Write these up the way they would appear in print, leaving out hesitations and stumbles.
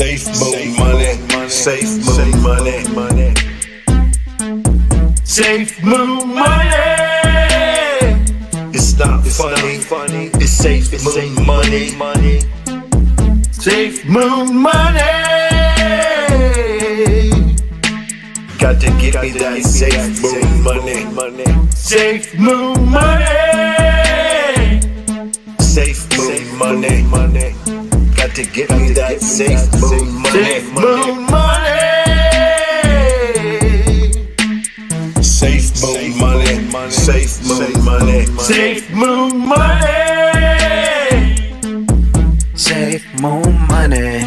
Safe moon money, safe moon money, money. Safe moon money. It's not funny, it's safe moon money, money. Safe moon money. Got to get me that safe moon money, money. Safe moon money. Safe moon money, money. Got to get me that safe moon money, safe moon money. Safe moon money, safe moon money, safe moon money. Safe moon money.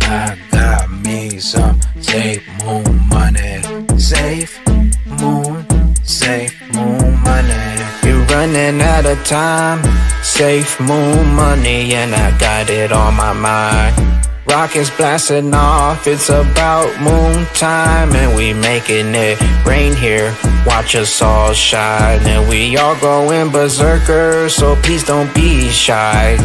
I got me some safe moon money. Safe moon money. You're running out of time. Safe moon money, and I got it on my mind. Rockets blasting off, it's about moon time, and we making it rain here. Watch us all shine, and we all going berserker, so please don't be shy.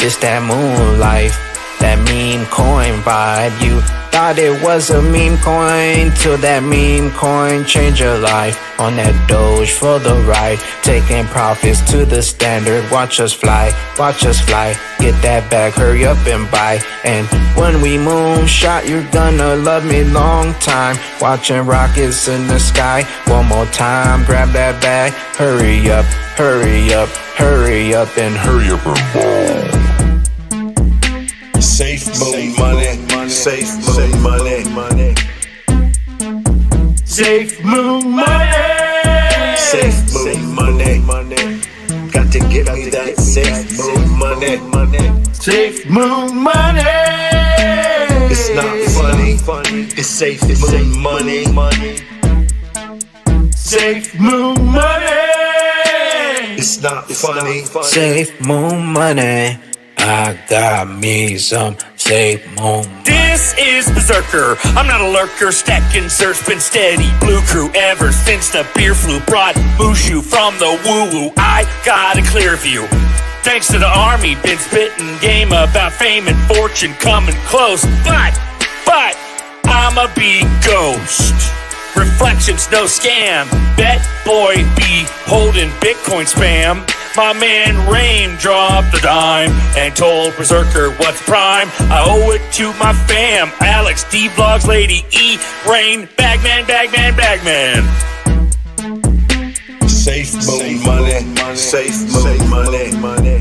It's that moon life, that meme coin vibe. You thought it was a meme coin, till that meme coin changed your life. On that Doge for the ride, taking profits to the standard. Watch us fly, get that bag, hurry up and buy. And when we moonshot, you're gonna love me long time. Watching rockets in the sky, one more time, grab that bag. Hurry up, and hurry up and ball. Safe moon money, safe moon money, money. Safe moon money, safe moon money, money. Got to get me that safe moon money, money. Safe moon money. It's not funny, it's safe moon money, money. Safe moon money. It's not funny. Safe moon money. I got me some safe moon. This is Berserker. I'm not a lurker, stacking zerts, been steady blue crew ever since the beer flu brought Mushu from the woo-woo. I got a clear view. Thanks to the army, been spitting game about fame and fortune coming close. But I'm a big ghost. Reflections, no scam. Bet boy be holding Bitcoin spam. My man Rain dropped a dime and told Berserker what's prime. I owe it to my fam, Alex, D-Vlogs, Lady E, Rain, Bagman. Safe moon money, safe moon money, money.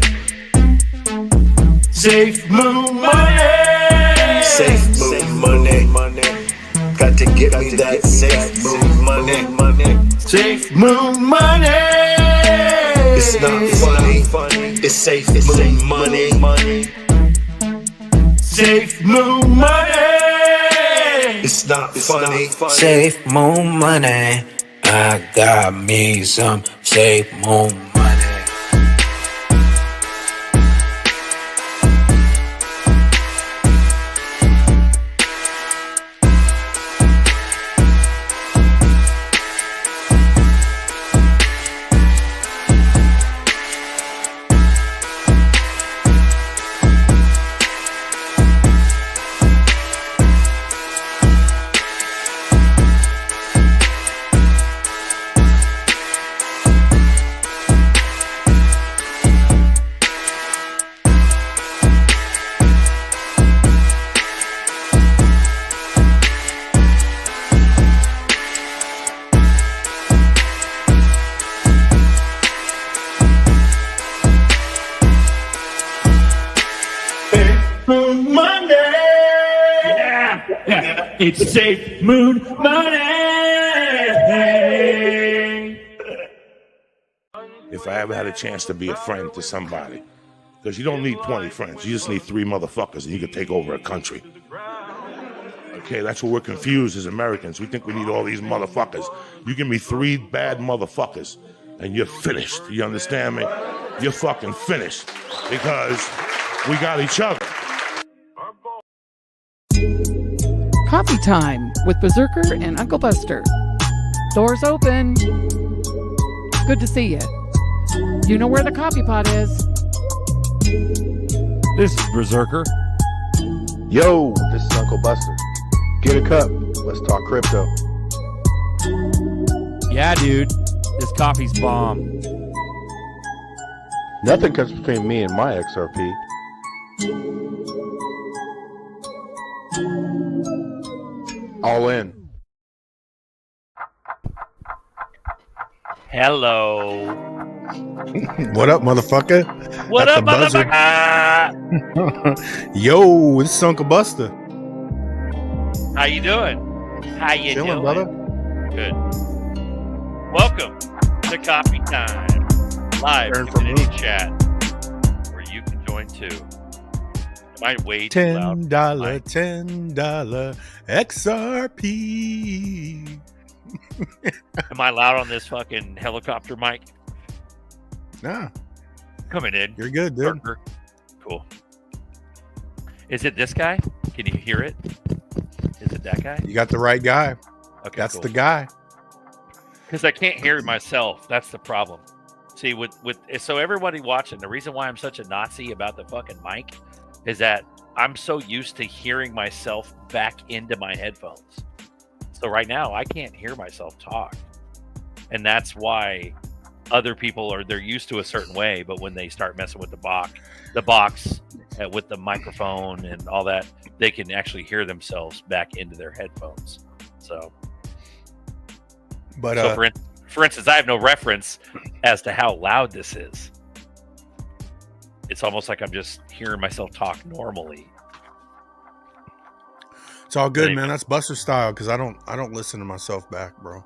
Safe moon money, safe moon money, money. Got to get me that safe moon money, money. Safe moon money. It's not funny, it's safe moon money, money. Safe moon money. It's not funny. Safe moon money. I got me some safe moon money. Moon money. Yeah, it's safe moon money. If I ever had a chance to be a friend to somebody, because you don't need 20 friends, you just need 3 motherfuckers and you can take over a country. Okay, that's what we're confused as Americans. We think we need all these motherfuckers. You give me 3 bad motherfuckers and you're finished. You understand me? You're fucking finished because we got each other. Coffee time with Berserker and Uncle Buster. Doors open. Good to see you. You know where the coffee pot is. This is Berserker. Yo, this is Uncle Buster. Get a cup. Let's talk crypto. Yeah, dude. This coffee's bomb. Nothing comes between me and my XRP. All in. Hello. What up, motherfucker? What That's up, the buzzer. motherfucker? Yo, this is Uncle Buster. How you doing? How you Chilling, doing? brother. Good. Welcome to Coffee Time, live Learn from community who? chat, where you can join too. Am I way too loud? $10 XRP. Am I loud on this fucking helicopter mic? Nah, Coming in. you're good, dude. Parker. Cool. Is it this guy? Can you hear it? Is it that guy? You got the right guy. Okay, That's cool. the guy. Because I can't hear myself. That's the problem. See, so everybody watching, the reason why I'm such a Nazi about the fucking mic is that I'm so used to hearing myself back into my headphones. So right now I can't hear myself talk. And that's why other people they're used to a certain way, but when they start messing with the box with the microphone and all that, they can actually hear themselves back into their headphones. So But so for instance, I have no reference as to how loud this is. It's almost like I'm just hearing myself talk normally. it's all good, Anyway. man. That's Buster style because I don't listen to myself back, bro.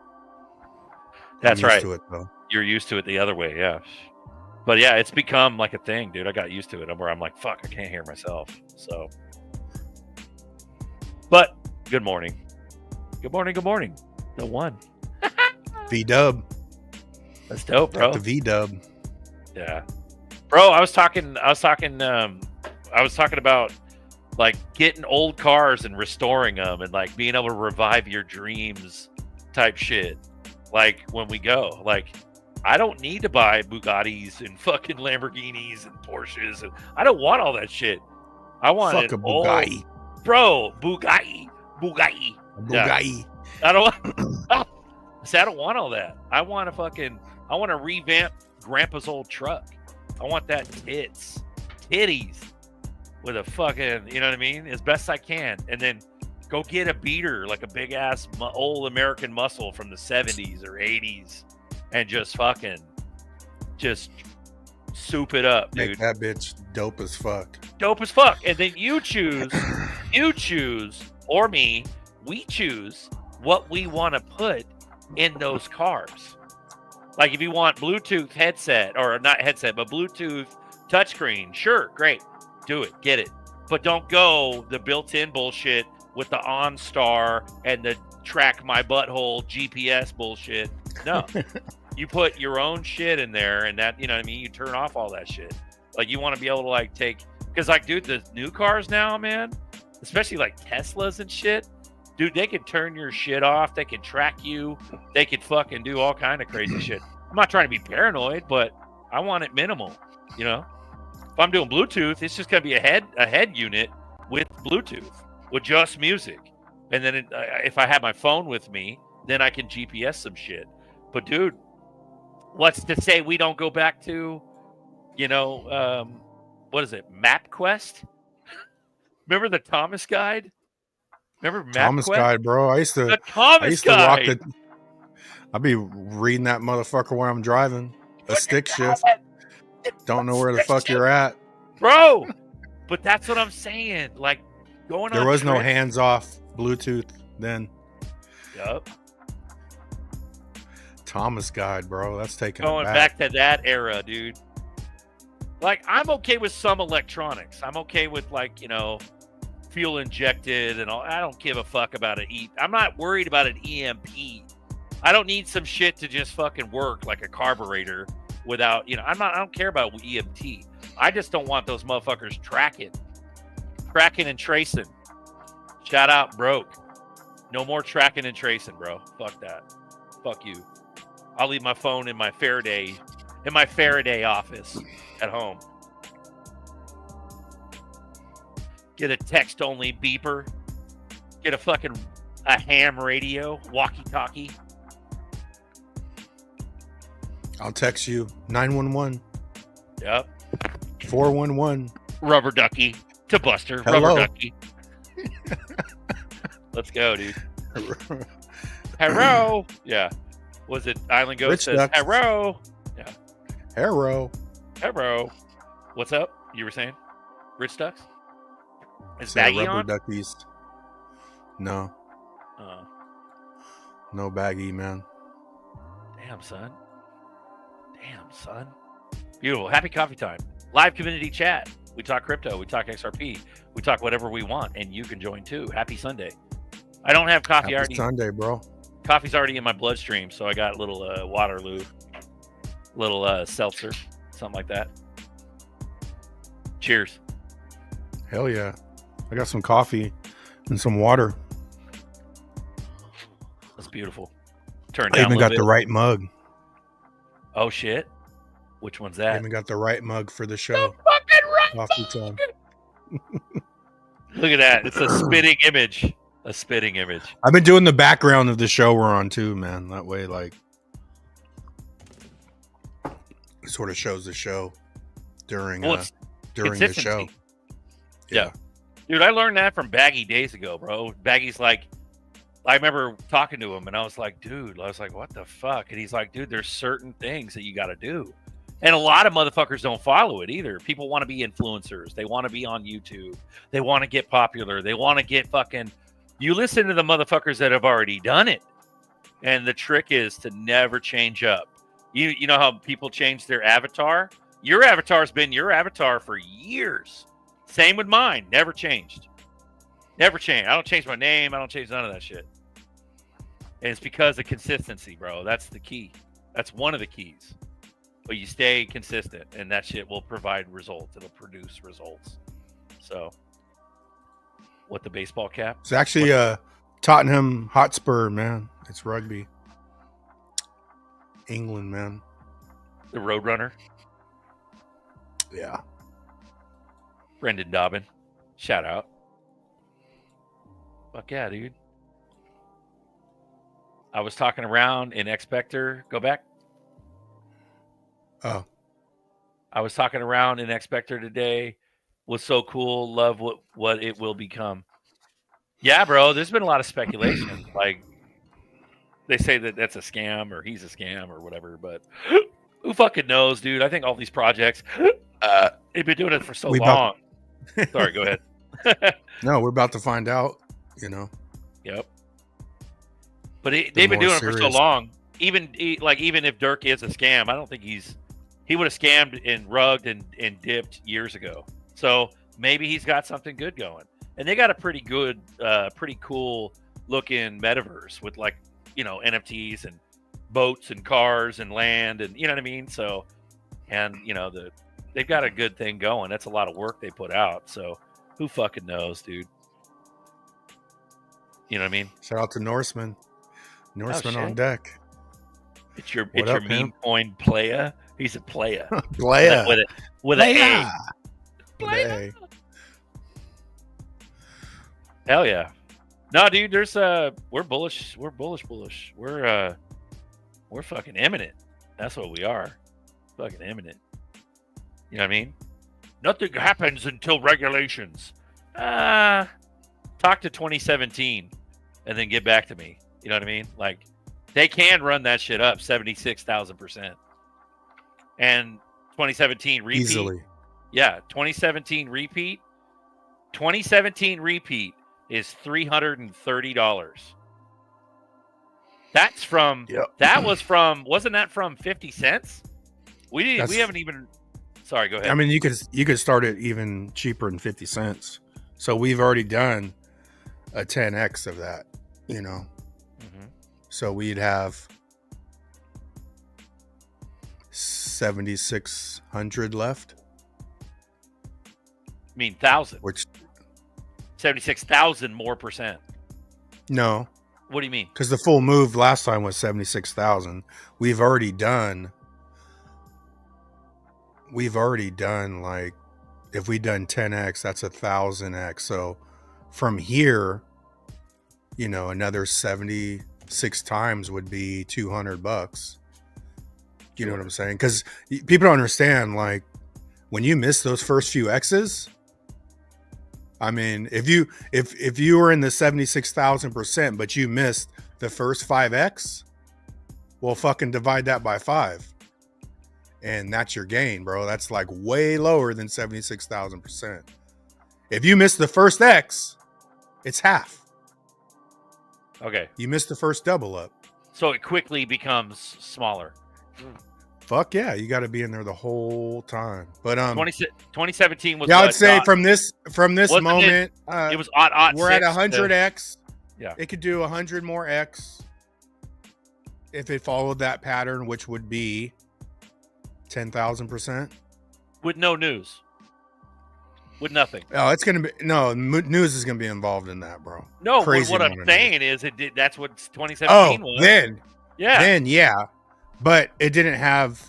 That's I'm used right. to it though. You're used to it the other way, yeah. But yeah, it's become like a thing, dude. I got used to it where I'm like, fuck, I can't hear myself. So, but good morning. Good morning. Good morning. The one. V Dub. That's dope, bro. Got the V Dub. Yeah, bro. I was talking about like getting old cars and restoring them and like being able to revive your dreams type shit. Like when we go, like I don't need to buy Bugattis and fucking Lamborghinis and Porsches. And I don't want all that shit. I want Fuck a an old- Bugatti. bro. Bugatti. A Yeah. Bugatti. I don't want. See, I don't want all that. I want to revamp Grandpa's old truck. I want that titties with a fucking, you know what I mean, as best I can, and then go get a beater like a big ass old American muscle from the 70s or 80s, and just soup it up, Make dude. that bitch dope as fuck. Dope as fuck. And then you choose, or me, we choose what we want to put in those cars. Like if you want Bluetooth headset, or not headset, but Bluetooth touchscreen, sure, great. Do it, get it. But don't go the built-in bullshit with the OnStar and the track my butthole GPS bullshit. No. You put your own shit in there, and that, you know what I mean? You turn off all that shit. Like you want to be able to like take, because like, dude, the new cars now, man, especially like Teslas and shit, dude, they can turn your shit off. They can track you. They could fucking do all kind of crazy shit. I'm not trying to be paranoid, but I want it minimal, you know? If I'm doing Bluetooth, it's just going to be a head unit with Bluetooth, with just music. And then if I have my phone with me, then I can GPS some shit. But dude, what's to say we don't go back to, you know, what is it, MapQuest? Remember the Thomas Guide? Remember MapQuest? Thomas Guide, bro. I used to Guide. walk I'd be reading that motherfucker while I'm driving. A stick shift. Don't know where the fuck you're at. Bro, but that's what I'm saying. Like going on There was no trips. hands off Bluetooth then. Yup. Thomas Guide, bro. That's taking Going it back to that era, dude. Like I'm okay with some electronics. I'm okay with like, you know, fuel injected and all. I don't give a fuck about it. I'm not worried about an EMP. I don't need some shit to just fucking work like a carburetor without, you know, I don't care about EMT. I just don't want those motherfuckers tracking and tracing. Shout out broke. No more tracking and tracing, bro. Fuck that. Fuck you. I'll leave my phone in my Faraday office at home. Get a text-only beeper. Get a ham radio, walkie-talkie. I'll text you 911. Yep. 411. Rubber ducky to Buster. Hello. Rubber ducky. Let's go, dude. Hello. Yeah. Was it Island Ghost Rich says ducks. hello? Yeah. Hero. Hello. What's up? You were saying? Rich Ducks? Is Say Baggy rubber on? duckies. No. Oh, No baggy, man. damn, son. Beautiful. Happy coffee time. Live community chat. We talk crypto. We talk XRP. We talk whatever we want, and you can join too. Happy Sunday. I don't have coffee Happy already. Sunday, bro. Coffee's already in my bloodstream, so I got a little Waterloo, little seltzer, something like that. Cheers. Hell yeah. I got some coffee and some water. That's beautiful. Turn I down even a got little the bit. right mug. Oh shit! Which one's I that? even got the right mug for the show. Coffee time. Look at that! It's a spitting image. A spitting image. I've been doing the background of the show we're on too, man. That way, like, it sort of shows the show during Well, it's during the show. consistency. Yeah. Dude, I learned that from Baggy days ago, bro. Baggy's like, I remember talking to him and I was like, dude, what the fuck? And he's like, dude, there's certain things that you got to do. And a lot of motherfuckers don't follow it either. People want to be influencers. They want to be on YouTube. They want to get popular. They want to get fucking, you listen to the motherfuckers that have already done it. And the trick is to never change up. You know how people change their avatar? Your avatar's been your avatar for years. Same with mine. Never changed. Never changed. I don't change my name. I don't change none of that shit. And it's because of consistency, bro. That's the key. That's one of the keys. But you stay consistent, and that shit will provide results. It'll produce results. So, what, the baseball cap? It's actually Tottenham Hotspur, man. It's rugby. England, man. The Roadrunner? Yeah. Brendan Dobbin. Shout out. Fuck yeah, dude. I was talking around in Expector. Go back. Oh. I was talking around in Expector today. Was so cool. Love what it will become. Yeah, bro. There's been a lot of speculation. Like, they say that that's a scam or he's a scam or whatever. But who fucking knows, dude? I think all these projects, they've been doing it for so long. Sorry, go ahead. No, we're about to find out, you know. Yep. But they've been doing it for so serious. long. Even if Dirk is a scam, I don't think he would have scammed and rugged and dipped years ago. So maybe he's got something good going. And they got a pretty good, pretty cool looking metaverse with, like, you know, NFTs and boats and cars and land and, you know what I mean? So, and, you know, they've got a good thing going. That's a lot of work they put out. So who fucking knows, dude? You know what I mean? Shout out to Norseman. Norseman on shit. deck. It's your What up, meme man? coin playa. He's a playa. Playa. With an A. Playa. Hell yeah. No, dude, there's we're bullish. We're bullish. We're fucking imminent. That's what we are. Fucking imminent. You know what I mean? Nothing happens until regulations. Talk to 2017 and then get back to me. You know what I mean? Like, they can run that shit up 76,000%. And 2017 repeat. Easily. Yeah, 2017 repeat. 2017 repeat is $330. That's from. Yep. That was from. Wasn't that from 50 cents? We That's- haven't even. Sorry, go ahead. I mean, you could start it even cheaper than 50 cents. So we've already done a 10x of that, you know. Mhm. So we'd have 7,600 left, I mean, 1,000. which 76,000 more percent. no, What do you mean? because the full move last time was 76,000. We've already done like if we done 10x, that's 1,000x. So from here, you know, another 76 times would be $200. You know what I'm saying? Because people don't understand, like, when you miss those first few X's, I mean, if you were in the 76,000%, but you missed the first 5x, well, fucking divide that by 5. And that's your gain, bro. That's like way lower than 76,000%. If you miss the first X, it's half. Okay. You missed the first double up. So it quickly becomes smaller. Fuck yeah, you got to be in there the whole time. But 2017 was. Yeah, I'd say from this moment, it was odd. We're at 100x. Yeah, it could do 100 more x if it followed that pattern, which would be 10,000%. With no news. With nothing. Oh, it's gonna be news is gonna be involved in that, bro. No, Crazy what I'm saying is it did. That's what 2017 was. Then yeah, but it didn't have,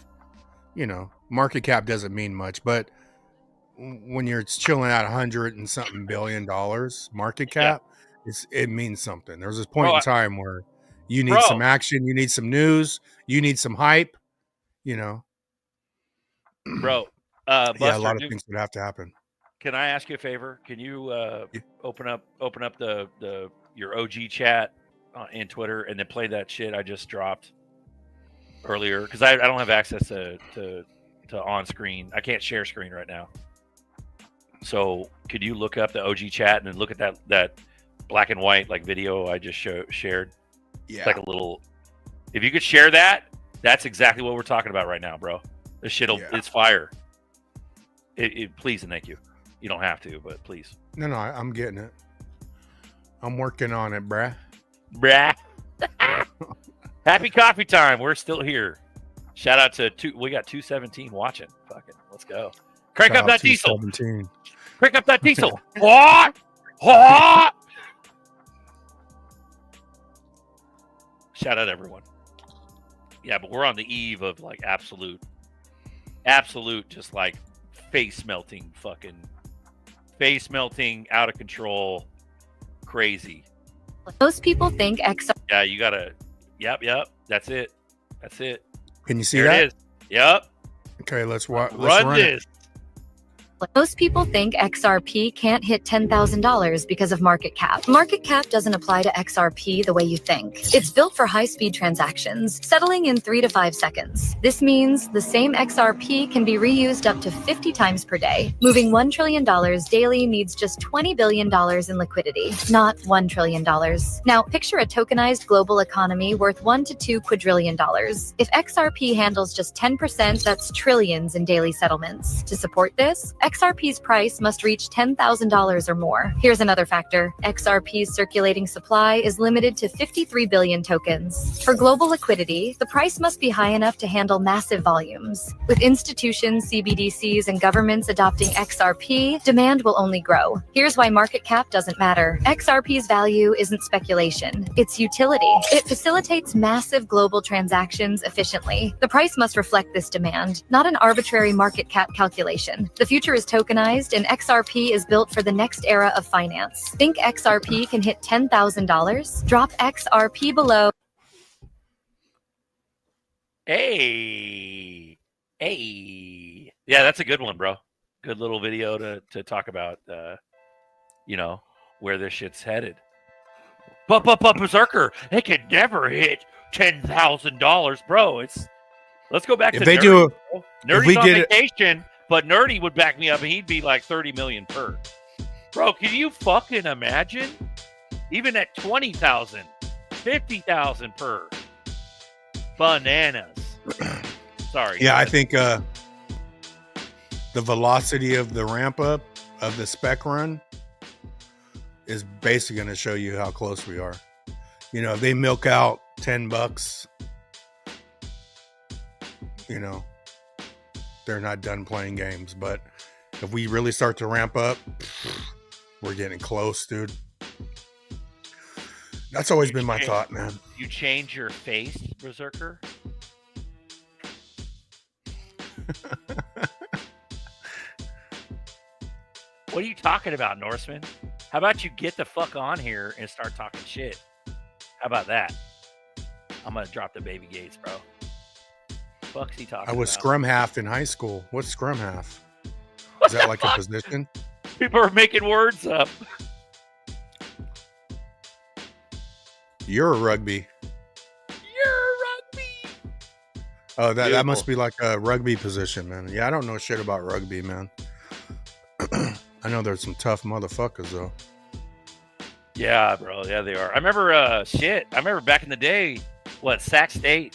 you know, market cap doesn't mean much, but when you're chilling at $100 and something billion market cap, it means something. There's this point in time where you need some action, you need some news, you need some hype, you know. Bro, Buster, yeah, a lot of things would have to happen. Can I ask you a favor? Can you open up your OG chat in Twitter and then play that shit I just dropped earlier? Because I don't have access to on screen. I can't share screen right now. So could you look up the OG chat and then look at that black and white like video I just shared? Yeah, it's like a little. If you could share that, that's exactly what we're talking about right now, bro. This shit'll it's fire. Please and thank you. You don't have to, but please. No, I'm getting it. I'm working on it, bruh. Happy coffee time. We're still here. Shout out to we got 217 watching. Fucking let's go. Crank up that diesel. Crank up that diesel. What? Shout out everyone. Yeah, but we're on the eve of like absolute just like face melting, out of control, crazy. Most people think XR. Yeah, you gotta. Yep. That's it. Can you see there that? It is. Yep. Okay, let's run this. Most people think XRP can't hit $10,000 because of market cap. Market cap doesn't apply to XRP the way you think. It's built for high-speed transactions, settling in 3 to 5 seconds. This means the same XRP can be reused up to 50 times per day. Moving $1 trillion daily needs just $20 billion in liquidity, not $1 trillion. Now, picture a tokenized global economy worth $1 to $2 quadrillion. If XRP handles just 10%, that's trillions in daily settlements. To support this, XRP's price must reach $10,000 or more. Here's another factor. XRP's circulating supply is limited to 53 billion tokens. For global liquidity, the price must be high enough to handle massive volumes. With institutions, CBDCs, and governments adopting XRP, demand will only grow. Here's why market cap doesn't matter. XRP's value isn't speculation, it's utility. It facilitates massive global transactions efficiently. The price must reflect this demand, not an arbitrary market cap calculation. The future is tokenized, and XRP is built for the next era of finance. Think XRP can hit $10,000? Drop XRP below. Hey. Yeah, that's a good one, bro. Good little video to talk about, where this shit's headed. But Berserker, it could never hit $10,000, bro. Let's go back to Nerdy. Nerdy's on vacation. But Nerdy would back me up, and he'd be like 30 million per. Bro, can you fucking imagine? Even at 20,000, 50,000 per. Bananas. Sorry. Yeah, I think the velocity of the ramp up of the spec run is basically going to show you how close we are. You know, if they milk out $10, they're not done playing games. But if we really start to ramp up, we're getting close, dude. That's always been my thought, man. You change your face, Berserker? What are you talking about, Norseman? How about you get the fuck on here and start talking shit? How about that? I'm gonna drop the baby gates, bro. Fuck's he talking I was about? scrum half in high school. What's scrum half? Is that like a position? People are making words up. You're a rugby. Oh, that must be like a rugby position, man. Yeah, I don't know shit about rugby, man. I know there's some tough motherfuckers though. Yeah, bro. Yeah, they are. I remember I remember back in the day, Sac State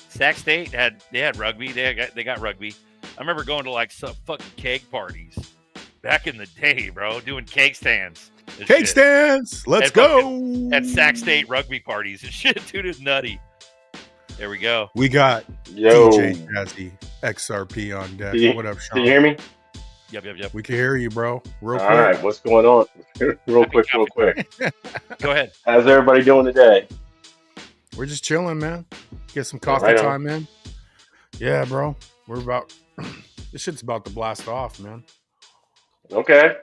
had rugby. They got rugby. I remember going to like some fucking keg parties back in the day, bro, doing cake stands. Cake stands. Let's go. At Sac State rugby parties and shit, dude, is nutty. There we go. We got DJ Jazzy XRP on deck. What up, Sean? Can you hear me? Yep. We can hear you, bro. Real quick. All right, what's going on? real quick. Go ahead. How's everybody doing today? We're just chilling, man. Get some coffee time in. Yeah, bro. We're about this shit's about to blast off, man. Okay.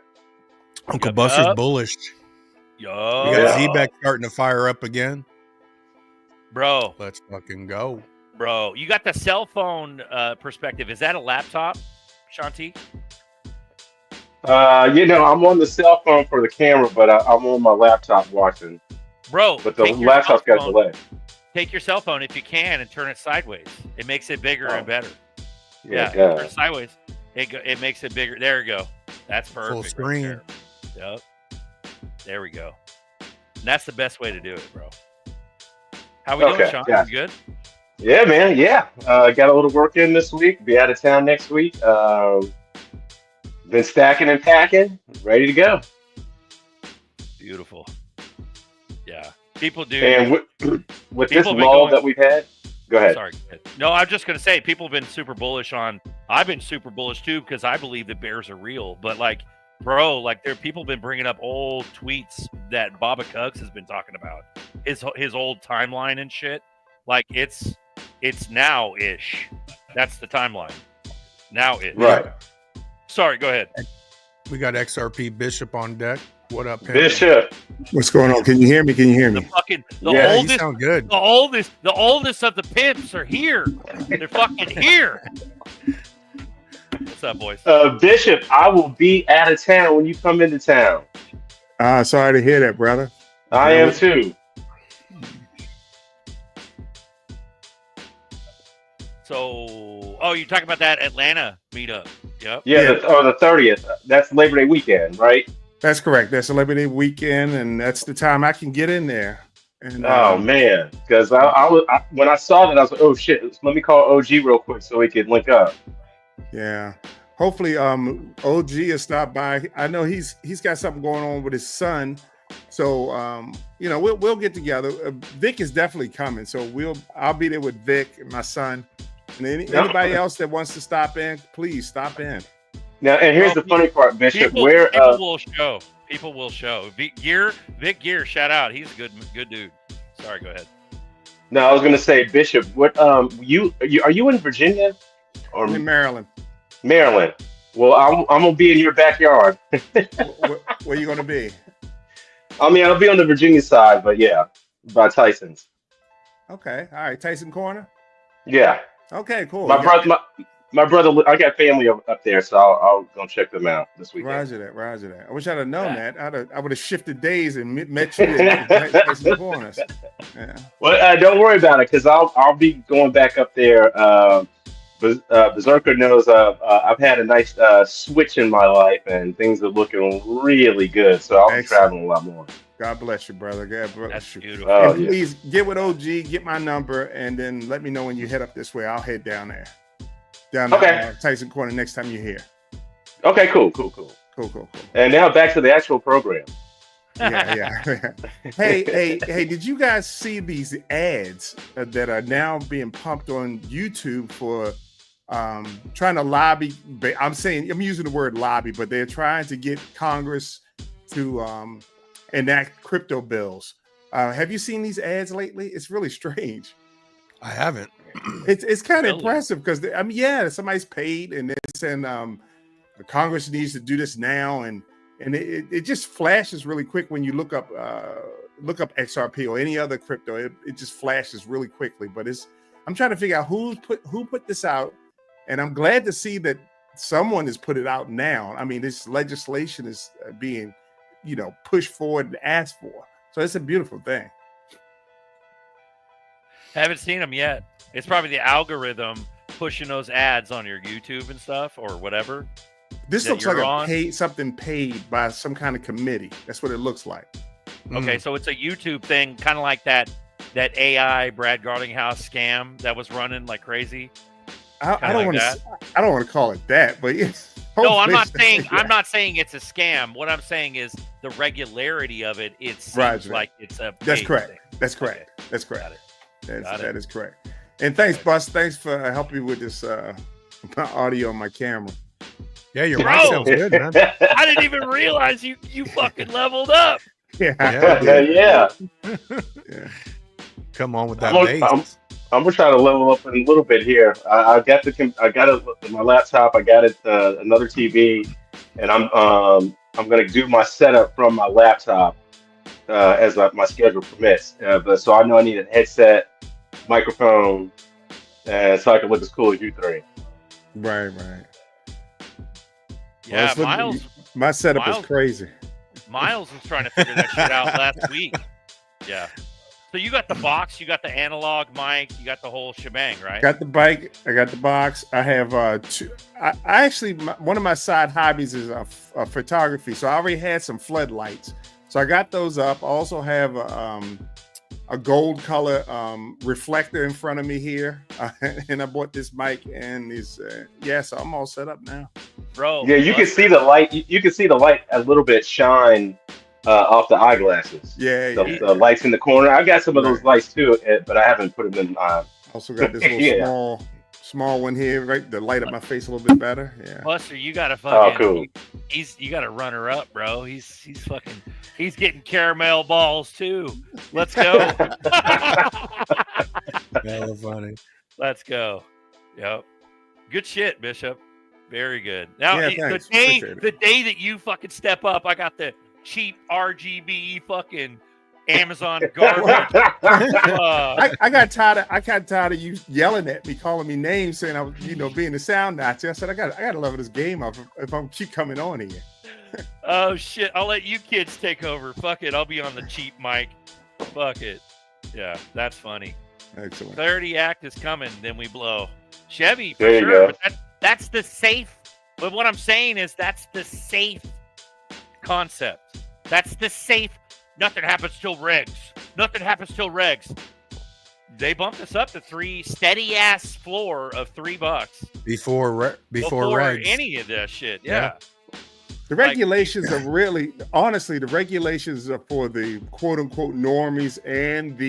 Uncle Buster's bullish. Yo. We got Z-Beck starting to fire up again. Bro. Let's fucking go. Bro, you got the cell phone perspective. Is that a laptop, Shanti? I'm on the cell phone for the camera, but I'm on my laptop watching. Bro, but the laptop's got a delay. Take your cell phone if you can and turn it sideways. It makes it bigger and better. Yeah, turn it sideways. It makes it bigger. There we go. That's perfect. Full screen. Right there. Yep. There we go. And that's the best way to do it, bro. How we doing, Sean? You good? Yeah, man. Yeah. Got a little work in this week. Be out of town next week. Been stacking and packing. Ready to go. Beautiful. Yeah. People do. And with this lull that we've had, go ahead. Sorry. No, I'm just going to say people have been super bullish on. I've been super bullish too because I believe the bears are real. But bro, people have been bringing up old tweets that Baba Cugs has been talking about. His old timeline and shit. Like it's now-ish. That's the timeline. Now-ish. Right. Sorry, go ahead. We got XRP Bishop on deck. What up, Bishop? What's going on? Can you hear me? The oldest, you sound good. The oldest of the pimps are here. They're fucking here. What's up, boys? Bishop, I will be out of town when you come into town. Sorry to hear that, brother. I am too. So, you're talking about that Atlanta meetup? Yep. Yeah, the 30th. That's Labor Day weekend, right? That's correct. That's a Labor Day weekend, and that's the time I can get in there. And, oh man, because when I saw that, I was like, oh shit, let me call OG real quick so we could link up. Yeah. Hopefully, OG will stop by. I know he's got something going on with his son, so we'll get together. Vic is definitely coming, so I'll be there with Vic and my son. And anybody else that wants to stop in, please stop in. Now, and here's the funny part, Bishop. People will show. People will show. Vic Gear, shout out. He's a good dude. Sorry, go ahead. No, I was gonna say, Bishop. What? Are you in Virginia or I'm in Maryland? Maryland. Well, I'm gonna be in your backyard. Where are you gonna be? I mean, I'll be on the Virginia side, but yeah, by Tyson's. Okay, all right, Tyson Corner. Yeah. Okay, cool. My brother, I got family up there, so I'll go check them out this weekend. Roger that. I wish I'd have known that. I would have shifted days and met you at Tyson Corners. Yeah. Well, don't worry about it, because I'll be going back up there. Berserker knows I've had a nice switch in my life, and things are looking really good. So I'll be traveling a lot more. God bless you, brother. God bless That's you. Beautiful. Oh, and please get with OG, get my number, and then let me know when you head up this way. I'll head down there. Tyson Corner next time you're here. Okay, cool. And now back to the actual program. Yeah. Hey, did you guys see these ads that are now being pumped on YouTube for trying to lobby? I'm using the word lobby, but they're trying to get Congress to enact crypto bills. Have you seen these ads lately? It's really strange. I haven't. It's kind of impressive because somebody's paid and they're saying the Congress needs to do this now, and and it just flashes really quick when you look up XRP or any other crypto. It just flashes really quickly. But I'm trying to figure out who put this out, and I'm glad to see that someone has put it out now. I mean, this legislation is being, pushed forward and asked for. So it's a beautiful thing. Haven't seen them yet. It's probably the algorithm pushing those ads on your YouTube and stuff or whatever. This looks like something paid by some kind of committee. That's what it looks like. Okay, so it's a YouTube thing, kind of like that AI Brad Garlinghouse scam that was running like crazy. I don't want to call it that, but yes. No, I'm not saying I'm not saying it's a scam. What I'm saying is the regularity of it. It seems like it's a. That's correct. Thing. That's correct. Okay. That's correct. Got it. That is correct. And thanks, Bus. Thanks for helping me with this my audio on my camera. Yeah, your mic sounds good, man. I didn't even realize you fucking leveled up. Yeah. Come on with that bass. I'm gonna try to level up a little bit here. I got my laptop. I got it another TV, and I'm gonna do my setup from my laptop as my schedule permits. But so I know I need a headset, microphone, so I can look as cool as you three. Right. Yeah, Miles. My setup is crazy. Miles was trying to figure that shit out last week. Yeah. So you got the box, you got the analog mic, you got the whole shebang, right? Got the bike, I got the box. I have two. I actually, one of my side hobbies is photography. So I already had some floodlights. So I got those up. I also have a gold color reflector in front of me here. And I bought this mic and so I'm all set up now. Bro. Yeah, you can see the light. You can see the light a little bit shine off the eyeglasses. The lights in the corner. I got some of those lights too, but I haven't put them in. Also got this little small one here, right, to light up my face a little bit better. Yeah. Buster, you got to fucking. Oh, cool. You got to run her up, bro. He's getting caramel balls too. Let's go. That's funny. Let's go. Yep. Good shit, Bishop. Very good. Now, thanks. the day that you fucking step up, I got the cheap RGB fucking Amazon garbage. I got tired of you yelling at me, calling me names, saying I was, being a sound Nazi. I said I got to level this game up if I'm keep coming on here. Oh shit! I'll let you kids take over. Fuck it. I'll be on the cheap mic. Fuck it. Yeah, that's funny. Excellent. Clarity Act is coming. Then we blow. Chevy for there you sure. go. But that's the safe. But what I'm saying is that's the safe concept. That's the safe. Nothing happens till regs. Nothing happens till regs. They bumped us up to steady ass floor of $3 before regs. any of that shit. Yeah. The regulations are really, honestly, the regulations are for the quote unquote normies and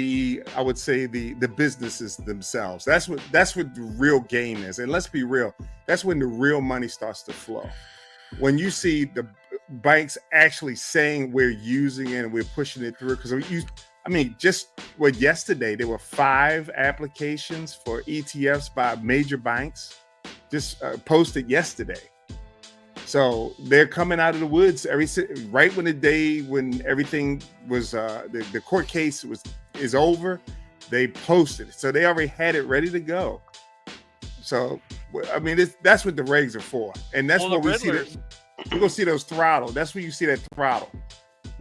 I would say the businesses themselves. That's what the real game is. And let's be real, that's when the real money starts to flow. When you see the banks actually saying we're using it and we're pushing it through, because yesterday there were 5 applications for ETFs by major banks just posted yesterday. So they're coming out of the woods right when the day when everything was the court case is over, they posted it. So they already had it ready to go. So that's what the regs are for, and that's what we see. We're gonna see those throttle. That's when you see that throttle.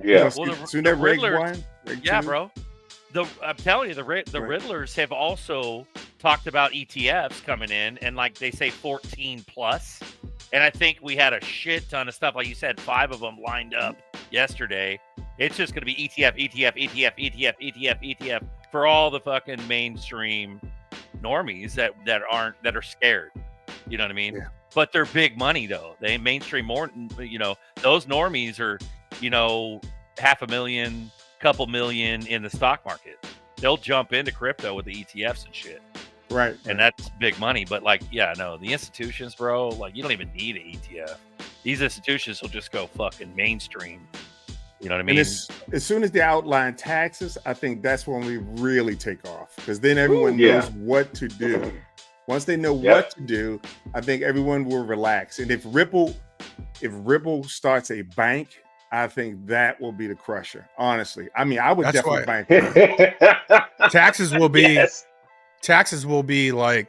Yeah. That reg one. Yeah, bro. I'm telling you, the Riddlers have also talked about ETFs coming in, and like they say 14 plus. And I think we had a shit ton of stuff. Like you said, 5 of them lined up yesterday. It's just going to be ETF for all the fucking mainstream normies that are scared. You know what I mean? Yeah. But they're big money though. They mainstream more. Those normies are, $500,000, couple million in the stock market. They'll jump into crypto with the ETFs and shit. Right. And that's big money. But the institutions, bro, you don't even need an ETF. These institutions will just go fucking mainstream. You know what I mean? And as soon as they outline taxes, I think that's when we really take off, because then everyone knows what to do. Once they know what to do, I think everyone will relax. And if Ripple starts a bank, I think that will be the crusher. Honestly, I mean, I would That's definitely why- bank. taxes will be Yes. taxes will be like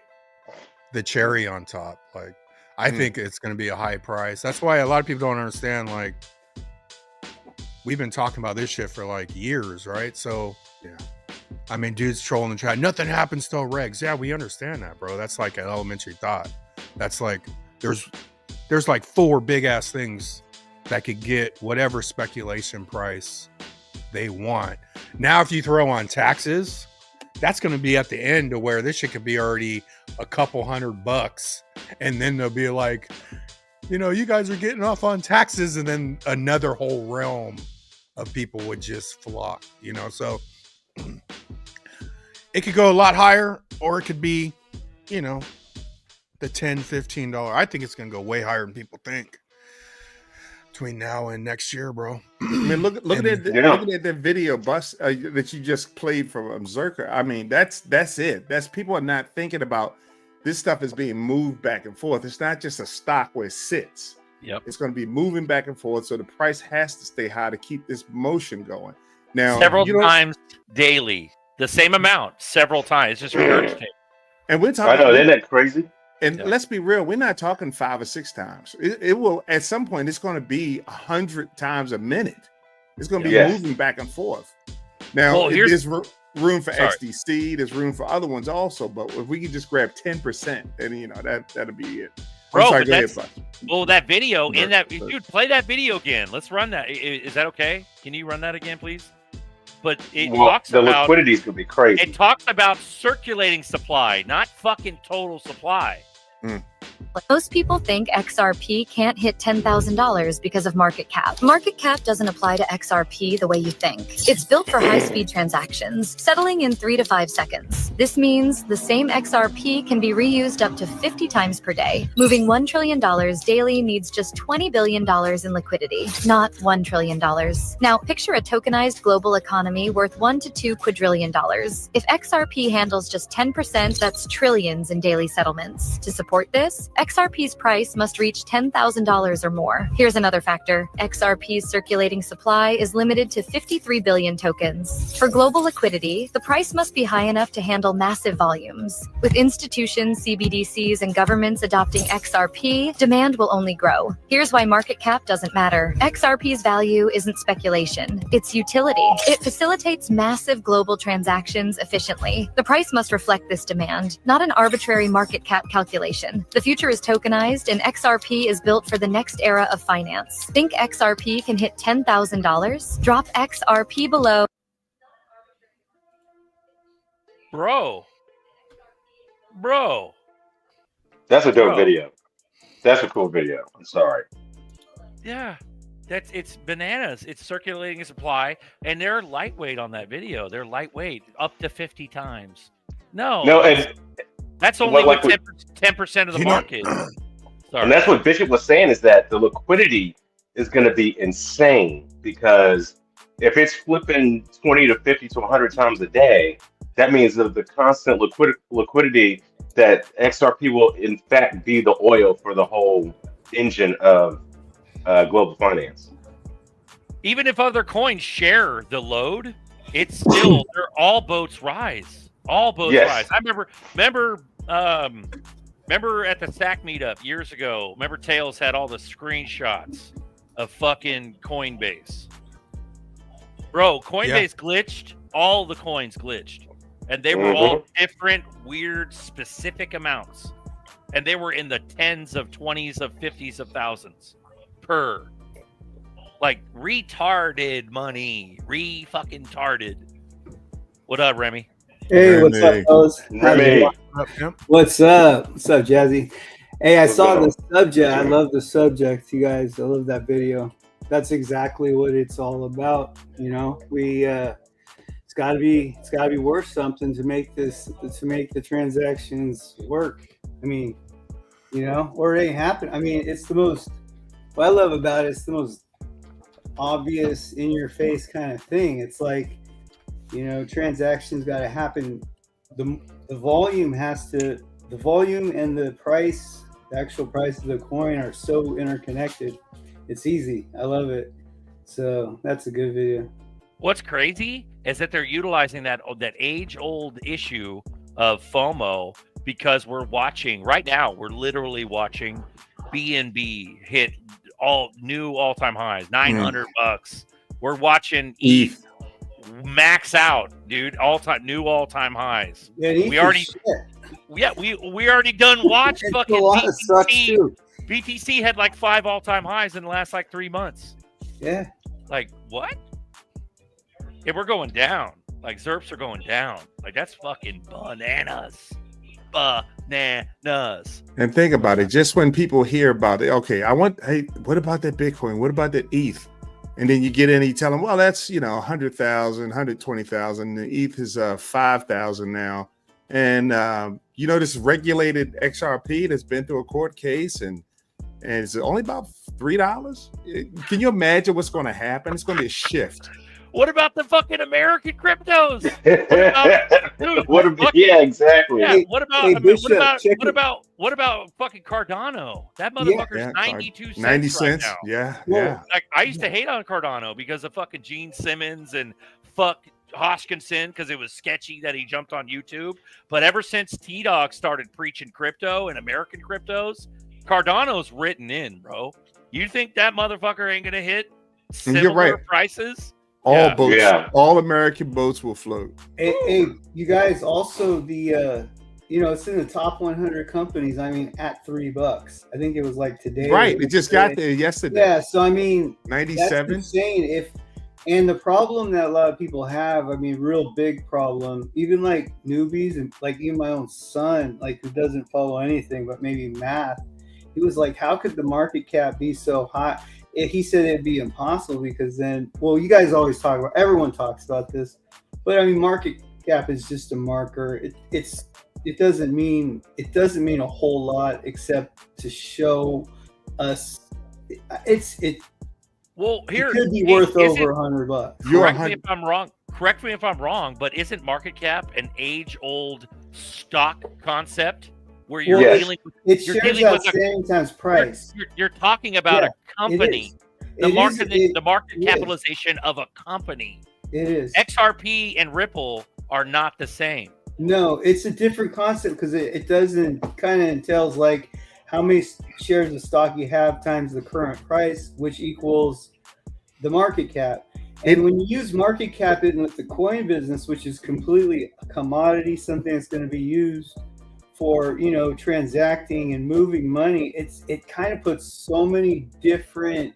the cherry on top. Like I Mhm. think it's going to be a high price. That's why a lot of people don't understand. Like we've been talking about this shit for like years, right? So Yeah. I mean, dudes trolling the chat. Nothing happens till regs. Yeah, we understand that, bro. That's like an elementary thought. That's like there's like 4 big ass things that could get whatever speculation price they want. Now, if you throw on taxes, that's going to be at the end to where this shit could be already a couple $100, and then they'll be like, you know, you guys are getting off on taxes, and then another whole realm of people would just flock, you know. So it could go a lot higher, or it could be, you know, the $10, $15. I think it's going to go way higher than people think between now and next year, bro. I mean, looking at the video that you just played from Zerker. I mean, that's it. That's people are not thinking about this stuff is being moved back and forth. It's not just a stock where it sits. Yep. It's going to be moving back and forth, so the price has to stay high to keep this motion going. Now, several times daily, the same amount, several times. It's just regurgitating. And we're talking. I know, isn't that crazy? And let's be real, we're not talking 5 or 6 times. It will, at some point, it's going to be 100 times a minute. It's going to be moving back and forth. Now, there's room for XDC. There's room for other ones also. But if we could just grab 10%, then, you know, that'll be it. Bro, that video in that, dude, play that video again. Let's run that. Is that okay? Can you run that again, please? But it talks the about liquidity is gonna be crazy. It talks about circulating supply, not fucking total supply. Most people think XRP can't hit $10,000 because of market cap. Market cap doesn't apply to XRP the way you think. It's built for high-speed transactions, settling in 3 to 5 seconds. This means the same XRP can be reused up to 50 times per day. Moving $1 trillion daily needs just $20 billion in liquidity, not $1 trillion. Now, picture a tokenized global economy worth $1 to $2 quadrillion. If XRP handles just 10%, that's trillions in daily settlements. To support this, XRP's price must reach $10,000 or more. Here's another factor. XRP's circulating supply is limited to 53 billion tokens. For global liquidity, the price must be high enough to handle massive volumes. With institutions, CBDCs, and governments adopting XRP, demand will only grow. Here's why market cap doesn't matter. XRP's value isn't speculation, it's utility. It facilitates massive global transactions efficiently. The price must reflect this demand, not an arbitrary market cap calculation. The future is tokenized, and XRP is built for the next era of finance. Think XRP can hit $10,000? Drop XRP below. Bro. That's a dope video. That's a cool video. I'm sorry. Yeah. It's bananas. It's circulating supply, and they're lightweight on that video. They're lightweight up to 50 times. No, and that's only like 10% of the market. And that's what Bishop was saying, is that the liquidity is going to be insane, because if it's flipping 20 to 50 to 100 times a day, that means that the constant liquidity that XRP will in fact be the oil for the whole engine of global finance. Even if other coins share the load, it's still all boats rise. All boats rise. I remember at the SAC meetup years ago. Remember Tails had all the screenshots of fucking Coinbase. Bro, Coinbase glitched. All the coins glitched, and they were all different, weird, specific amounts, and they were in the tens of 20s of 50s of thousands per. Like retarded money, fucking tarded. What up, Remy? Hey, what's up, fellas? What's up? What's up, Jazzy? Hey, I saw the subject. I love the subject, you guys. I love that video. That's exactly what it's all about. You know, it's gotta be worth something to make the transactions work. I mean, you know, or it ain't happen. I mean, it's the most. What I love about it's the most obvious, in your face kind of thing. It's like, you know, transactions got to happen. The volume and the price, the actual price of the coin are so interconnected. It's easy. I love it. So that's a good video. What's crazy is that they're utilizing that age-old issue of FOMO because we're watching right now. We're literally watching BNB hit all-time highs, $900. We're watching ETH max out, dude. All-time highs. Yeah, we already done watched fucking BTC. BTC had like 5 all-time highs in the last like 3 months. Yeah. Like what? Yeah, we're going down. Like ZERPs are going down. Like that's fucking bananas. Bananas. And think about it. Just when people hear about it, okay, hey, what about that Bitcoin? What about that ETH? And then you get in and you tell them, well, that's 100,000, 120,000. The ETH is 5,000 now. And this regulated XRP that's been through a court case and it's only about $3. Can you imagine what's going to happen? It's going to be a shift. What about the fucking American cryptos? Yeah, exactly. Yeah, what about fucking Cardano? That motherfucker's 92 cents. 90 cents. Right now. Yeah. Like I used to hate on Cardano because of fucking Gene Simmons and fuck Hoskinson because it was sketchy that he jumped on YouTube. But ever since T-Dog started preaching crypto and American cryptos, Cardano's written in, bro. You think that motherfucker ain't gonna hit similar prices? All boats, all American boats will float. Hey, you guys, also the it's in the top 100 companies. I mean, at $3. I think it was like today. Right, it just got there yesterday. Yeah, so I mean, 97. That's insane. And the problem that a lot of people have, I mean, real big problem, even like newbies and like even my own son, like who doesn't follow anything but maybe math, he was like, how could the market cap be so high? He said it'd be impossible because then, well, you guys always talk about, everyone talks about this, but I mean, market cap is just a marker. It doesn't mean a whole lot except to show us Well, here it could be worth over $100. Correct me if I'm wrong, but isn't market cap an age-old stock concept where you're dealing with? It shares outstanding times price. You're talking about a company. The market capitalization of a company. It is. XRP and Ripple are not the same. No, it's a different concept because it doesn't kind of entails like how many shares of stock you have times the current price, which equals the market cap. And when you use market cap in with the coin business, which is completely a commodity, something that's going to be used for, transacting and moving money, it kind of puts so many different,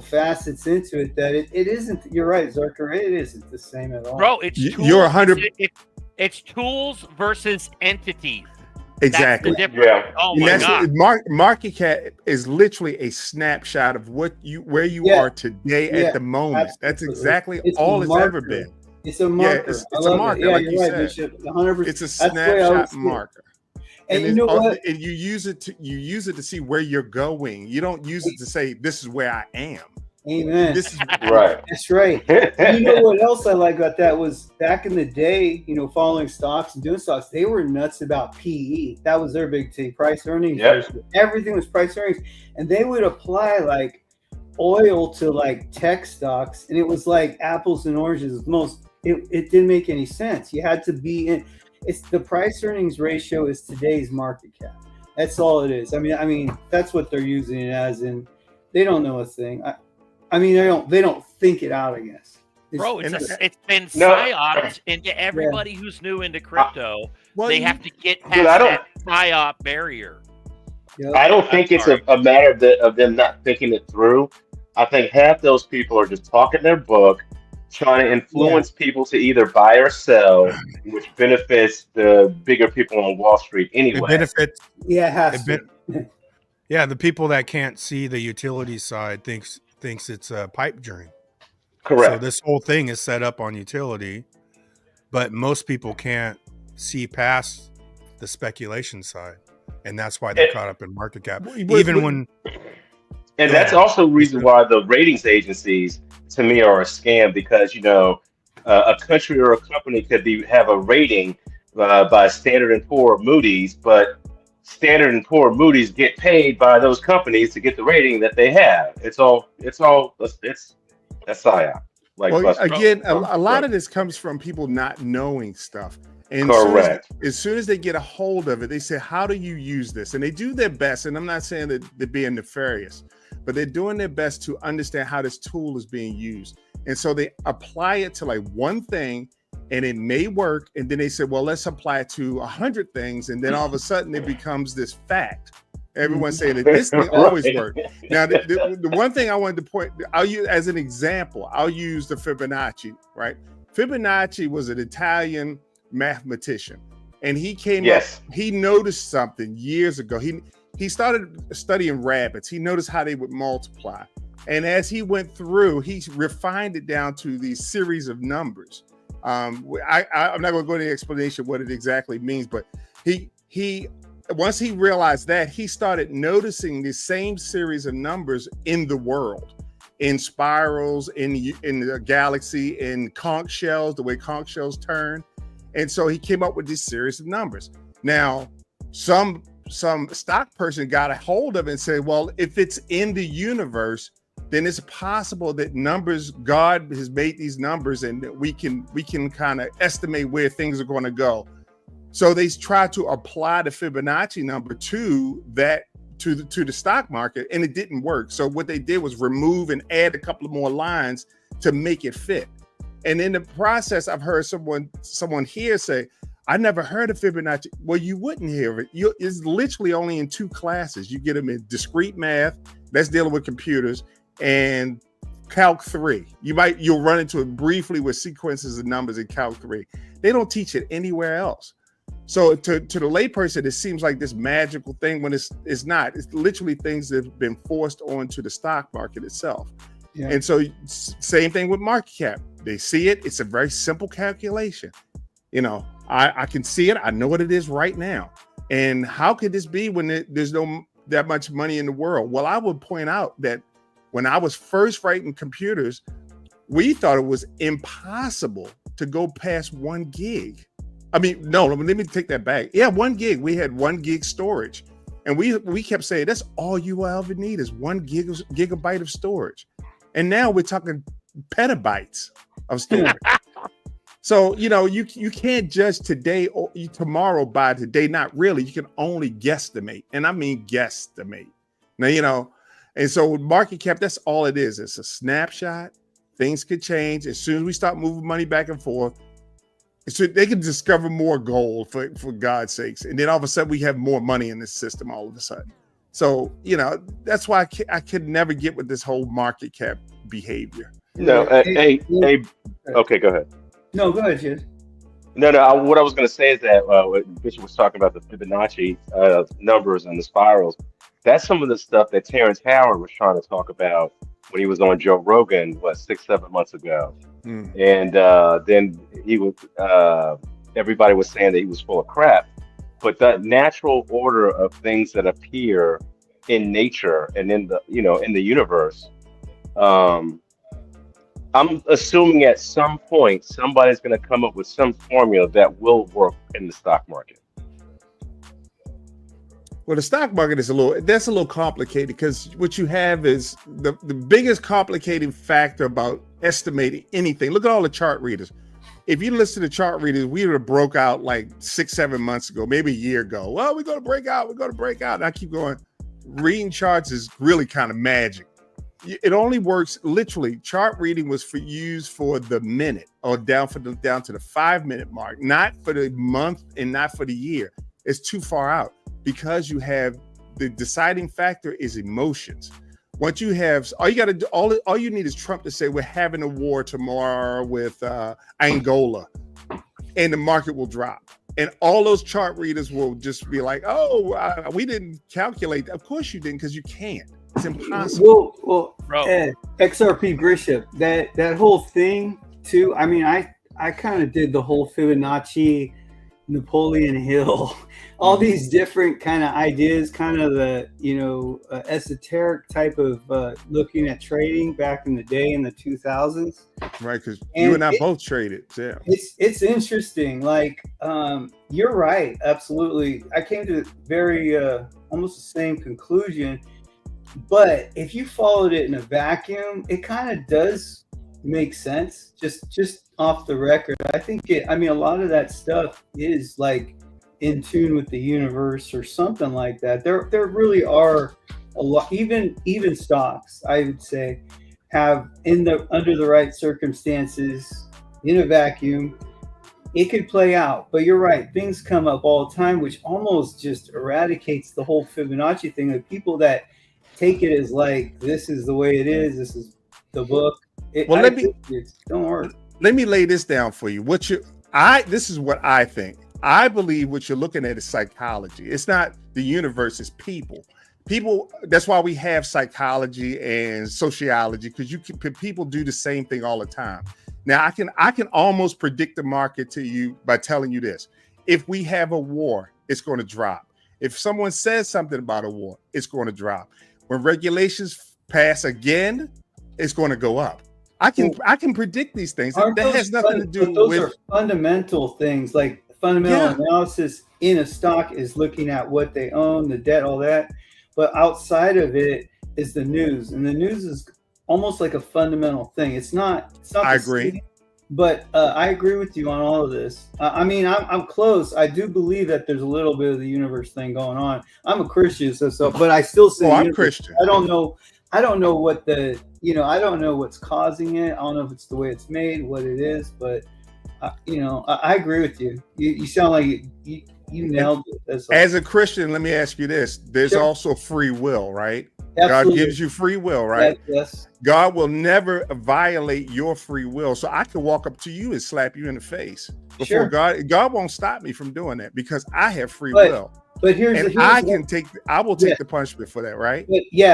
facets into it that it isn't. You're right, Zerker. It isn't the same at all, bro. It's tools, you're 100. It's tools versus entities. Exactly. Yeah. Oh my God. Market cap is literally a snapshot of where you are today at the moment. Absolutely. That's exactly all it's ever been. It's a marker. Yeah, it's a marker. Yeah, like you're you right, said. Bishop. 100%. It's a snapshot marker. And you know what? And you use it to see where you're going. You don't use it to say this is where I am. Amen. This is right. That's right. You know what else I like about that was back in the day, following stocks and doing stocks, they were nuts about PE. That was their big thing, price earnings. Yep. Everything was price earnings. And they would apply like oil to like tech stocks. And it was like apples and oranges. It didn't make any sense. You had to be in. It's the price earnings ratio is today's market cap. That's all it is. I mean, that's what they're using it as, and they don't know a thing. I mean, they don't think it out, I guess. It's been psyoped into everybody who's new into crypto. They have to get past that psyop barrier. Yep. I don't think it's a matter of them not thinking it through. I think half those people are just talking their book, trying to influence people to either buy or sell, which benefits the bigger people on Wall Street anyway. It benefits. Yeah, it has to. Yeah, the people that can't see the utility side thinks it's a pipe dream. Correct. So this whole thing is set up on utility, but most people can't see past the speculation side, and that's why they're caught up in market cap. And that's also the reason why the ratings agencies, to me, are a scam, because a country or a company could have a rating by Standard & Poor's, Moody's, but Standard & Poor's, Moody's get paid by those companies to get the rating that they have. It's That's psyop. Like well, Buster. again, a lot of this comes from people not knowing stuff. And correct. As soon as they get a hold of it, they say, how do you use this? And they do their best. And I'm not saying that they're being nefarious, but they're doing their best to understand how this tool is being used. And so they apply it to like one thing and it may work. And then they say, well, let's apply it to 100 things. And then all of a sudden it becomes this fact. Everyone's saying that this thing always worked. Now, the one thing I wanted to point, I'll use as an example, I'll use the Fibonacci, right? Fibonacci was an Italian mathematician. And he came up, he noticed something years ago. He started studying rabbits. He noticed how they would multiply. And as he went through, he refined it down to these series of numbers. I'm not going to go into the explanation of what it exactly means, but he once he realized that, he started noticing the same series of numbers in the world, in spirals, in the galaxy, in conch shells, the way conch shells turn. And so he came up with this series of numbers. Now, some stock person got a hold of it and said, well, if it's in the universe, then it's possible that numbers, God has made these numbers and we can kind of estimate where things are going to go. So they tried to apply the Fibonacci number to that, to the stock market, and it didn't work. So what they did was remove and add a couple of more lines to make it fit. And in the process, I've heard someone here say, I never heard of Fibonacci. Well, you wouldn't hear it. It's literally only in 2 classes. You get them in discrete math, that's dealing with computers, and Calc 3. You'll run into it briefly with sequences of numbers in Calc 3. They don't teach it anywhere else. So to the layperson, it seems like this magical thing when it's not. It's literally things that have been forced onto the stock market itself. Yeah. And so same thing with market cap. They see it. It's a very simple calculation. You know, I can see it. I know what it is right now. And how could this be when there's no that much money in the world? Well, I would point out that when I was first writing computers, we thought it was impossible to go past 1 gig. I mean, no, let me take that back. Yeah, 1 gig. We had 1 gig storage. And we kept saying, that's all you will ever need is 1 gigabyte of storage. And now we're talking petabytes of storage. So, you know, you can't judge today or tomorrow by today. Not really. You can only guesstimate. And I mean guesstimate. Now, you know, and so with market cap, that's all it is. It's a snapshot. Things could change. As soon as we start moving money back and forth, so they can discover more gold for God's sakes. And then all of a sudden we have more money in this system all of a sudden. So, you know, that's why I could never get with this whole market cap behavior. No, okay, go ahead. No, go ahead, Jez. No, what I was going to say is that what Bishop was talking about, the Fibonacci numbers and the spirals, that's some of the stuff that Terrence Howard was trying to talk about when he was on Joe Rogan, 6-7 months ago. And then he was, everybody was saying that he was full of crap. But that natural order of things that appear in nature and in the universe, I'm assuming at some point somebody's going to come up with some formula that will work in the stock market. Well, the stock market is a little complicated because what you have is the biggest complicating factor about estimating anything. Look at all the chart readers. If you listen to chart readers, we would have broke out like 6-7 months ago, maybe a year ago. Well, we're going to break out. And I keep going. Reading charts is really kind of magic. It only works literally. Chart reading was used for the minute or down to the 5-minute mark, not for the month and not for the year. It's too far out because you have the deciding factor is emotions. Once you have, all you need is Trump to say we're having a war tomorrow with Angola, and the market will drop. And all those chart readers will just be like, "Oh, we didn't calculate." Of course you didn't, because you can't. It's impossible. Well, XRP Bishop, that whole thing too. I mean, I kind of did the whole Fibonacci, Napoleon Hill, all these different kind of ideas, kind of the esoteric type of looking at trading back in the day in the 2000s. Right, because you and I both traded. Yeah, it's interesting. Like you're right, absolutely. I came to very almost the same conclusion. But if you followed it in a vacuum, it kind of does makes sense. Just off the record, I think I mean, a lot of that stuff is like in tune with the universe or something like that. There really are a lot. Even stocks, I would say, have under the right circumstances in a vacuum, it could play out. But you're right, things come up all the time, which almost just eradicates the whole Fibonacci thing. The people that take it as like, this is the way it is, this is the book. Don't worry. Let me lay this down for you. This is what I think. I believe what you're looking at is psychology. It's not the universe, it's people. People, that's why we have psychology and sociology, because people do the same thing all the time. Now, I can almost predict the market to you by telling you this. If we have a war, it's going to drop. If someone says something about a war, it's going to drop. When regulations pass again, it's going to go up. I can predict these things. That has nothing to do with... Those are fundamental things, like fundamental analysis in a stock is looking at what they own, the debt, all that. But outside of it is the news, and the news is almost like a fundamental thing. It's not. I agree. But I agree with you on all of this. I mean, I'm close. I do believe that there's a little bit of the universe thing going on. I'm a Christian, so but I still say I'm Christian. I don't know what I don't know what's causing it. I don't know if it's the way it's made, what it is, but I agree with you. You sound like you nailed it. As a Christian, let me ask you this. There's also free will, right? Absolutely. God gives you free will, right? Yes. God will never violate your free will. So I could walk up to you and slap you in the face before God won't stop me from doing that because I have free will. But I will take the punishment for that, right?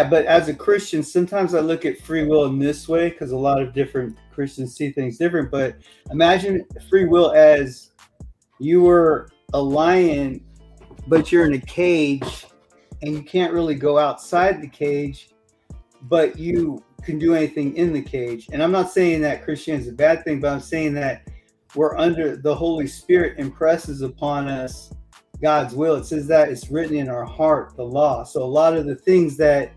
But as a Christian, sometimes I look at free will in this way because a lot of different Christians see things different. But imagine free will as you were a lion, but you're in a cage and you can't really go outside the cage, but you can do anything in the cage. And I'm not saying that Christianity is a bad thing, but I'm saying that we're under the Holy Spirit impresses upon us God's will. It says that it's written in our heart, the law. So a lot of the things that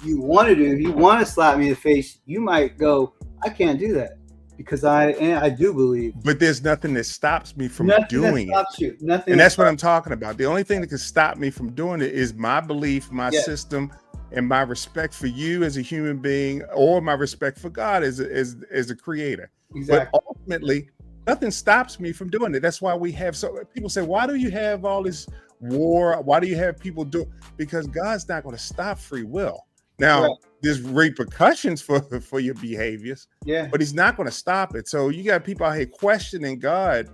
you want to do, if you want to slap me in the face, you might go, I can't do that because I do believe. But there's nothing that stops me from doing it. Nothing. And that's what I'm talking about. The only thing that can stop me from doing it is my belief, my system, and my respect for you as a human being, or my respect for God as a creator. Exactly. But ultimately, nothing stops me from doing it. That's why we have people say, why do you have all this war? Why do you have people do? Because God's not going to stop free will. Now, there's repercussions for your behaviors, but he's not going to stop it. So you got people out here questioning God,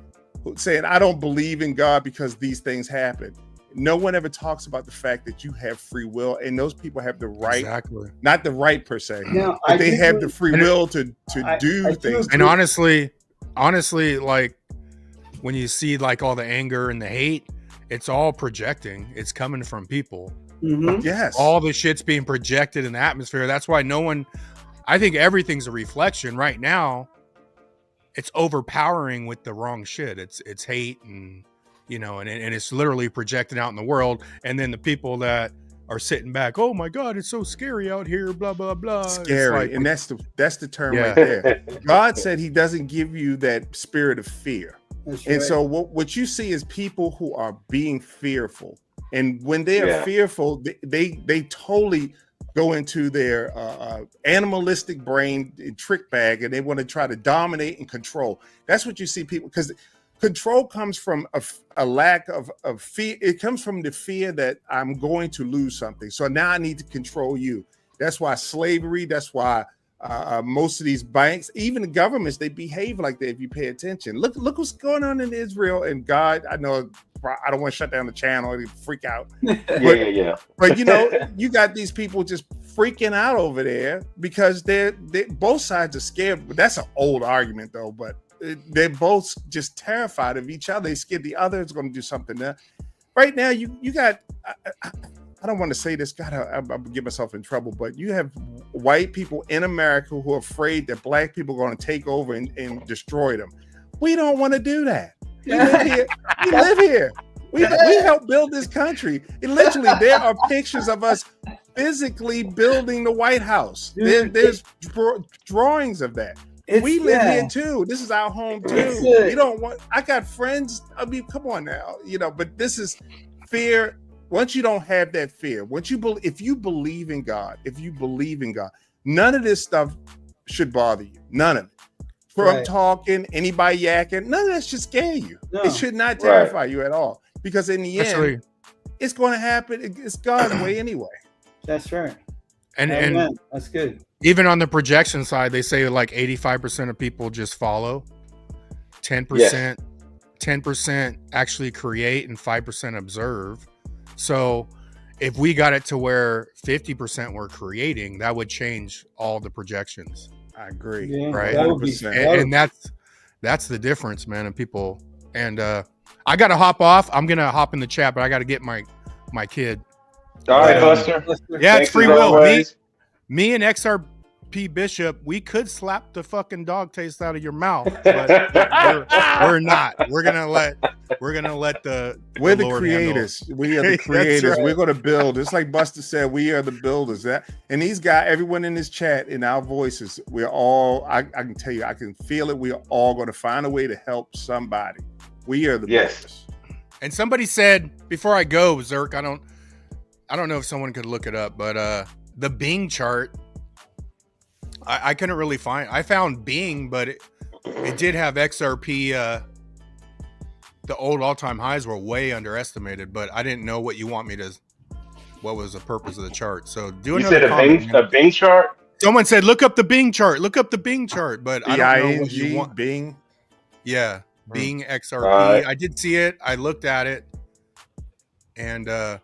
saying, I don't believe in God because these things happen. No one ever talks about the fact that you have free will, and those people have the right, not the right per se, but they have the free will to do things. And honestly, like when you see like all the anger and the hate, it's all projecting. It's coming from people. Mm-hmm. Yes. All the shit's being projected in the atmosphere. That's why I think everything's a reflection right now. It's overpowering with the wrong shit. It's hate and it's literally projected out in the world. And then the people that are sitting back, oh my God, it's so scary out here, blah, blah, blah. Scary. And that's the term right there. God said he doesn't give you that spirit of fear. So what you see is people who are being fearful. And when they are fearful, they totally go into their animalistic brain trick bag, and they want to try to dominate and control. That's what you see people, because control comes from a lack of fear. It comes from the fear that I'm going to lose something. So now I need to control you. That's why slavery, that's why most of these banks, even the governments, they behave like that if you pay attention. Look what's going on in Israel. And God, I know I don't want to shut down the channel and freak out. But you got these people just freaking out over there because they both sides are scared. But that's an old argument though. But they're both just terrified of each other. They scared the other is going to do something there. Right now, you got. I don't want to say this. God, I'm gonna get myself in trouble. But you have white people in America who are afraid that black people are going to take over and destroy them. We don't want to do that. We live here. We live here. We helped build this country. And literally, there are pictures of us physically building the White House. There's drawings of that. we live here too. This is our home too. We don't want. I got friends. I mean, come on now, But this is fear. Once you don't have that fear, if you believe in God, none of this stuff should bother you. None of it. From talking, anybody yakking, none of that should scare you. No. It should not terrify you at all. Because in the end, it's going to happen. It's God's way anyway. That's right. And that's good. Even on the projection side, they say like 85% of people just follow, 10% actually create, and 5% observe. So if we got it to where 50% were creating, that would change all the projections. I agree. Yeah, right. And that's the difference, man. And people, and I got to hop off. I'm going to hop in the chat, but I got to get my kid. All right, Buster. Yeah, it's free will. Me and XRP Bishop, we could slap the fucking dog taste out of your mouth, but we're not. We're gonna let the We're the Lord creators. handle. We are the creators. Right. We're gonna build. It's like Buster said, we are the builders. And these guys, everyone in this chat, in our voices, we're all. I can tell you, I can feel it. We are all going to find a way to help somebody. We are the builders. And somebody said before I go, Zerk, I don't know if someone could look it up, but the Bing chart, I couldn't really find. I found Bing, but it did have XRP. The old all-time highs were way underestimated, but I didn't know what you want me to. What was the purpose of the chart? So do you said a Bing chart. Someone said look up the Bing chart. Look up the Bing chart, but I don't know what you want. Bing. Yeah, Bing XRP. I did see it. I looked at it, and I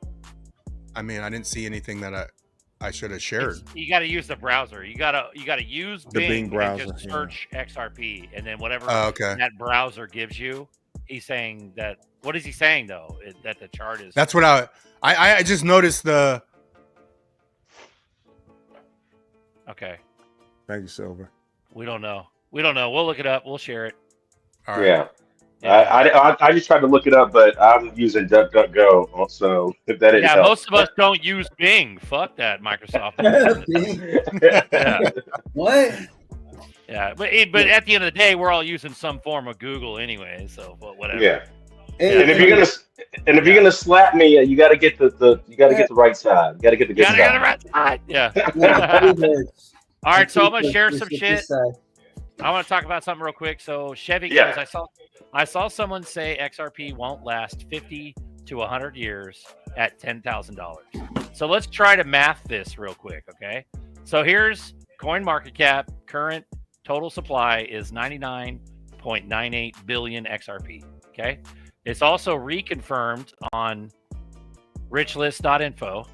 mean, I didn't see anything that I should have shared. You got to use the browser. You got to use Bing browser, and just search XRP, and then whatever okay. that browser gives you. He's saying that. What is he saying though? That the chart is. That's what I just noticed the. Okay. Thank you, Silver. We don't know. We'll look it up. We'll share it. All right. Yeah. I just tried to look it up, but I'm using DuckDuckGo, so if that didn't help. Most of us don't use Bing. Fuck that, Microsoft. Yeah. What? Yeah, but at the end of the day, we're all using some form of Google anyway, so whatever. Yeah. And if you're gonna slap me, you got to get the right side. You got to get the good side. Get the right side. Yeah. All right, so I'm gonna share some shit. I want to talk about something real quick. So Chevy goes, I saw someone say XRP won't last 50 to 100 years at $10,000. So let's try to math this real quick, okay? So here's CoinMarketCap. Current total supply is 99.98 billion XRP, okay? It's also reconfirmed on richlist.info,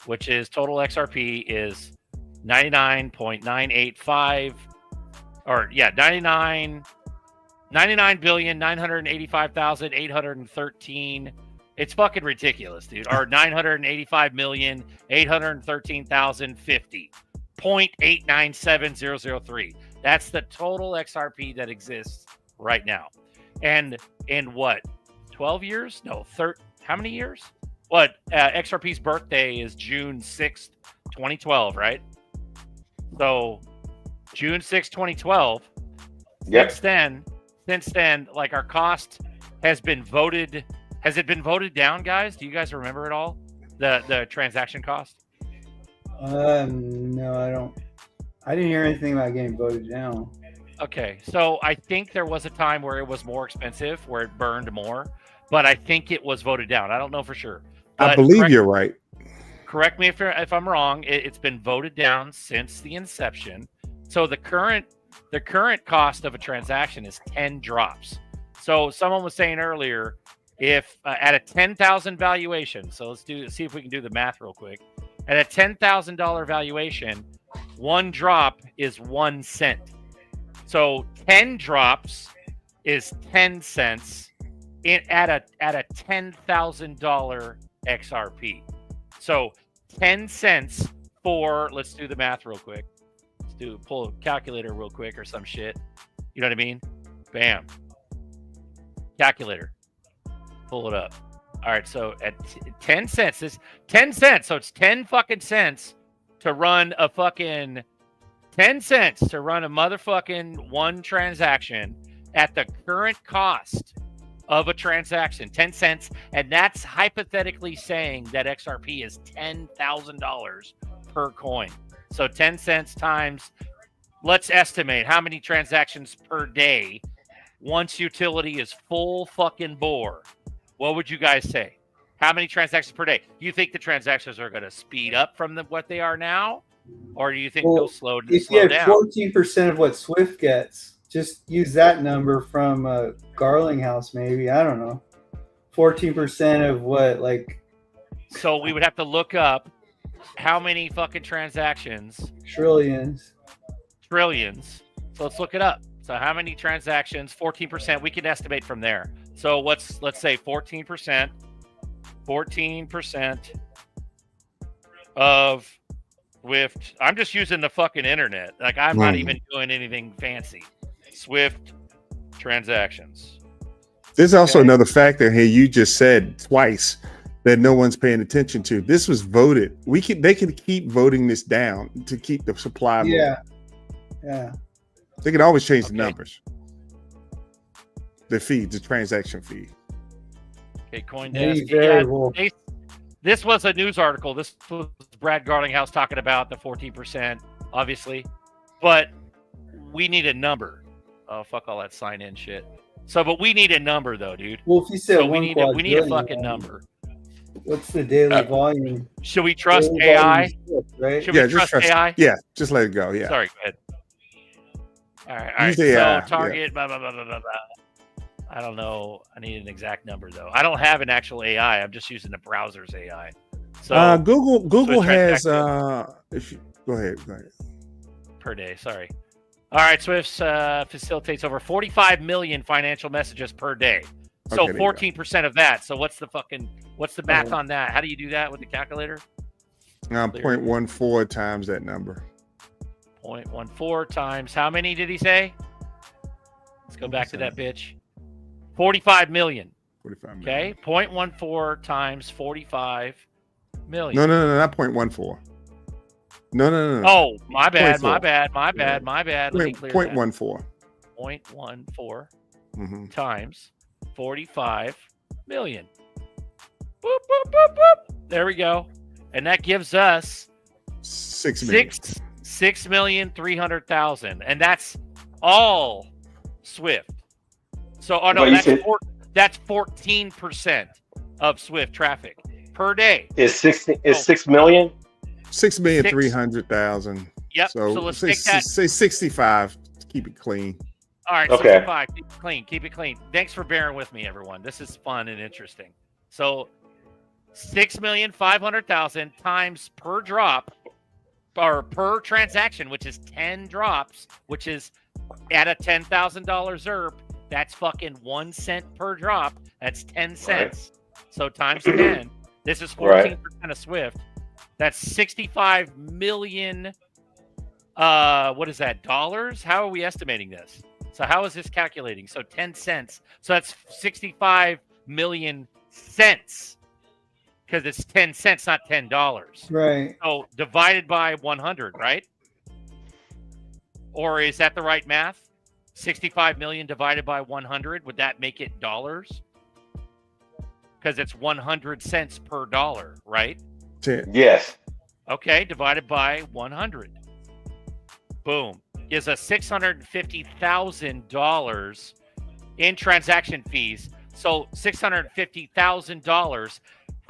which is total XRP is 99.985 99,985,813. It's fucking ridiculous, dude. Or 985,813,050. 0.897003. That's the total XRP that exists right now. And in what? 12 years? No, how many years? What? XRP's birthday is June 6th, 2012, right? So June 6, 2012. Yep. Since then, like our cost has been voted. Has it been voted down, guys? Do you guys remember it all? The transaction cost? No, I don't. I didn't hear anything about getting voted down. Okay, so I think there was a time where it was more expensive, where it burned more, but I think it was voted down. I don't know for sure. I believe you're right. Correct me if I'm wrong. It's been voted down since the inception. So the current cost of a transaction is 10 drops. So someone was saying earlier, if at a 10,000 valuation, so see if we can do the math real quick. At a $10,000 valuation, one drop is 1 cent. So 10 drops is 10 cents at a $10,000 XRP. So 10 cents for, let's do the math real quick. Pull a calculator real quick or some shit. You know what I mean? Bam. Calculator. Pull it up. All right, so at 10 cents, it's 10 cents. So it's 10 fucking cents to run a fucking 10 cents to run a motherfucking one transaction at the current cost of a transaction, 10 cents. And that's hypothetically saying that XRP is $10,000 per coin. So 10 cents times, let's estimate how many transactions per day once utility is full fucking bore. What would you guys say? How many transactions per day? Do you think the transactions are going to speed up from what they are now? Or do you think they'll slow down? If you have 14% of what Swift gets, just use that number from Garlinghouse, maybe. I don't know. 14% of what, like. So we would have to look up how many fucking transactions. Trillions. So let's look it up. So how many transactions? 14%. We can estimate from there. So let's say 14%. 14% of Swift. I'm just using the fucking internet. Like, I'm not even doing anything fancy. Swift transactions. There's also another factor here you just said twice that no one's paying attention to. This was voted. They can keep voting this down to keep the supply moving. Yeah. They can always change the numbers. The fee, the transaction fee. Okay, CoinDesk. This was a news article. This was Brad Garlinghouse talking about the 14%, obviously. But we need a number. Oh, fuck all that sign-in shit. So, but we need a number, though, dude. Well, if you said we need a fucking number. What's the daily volume? Should we trust AI? Right? Should we trust AI? Yeah, just let it go. Yeah. Sorry, go ahead. All right. So target, blah, blah, blah, blah, blah, blah. I don't know. I need an exact number, though. I don't have an actual AI. I'm just using the browser's AI. So Google has. Go ahead. Per day. Sorry. All right. Swift facilitates over 45 million financial messages per day. So 14% of that. So what's the math on that? How do you do that with the calculator? 0.14 times that number. 0.14 times how many did he say? Let's go back to that bitch. 45 million. 45 million. Okay. 0.14 times 45 million. No, not 0.14. No. Oh, my bad. Let me clear 0.14. 0.14 times 45 million. Boop, boop, boop, boop. There we go. And that gives us 6 million. 6,300,000. And that's all Swift. So, that's 14% of Swift traffic per day. Is 6 million? 6,300,000. Yep. So let's take that. Say 65. Keep it clean. All right. Okay. 65. Keep it clean. Thanks for bearing with me, everyone. This is fun and interesting. So 6,500,000 times per drop or per transaction, which is 10 drops, which is at a $10,000 ZRP. That's fucking 1 cent per drop. That's 10 cents. Right. So times 10. This is 14% of Swift. That's 65 million. What is that? Dollars? How are we estimating this? So how is this calculating? So 10 cents. So that's 65 million cents. Because it's 10 cents, not $10. Right. So divided by 100, right? Or is that the right math? 65 million divided by 100, would that make it dollars? Because it's 100 cents per dollar, right? Yes. Okay, divided by 100. Boom. Gives us $650,000 in transaction fees. So $650,000.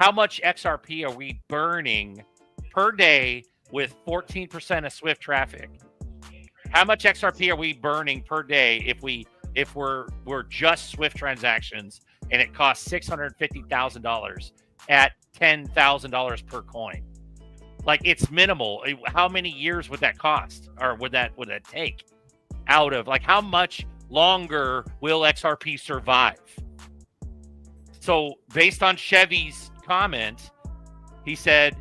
How much XRP are we burning per day with 14% of Swift traffic? How much XRP are we burning per day if we're just Swift transactions and it costs $650,000 at $10,000 per coin? Like, it's minimal. How many years would that cost, or would that take? Out of, like, how much longer will XRP survive? So based on Chevy's comment, he said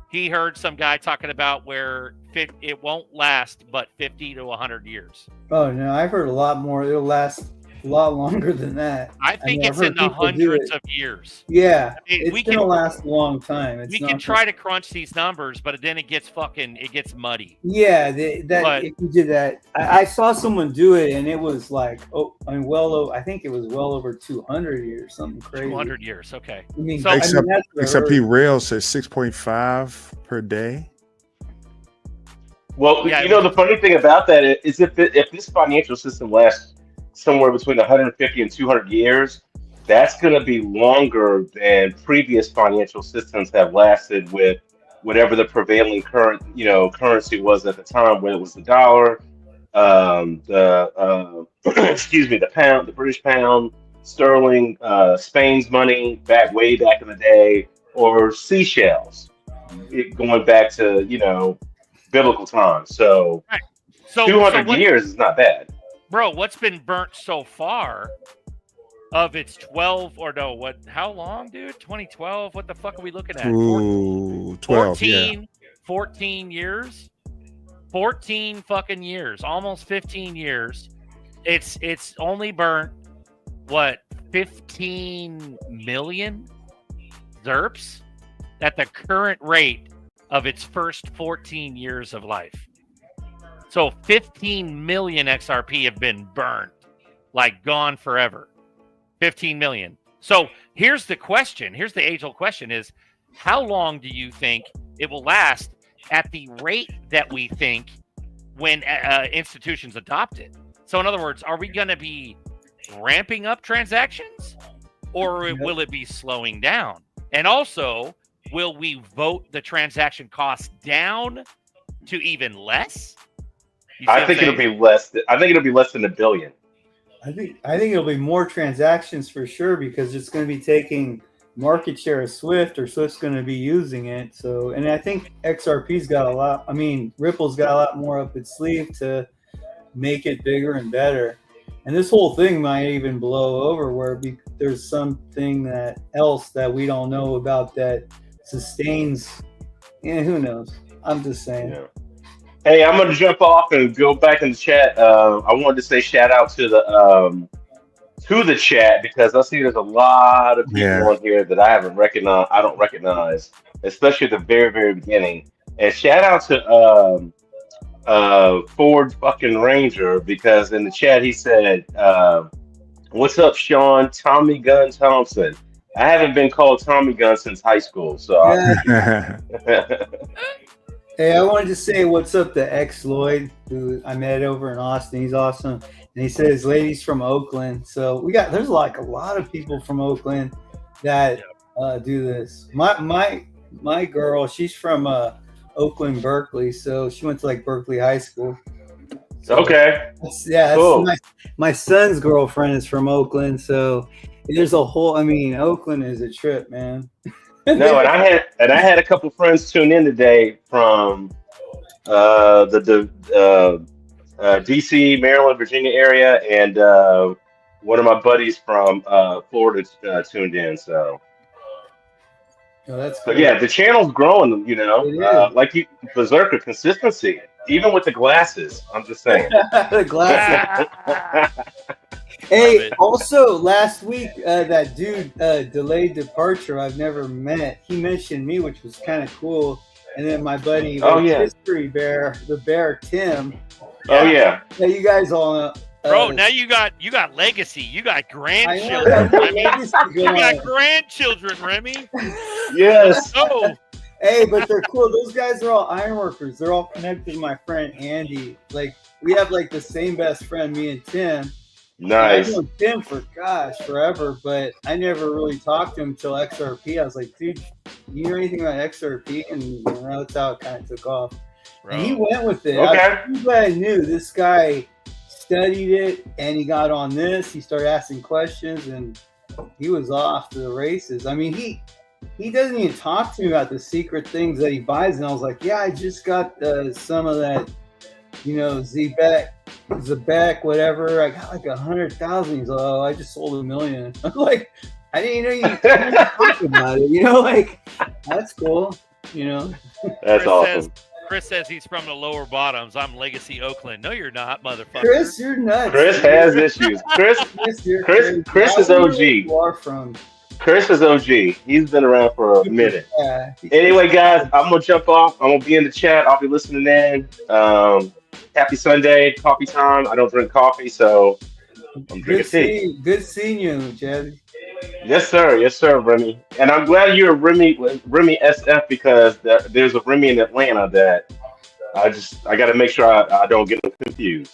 he heard some guy talking about where it won't last but 50 to 100 years. Oh, no, I've heard a lot more. It'll last a lot longer than that. I think I've it's in heard the people do hundreds it. of years. Yeah, I mean, it's gonna last a long time. It's We not can try to crunch these numbers, but then it gets muddy. Yeah, But- if you did that, I saw someone do it, and it was like, I think it was well over 200 years, something crazy. 200 years, okay. I mean, So- Except, that's what I except heard. he rail says 6.5 per day. Well, Yeah, you know, the funny thing about that is if this financial system lasts somewhere between 150 and 200 years, that's going to be longer than previous financial systems have lasted with whatever the prevailing currency was at the time, whether it was the dollar, excuse me, the pound, the British pound, sterling, Spain's money way back in the day, or Seychelles, going back to, biblical times. So, Right. 200 years is not bad. Bro, what's been burnt so far of its 12 or no, how long, dude? 2012? What the fuck are we looking at? Ooh, 12, 14 years? 14 fucking years, almost 15 years. It's only burnt, 15 million ZERPs at the current rate of its first 14 years of life. So 15 million XRP have been burned, like gone forever. 15 million. So here's the question. Here's the age-old question is, how long do you think it will last at the rate that we think when institutions adopt it? So in other words, are we going to be ramping up transactions, or will it be slowing down? And also, will we vote the transaction cost down to even less? I think it'll be less. I think it'll be less than $1 billion. I think it'll be more transactions for sure, because it's going to be taking market share of Swift, or Swift's going to be using it. So, and I think XRP's got a lot. I mean, Ripple's got a lot more up its sleeve to make it bigger and better. And this whole thing might even blow over where there's something else that we don't know about that sustains. Yeah, who knows? I'm just saying. Yeah. Hey, I'm gonna jump off and go back in the chat. I wanted to say shout out to the chat, because I see there's a lot of people on here that I don't recognize, especially at the very, very beginning. And shout out to Ford fucking Ranger, because in the chat he said, "What's up, Sean? Tommy Gun Thompson." I haven't been called Tommy Gun since high school, so. Hey, I wanted to say what's up to X Lloyd, who I met over in Austin. He's awesome, and he says ladies from Oakland. So there's like a lot of people from Oakland that do this. My girl, she's from Oakland, Berkeley, so she went to like Berkeley High School. So okay. That's cool. My son's girlfriend is from Oakland, so there's a whole. I mean, Oakland is a trip, man. No, and I had a couple friends tune in today from the DC, Maryland, Virginia area, and one of my buddies from Florida tuned in. So, that's but cool. yeah, the channel's growing. Like Berserker consistency, even with the glasses. I'm just saying. The glasses. Hey, also last week, that dude, Delayed Departure, I've never met. He mentioned me, which was kind of cool. And then my buddy, History Bear, the Bear Tim. Oh yeah. Yeah, you guys all know. Bro, now you got legacy. You got grandchildren. You got grandchildren, Remy. Yes. Oh. Hey, but they're cool. Those guys are all ironworkers. They're all connected to my friend Andy. Like, we have like the same best friend, me and Tim. Nice. I've known Tim for forever, but I never really talked to him until XRP. I was like, dude, you know anything about XRP? And that's how it kind of took off. And he went with it. Okay. I'm glad I knew this guy studied it, and he got on this. He started asking questions, and he was off to the races. I mean, he doesn't even talk to me about the secret things that he buys, and I was like, yeah, I just got some of that, Zebek, whatever. I got like 100,000. He's like, oh, I just sold 1 million. I'm like, I didn't know you talk about it. Like, that's cool. That's awesome. Chris says he's from the lower bottoms. I'm Legacy Oakland. No, you're not, motherfucker. Chris, you're nuts. Chris has issues. Chris is OG. Chris is OG. He's been around for a minute. Yeah. Anyway, guys, I'm gonna jump off. I'm gonna be in the chat. I'll be listening in. Happy Sunday, coffee time. I don't drink coffee, so I'm drinking tea. Good seeing you, Jazzy. Yes, sir, Remy. And I'm glad you're Remy SF because there's a Remy in Atlanta that I got to make sure I don't get confused.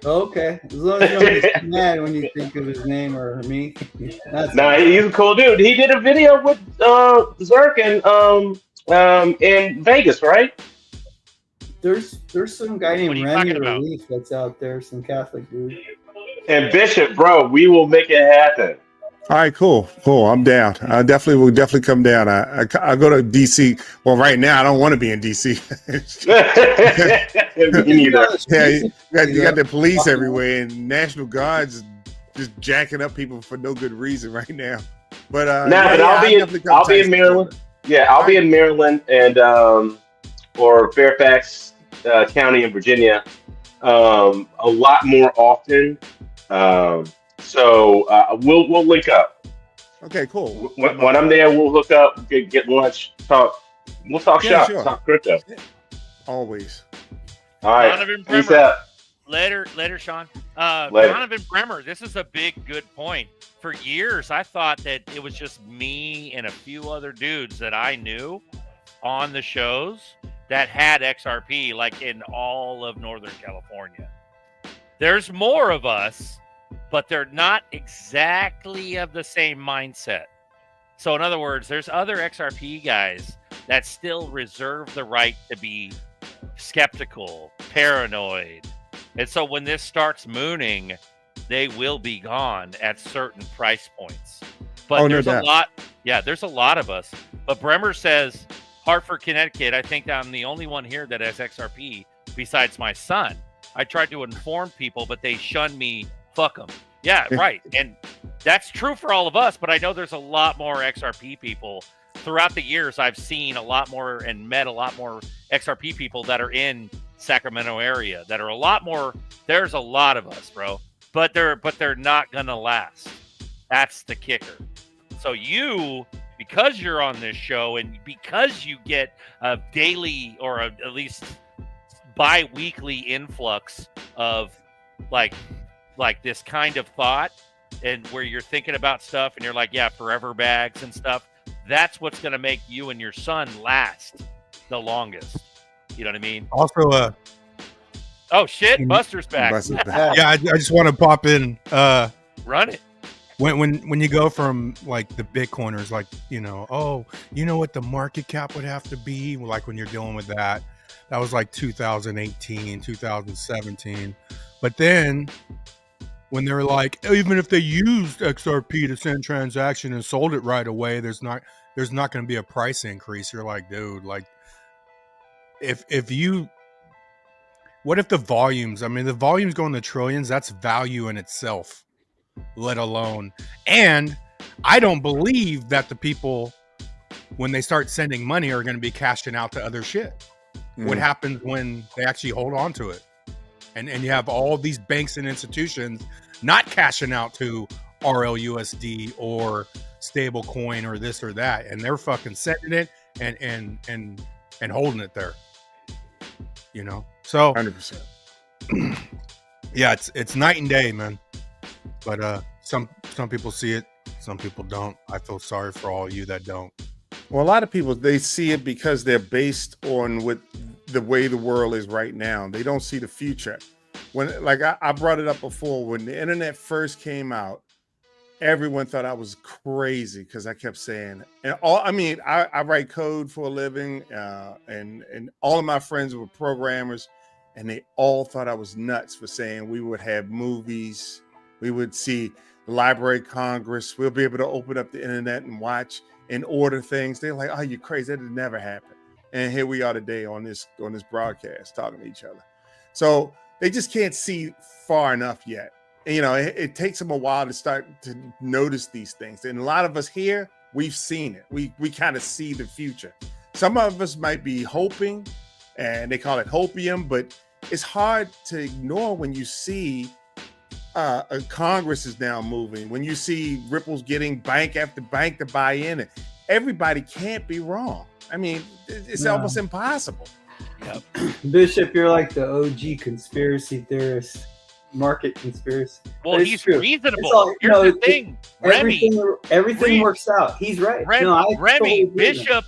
Okay, as long as you don't get mad when you think of his name or me. Nah, he's a cool dude. He did a video with ZRK in Vegas, right? There's some guy named Remy Relief that's out there, some Catholic dude. And Bishop, bro, we will make it happen. All right, cool. I'm down. I will definitely come down. I go to DC. Well, right now I don't want to be in DC. Me neither. Yeah, you got the police everywhere and National Guards just jacking up people for no good reason right now. But I'll be in Maryland. Yeah, I'll be in Maryland and or Fairfax County in Virginia a lot more often. So we'll link up. Okay, cool. When I'm there, we'll hook up, get lunch, talk. We'll talk shop, talk crypto. Always. All right. Peace out. Later, Sean. Later. Donovan Bremer, this is a good point. For years, I thought that it was just me and a few other dudes that I knew on the shows that had XRP, like in all of Northern California. There's more of us, but they're not exactly of the same mindset. So in other words, there's other XRP guys that still reserve the right to be skeptical, paranoid. And so when this starts mooning, they will be gone at certain price points. But there's a lot. Yeah, there's a lot of us. But Bremer says, Hartford, Connecticut, I think I'm the only one here that has XRP besides my son. I tried to inform people, but they shunned me. Fuck them. Yeah, right. And that's true for all of us, but I know there's a lot more XRP people. Throughout the years, I've seen a lot more and met a lot more XRP people that are in Sacramento area that are a lot more. There's a lot of us, bro, but they're not going to last. That's the kicker. So because you're on this show and because you get a daily or at least bi-weekly influx of like this kind of thought and where you're thinking about stuff and you're like, yeah, forever bags and stuff. That's what's going to make you and your son last the longest. You know what I mean? Also, oh shit, Buster's back. Yeah, I just want to pop in. Run it. When you go from like the Bitcoiners, like, what the market cap would have to be, like when you're dealing with that was like 2018, 2017. But then when they're like, even if they used XRP to send transaction and sold it right away, there's not going to be a price increase. You're like, dude, like what if the volumes go in the trillions? That's value in itself, let alone. And I don't believe that the people, when they start sending money, are going to be cashing out to other shit. What happens when they actually hold on to it? And you have all these banks and institutions not cashing out to RLUSD or stable coin or this or that, and they're fucking sending it and holding it there. So 100%. Yeah, it's night and day, man. But some people see it, some people don't. I feel sorry for all of you that don't. Well, a lot of people, they see it because they're based on what the way the world is right now. They don't see the future. When, like I brought it up before, when the internet first came out, everyone thought I was crazy because I kept saying, I write code for a living, and all of my friends were programmers, and they all thought I was nuts for saying we would have movies, we would see the Library of Congress, we'll be able to open up the internet and watch and order things. They're like, "Oh, you're crazy! That would never happen." And here we are today on this broadcast talking to each other. So they just can't see far enough yet. And, it takes them a while to start to notice these things. And a lot of us here, we've seen it. We kind of see the future. Some of us might be hoping and they call it hopium, but it's hard to ignore when you see Congress is now moving, when you see Ripple's getting bank after bank to buy in, and everybody can't be wrong. I mean, it's almost impossible. Yep. Bishop, you're like the OG conspiracy theorist, market conspiracy. Well, he's true. reasonable. Here's the thing, Remy. Everything works out. He's right. Remy Bishop,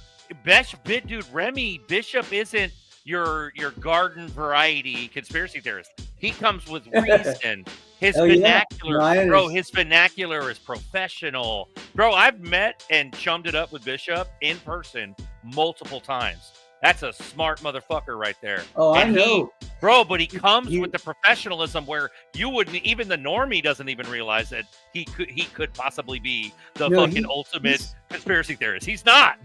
dude. Remy Bishop isn't your garden variety conspiracy theorist. He comes with reason. His vernacular, bro. His vernacular is professional, bro. I've met and chummed it up with Bishop in person multiple times. That's a smart motherfucker right there. Oh, I know. Bro, but he comes with the professionalism where you wouldn't, even the normie doesn't even realize that he could possibly be the fucking ultimate conspiracy theorist. He's not.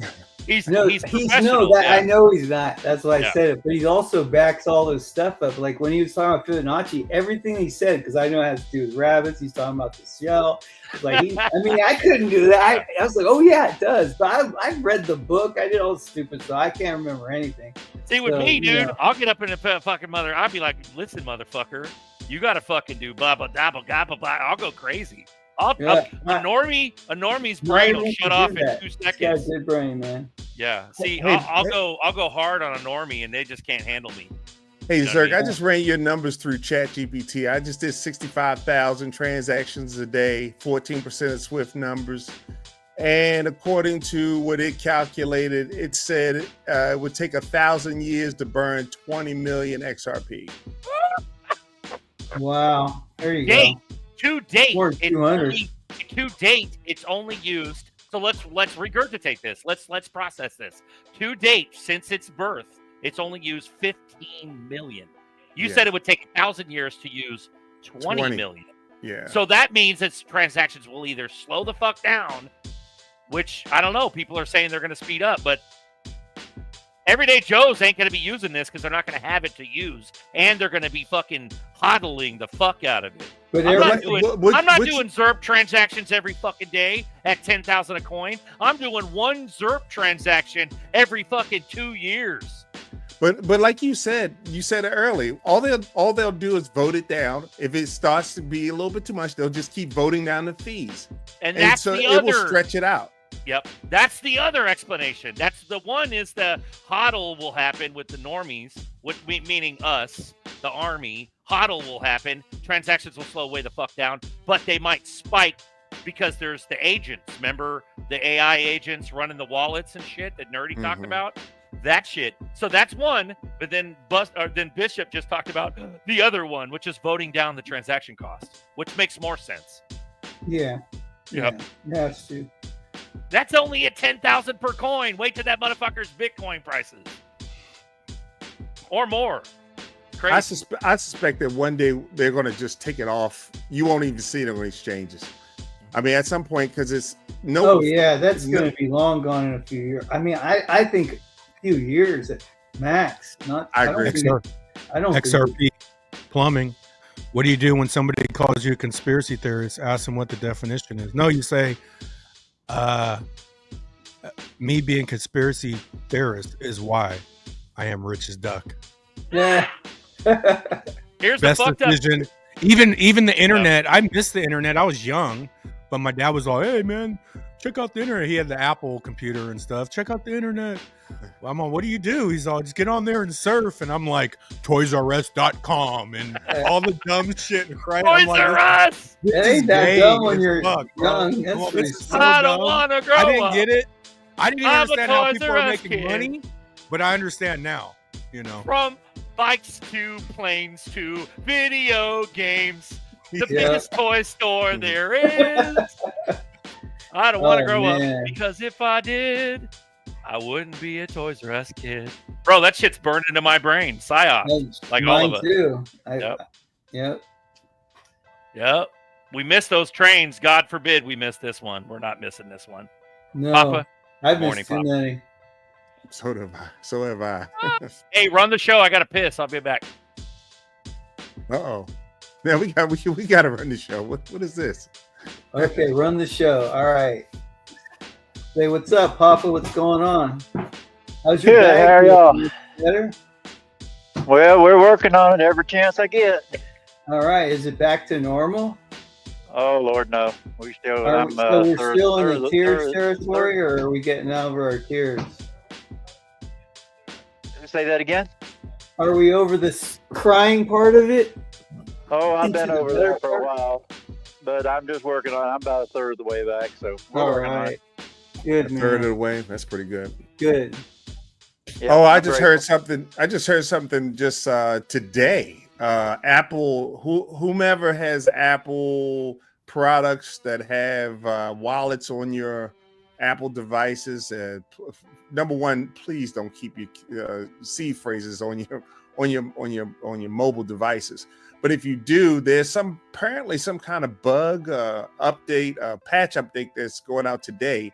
He's professional. I know he's not. That's why I said it. But he also backs all this stuff up. Like when he was talking about Fibonacci, everything he said, because I know it has to do with rabbits. He's talking about the shell. Like, I couldn't do that. I was like, oh yeah, it does. But I read the book. I did all the stupid stuff. I can't remember anything. See, with me, dude, I'll get up in the fucking mother. I'll be like, listen, motherfucker, you got to fucking do blah, blah, blah, blah, blah, blah. I'll go crazy. A normie's brain will shut off in 2 seconds. This guy's good brain, man. Yeah. See, I'll go hard on a normie, and they just can't handle me. Hey, Zerk, I just ran your numbers through ChatGPT. I just did 65,000 transactions a day, 14% of Swift numbers. And according to what it calculated, it said it would take 1,000 years to burn 20 million XRP. Wow. There you go. To date, Or 200. It's only used. So let's regurgitate this. Let's process this. To date, since its birth, it's only used 15 million. You said it would take 1,000 years to use 20 million. Yeah. So that means its transactions will either slow the fuck down, which I don't know. People are saying they're going to speed up, but everyday Joes ain't going to be using this because they're not going to have it to use, and they're going to be fucking hodling the fuck out of it. But I'm not doing ZERP transactions every fucking day at 10,000 a coin. I'm doing one ZERP transaction every fucking 2 years. But like you said it early. All they'll do is vote it down. If it starts to be a little bit too much, they'll just keep voting down the fees, and that's so it will stretch it out. Yep, that's the other explanation. That's the one is the hodl will happen with the normies, meaning us, the army. Hodl will happen. Transactions will slow way the fuck down, but they might spike because there's the agents. Remember the AI agents running the wallets and shit that Nerdy talked about? That shit. So that's one, but then Bishop just talked about the other one, which is voting down the transaction cost, which makes more sense. Yeah. Yep. Yeah, that's true. That's only at 10,000 per coin. Wait till that motherfucker's Bitcoin prices. Or more. Crazy. I suspect that one day they're going to just take it off. You won't even see it on exchanges. I mean, at some point, because it's no. Oh yeah, that's going to be long gone in a few years. I mean, I think a few years at max. I agree. I don't. XRP plumbing. What do you do when somebody calls you a conspiracy theorist? Ask them what the definition is. No, you say, me being conspiracy theorist is why I am rich as duck. Yeah. Here's best the fucked decision. up. Even the internet. I missed the internet. I was young, but my dad was like, "Hey man, check out the internet." He had the Apple computer and stuff. Check out the internet. Well, I'm like, "What do you do?" He's all, "Just get on there and surf." And I'm like, ToysRUs.com and all the dumb shit. Right? Toys R Us. It ain't that dumb when you're young. I don't want to grow up. I didn't get it. I didn't even understand how people are making kid. money, but I understand now. You know, from bikes to planes to video games, the biggest toy store there is. I don't want to grow up because if I did, I wouldn't be a Toys R Us kid. Bro, that shit's burned into my brain. PSYOP. Like all of us. Too. Yep. We missed those trains. God forbid we missed this one. We're not missing this one. No. Papa. I've missed too many. So have I. Hey, run the show. I got to piss. I'll be back. Uh-oh. Yeah, we got to run the show. What is this? Okay, run the show. All right. Say what's up, Papa. What's going on? How's your bag? How are y'all? Better? Well, we're working on it every chance I get. All right. Is it back to normal? Oh Lord, no. We still. So we're still in the tears territory, or are we getting over our tears? Say that again. Are we over this crying part of it? Oh, I've been over there for a while, but I'm just working on it. I'm about a third of the way back, so we're All working on right. it. Good, A man. third of the way. That's pretty good. Good. Yeah, Oh, I I'm just grateful. heard something. I just heard something just today. Apple, whomever has Apple products that have wallets on your Apple devices, number one, please don't keep your seed phrases on your mobile devices. But if you do, there's apparently some kind of bug update, patch update that's going out today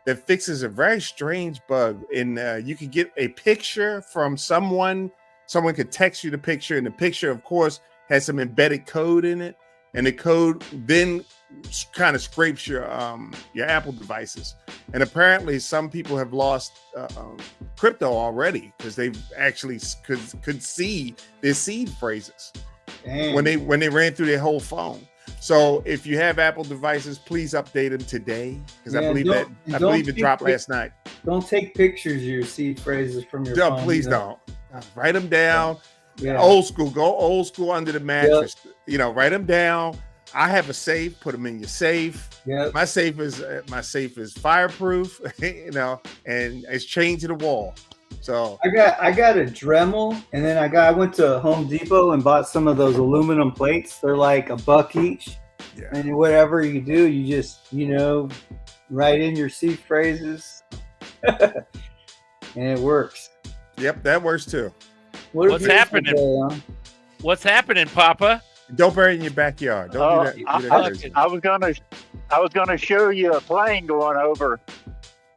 that fixes a very strange bug. And you can get a picture from someone. Someone could text you the picture, and the picture, of course, has some embedded code in it, and the code then kind of scrapes your Apple devices. And apparently, some people have lost crypto already because they've actually could see their seed phrases when they ran through their whole phone. So if you have Apple devices, please update them today, because I believe it dropped last night. Don't take pictures of your seed phrases from your phone. Please don't. Write them down. Yeah. Old school. Go old school under the mattress. Yep. Write them down. I have a safe. Put them in your safe. Yeah. My safe is fireproof. And it's chained to the wall. So I got a Dremel, and then I went to Home Depot and bought some of those aluminum plates. They're like $1 each. Yeah. And whatever you do, you just write in your seed phrases, and it works. Yep, that works too. What's happening? What's happening, Papa? Don't bury it in your backyard. Don't do that. I was gonna show you a plane going over.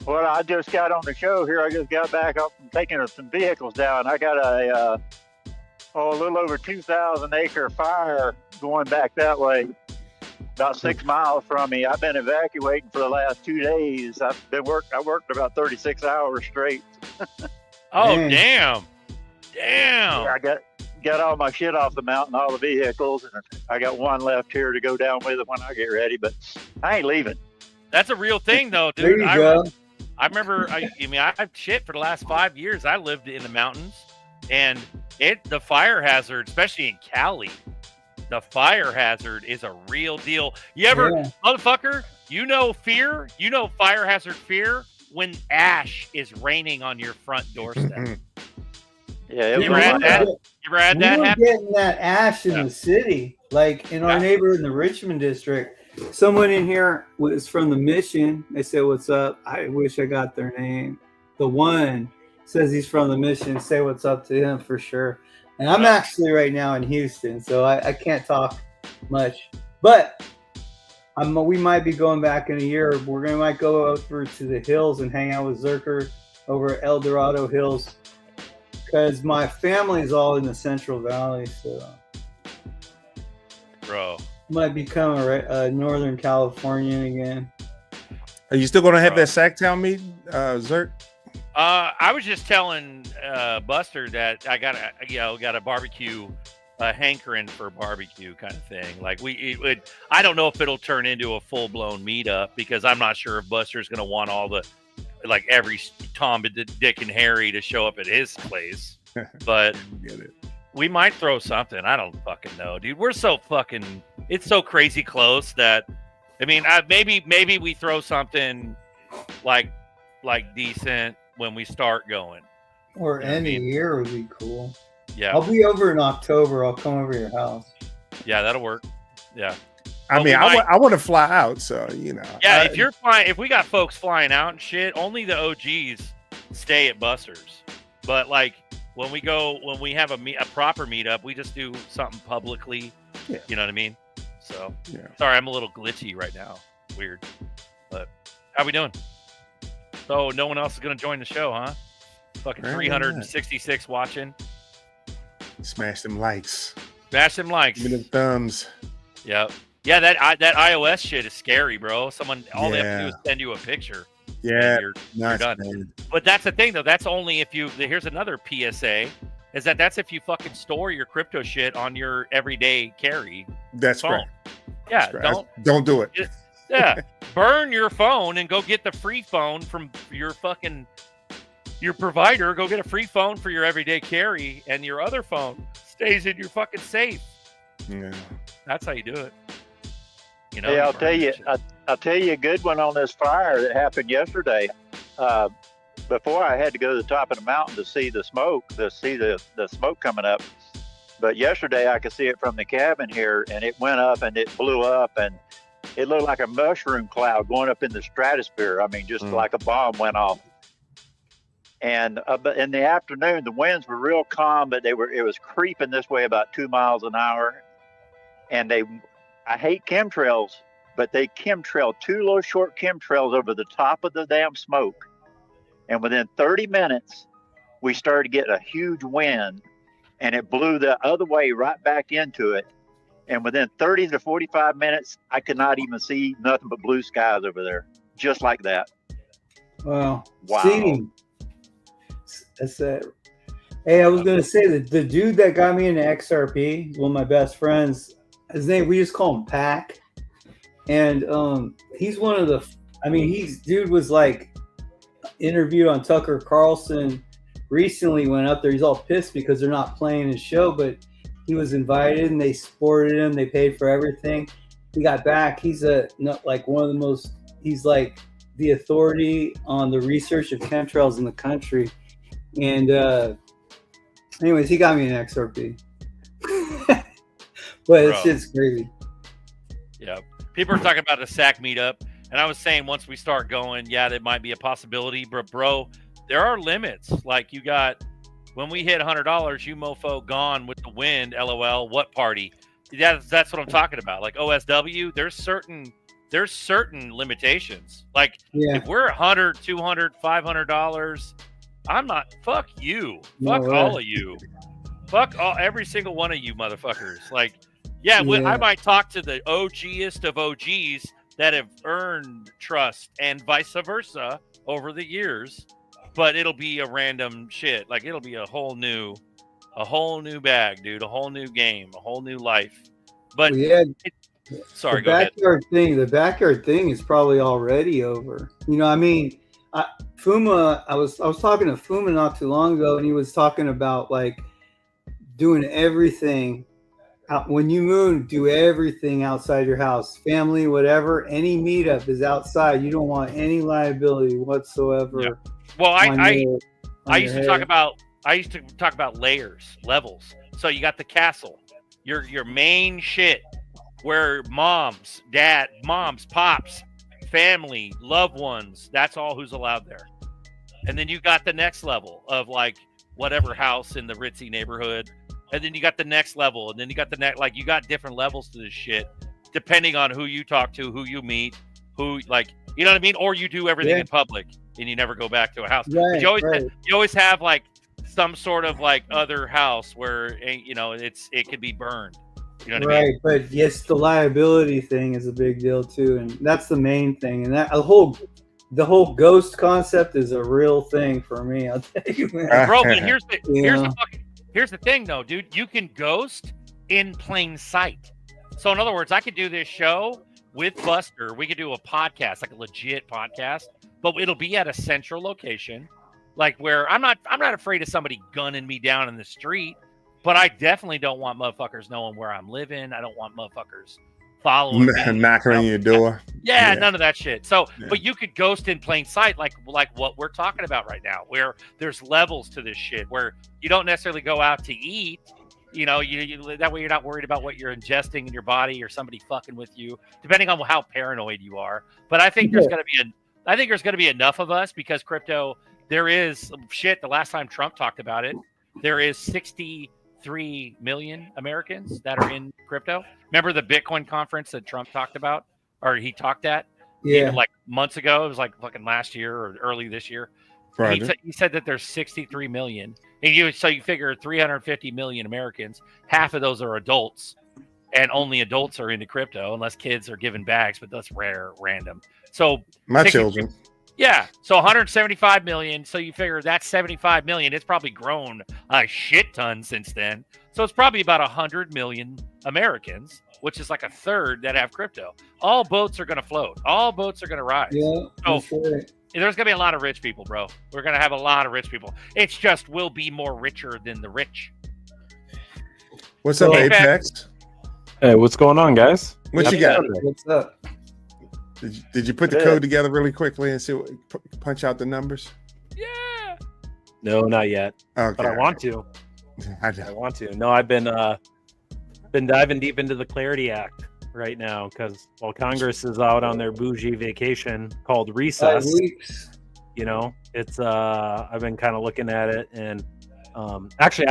Well, I just got on the show here. I just got back up from taking some vehicles down. I got a little over 2,000 acre fire going back that way, about 6 miles from me. I've been evacuating for the last 2 days. I worked about 36 hours straight. Oh, damn. I got all my shit off the mountain, all the vehicles, and I got one left here to go down with it when I get ready, but I ain't leaving. That's a real thing, though, dude. There you go. I remember, I've shit for the last 5 years. I lived in the mountains, and the fire hazard, especially in Cali, the fire hazard is a real deal. You ever, motherfucker, fire hazard fear when ash is raining on your front doorstep. Yeah, you ever had that? We were getting that ash in the city, like in our neighborhood in the Richmond district. Someone in here was from the Mission. They said, "What's up?" I wish I got their name. The one says he's from the Mission. Say what's up to him for sure. And I'm actually right now in Houston, so I can't talk much. But we might be going back in a year. Might go over to the hills and hang out with Zerker over at El Dorado Hills, because my family's all in the Central Valley. So, bro, might become a Northern Californian again. Are you still going to have that Sacktown meeting, Zerk? I was just telling Buster that I got a barbecue, hankering for barbecue kind of thing. Like I don't know if it'll turn into a full blown meetup, because I'm not sure if Buster's going to want all the every Tom, Dick, and Harry to show up at his place. But we might throw something. I don't fucking know, dude. We're so it's so crazy close that, maybe we throw something like decent when we start going. Or end of year would be cool. Yeah. I'll be over in October. I'll come over to your house. Yeah, that'll work. Yeah. I want to fly out, so Yeah, if you're flying, if we got folks flying out and shit, only the OGs stay at Buster's. But when we have a proper meetup, we just do something publicly. Yeah. You know what I mean? So sorry, I'm a little glitchy right now. Weird. But how we doing? So no one else is gonna join the show, huh? Fucking 366 watching. Smash them likes. Smash them likes. Give me the thumbs. Yep. Yeah, that iOS shit is scary, bro. All they have to do is send you a picture. Yeah, you're done. Man. But that's the thing, though. That's only if you. Here's another PSA. is that's if you fucking store your crypto shit on your everyday carry. That's phone. right. Yeah, That's right. Don't do it. Yeah, burn your phone and go get the free phone from your provider. Go get a free phone for your everyday carry, and your other phone stays in your fucking safe. Yeah, that's how you do it. You know. Hey, I'll tell you a good one on this fire that happened yesterday. Before I had to go to the top of the mountain to see the smoke, the smoke coming up. But yesterday I could see it from the cabin here, and it went up and it blew up, and it looked like a mushroom cloud going up in the stratosphere. I mean, just like a bomb went off. And but in the afternoon, the winds were real calm, but it was creeping this way about 2 miles an hour. And I hate chemtrails, but they chemtrailed 2 little short chemtrails over the top of the damn smoke. And within 30 minutes, we started getting a huge wind, and it blew the other way right back into it. And within 30 to 45 minutes, I could not even see nothing but blue skies over there, just like that. Wow. Wow. That's it. Hey, I was going to say that the dude that got me into XRP, one of my best friends, his name, we just call him Pac. And he's one of the, dude was like interviewed on Tucker Carlson recently, went up there. He's all pissed because they're not playing his show, but he was invited and they supported him. They paid for everything. He got back. He's he's like the authority on the research of chemtrails in the country. And anyways, he got me an XRP. But it's just crazy. Yeah. People are talking about a SAC meetup. And I was saying once we start going, yeah, that might be a possibility. But, bro, there are limits. Like you got, when we hit $100, you mofo gone with the wind, LOL. What party? That's what I'm talking about. Like OSW, there's certain limitations. Like if we're $100, $200, $500, I'm not. Fuck you. Fuck all of you. Fuck every single one of you motherfuckers. Like, I might talk to the OGest of OGs that have earned trust and vice versa over the years, but it'll be a random shit. Like it'll be a whole new bag, dude. A whole new game, a whole new life. But sorry, go ahead. The backyard thing is probably already over. You know, Fuma, I was talking to Fuma not too long ago, and he was talking about like doing everything. When you move, do everything outside your house, family, whatever. Any meetup is outside. You don't want any liability whatsoever. Yeah. Well, I used to talk about layers, levels. So you got the castle, your main shit, where moms, pops, family, loved ones. That's all who's allowed there. And then you got the next level of like whatever house in the ritzy neighborhood. And then you got the next level, and then you got the next, like you got different levels to this shit, depending on who you talk to, who you meet, who like, you know what I mean? Or you do everything in public and you never go back to a house. Right, but you always have like some sort of like other house where, you know, it could be burned. You know what I mean? But yes, the liability thing is a big deal too, and that's the main thing. And that the whole ghost concept is a real thing for me. I'll tell you, man. Bro, but here's the thing, though, dude. You can ghost in plain sight. So, in other words, I could do this show with Buster. We could do a podcast, like a legit podcast, but it'll be at a central location, like where I'm not afraid of somebody gunning me down in the street, but I definitely don't want motherfuckers knowing where I'm living. I don't want motherfuckers following me, knocking on your door. Yeah, none of that shit. So, but you could ghost in plain sight, like what we're talking about right now, where there's levels to this shit, where you don't necessarily go out to eat. You know, you that way you're not worried about what you're ingesting in your body or somebody fucking with you, depending on how paranoid you are. But I think there's gonna be enough of us because crypto. There is shit. The last time Trump talked about it, there is 63 million Americans that are in crypto. Remember the Bitcoin conference that Trump talked about, or he talked at? Yeah, like months ago. It was like fucking last year or early this year. He said that there's 63 million. And so you figure 350 million Americans, half of those are adults, and only adults are into crypto, unless kids are given bags, but that's random. So my children. Yeah, so 175 million. So you figure that's 75 million. It's probably grown a shit ton since then. So it's probably about 100 million Americans, which is like a third that have crypto. All boats are going to float. All boats are going to rise. Yeah, that's right. There's going to be a lot of rich people, bro. We're going to have a lot of rich people. It's just we'll be more richer than the rich. What's up, Apex? Hey, what's going on, guys? What you got? What's up? Did you put the code together really quickly and see punch out the numbers? Yeah. No, not yet. Okay. But I want to. I want to. No, I've been diving deep into the Clarity Act right now because while Congress is out on their bougie vacation called recess, 5 weeks. you know, it's I've been kind of looking at it, and actually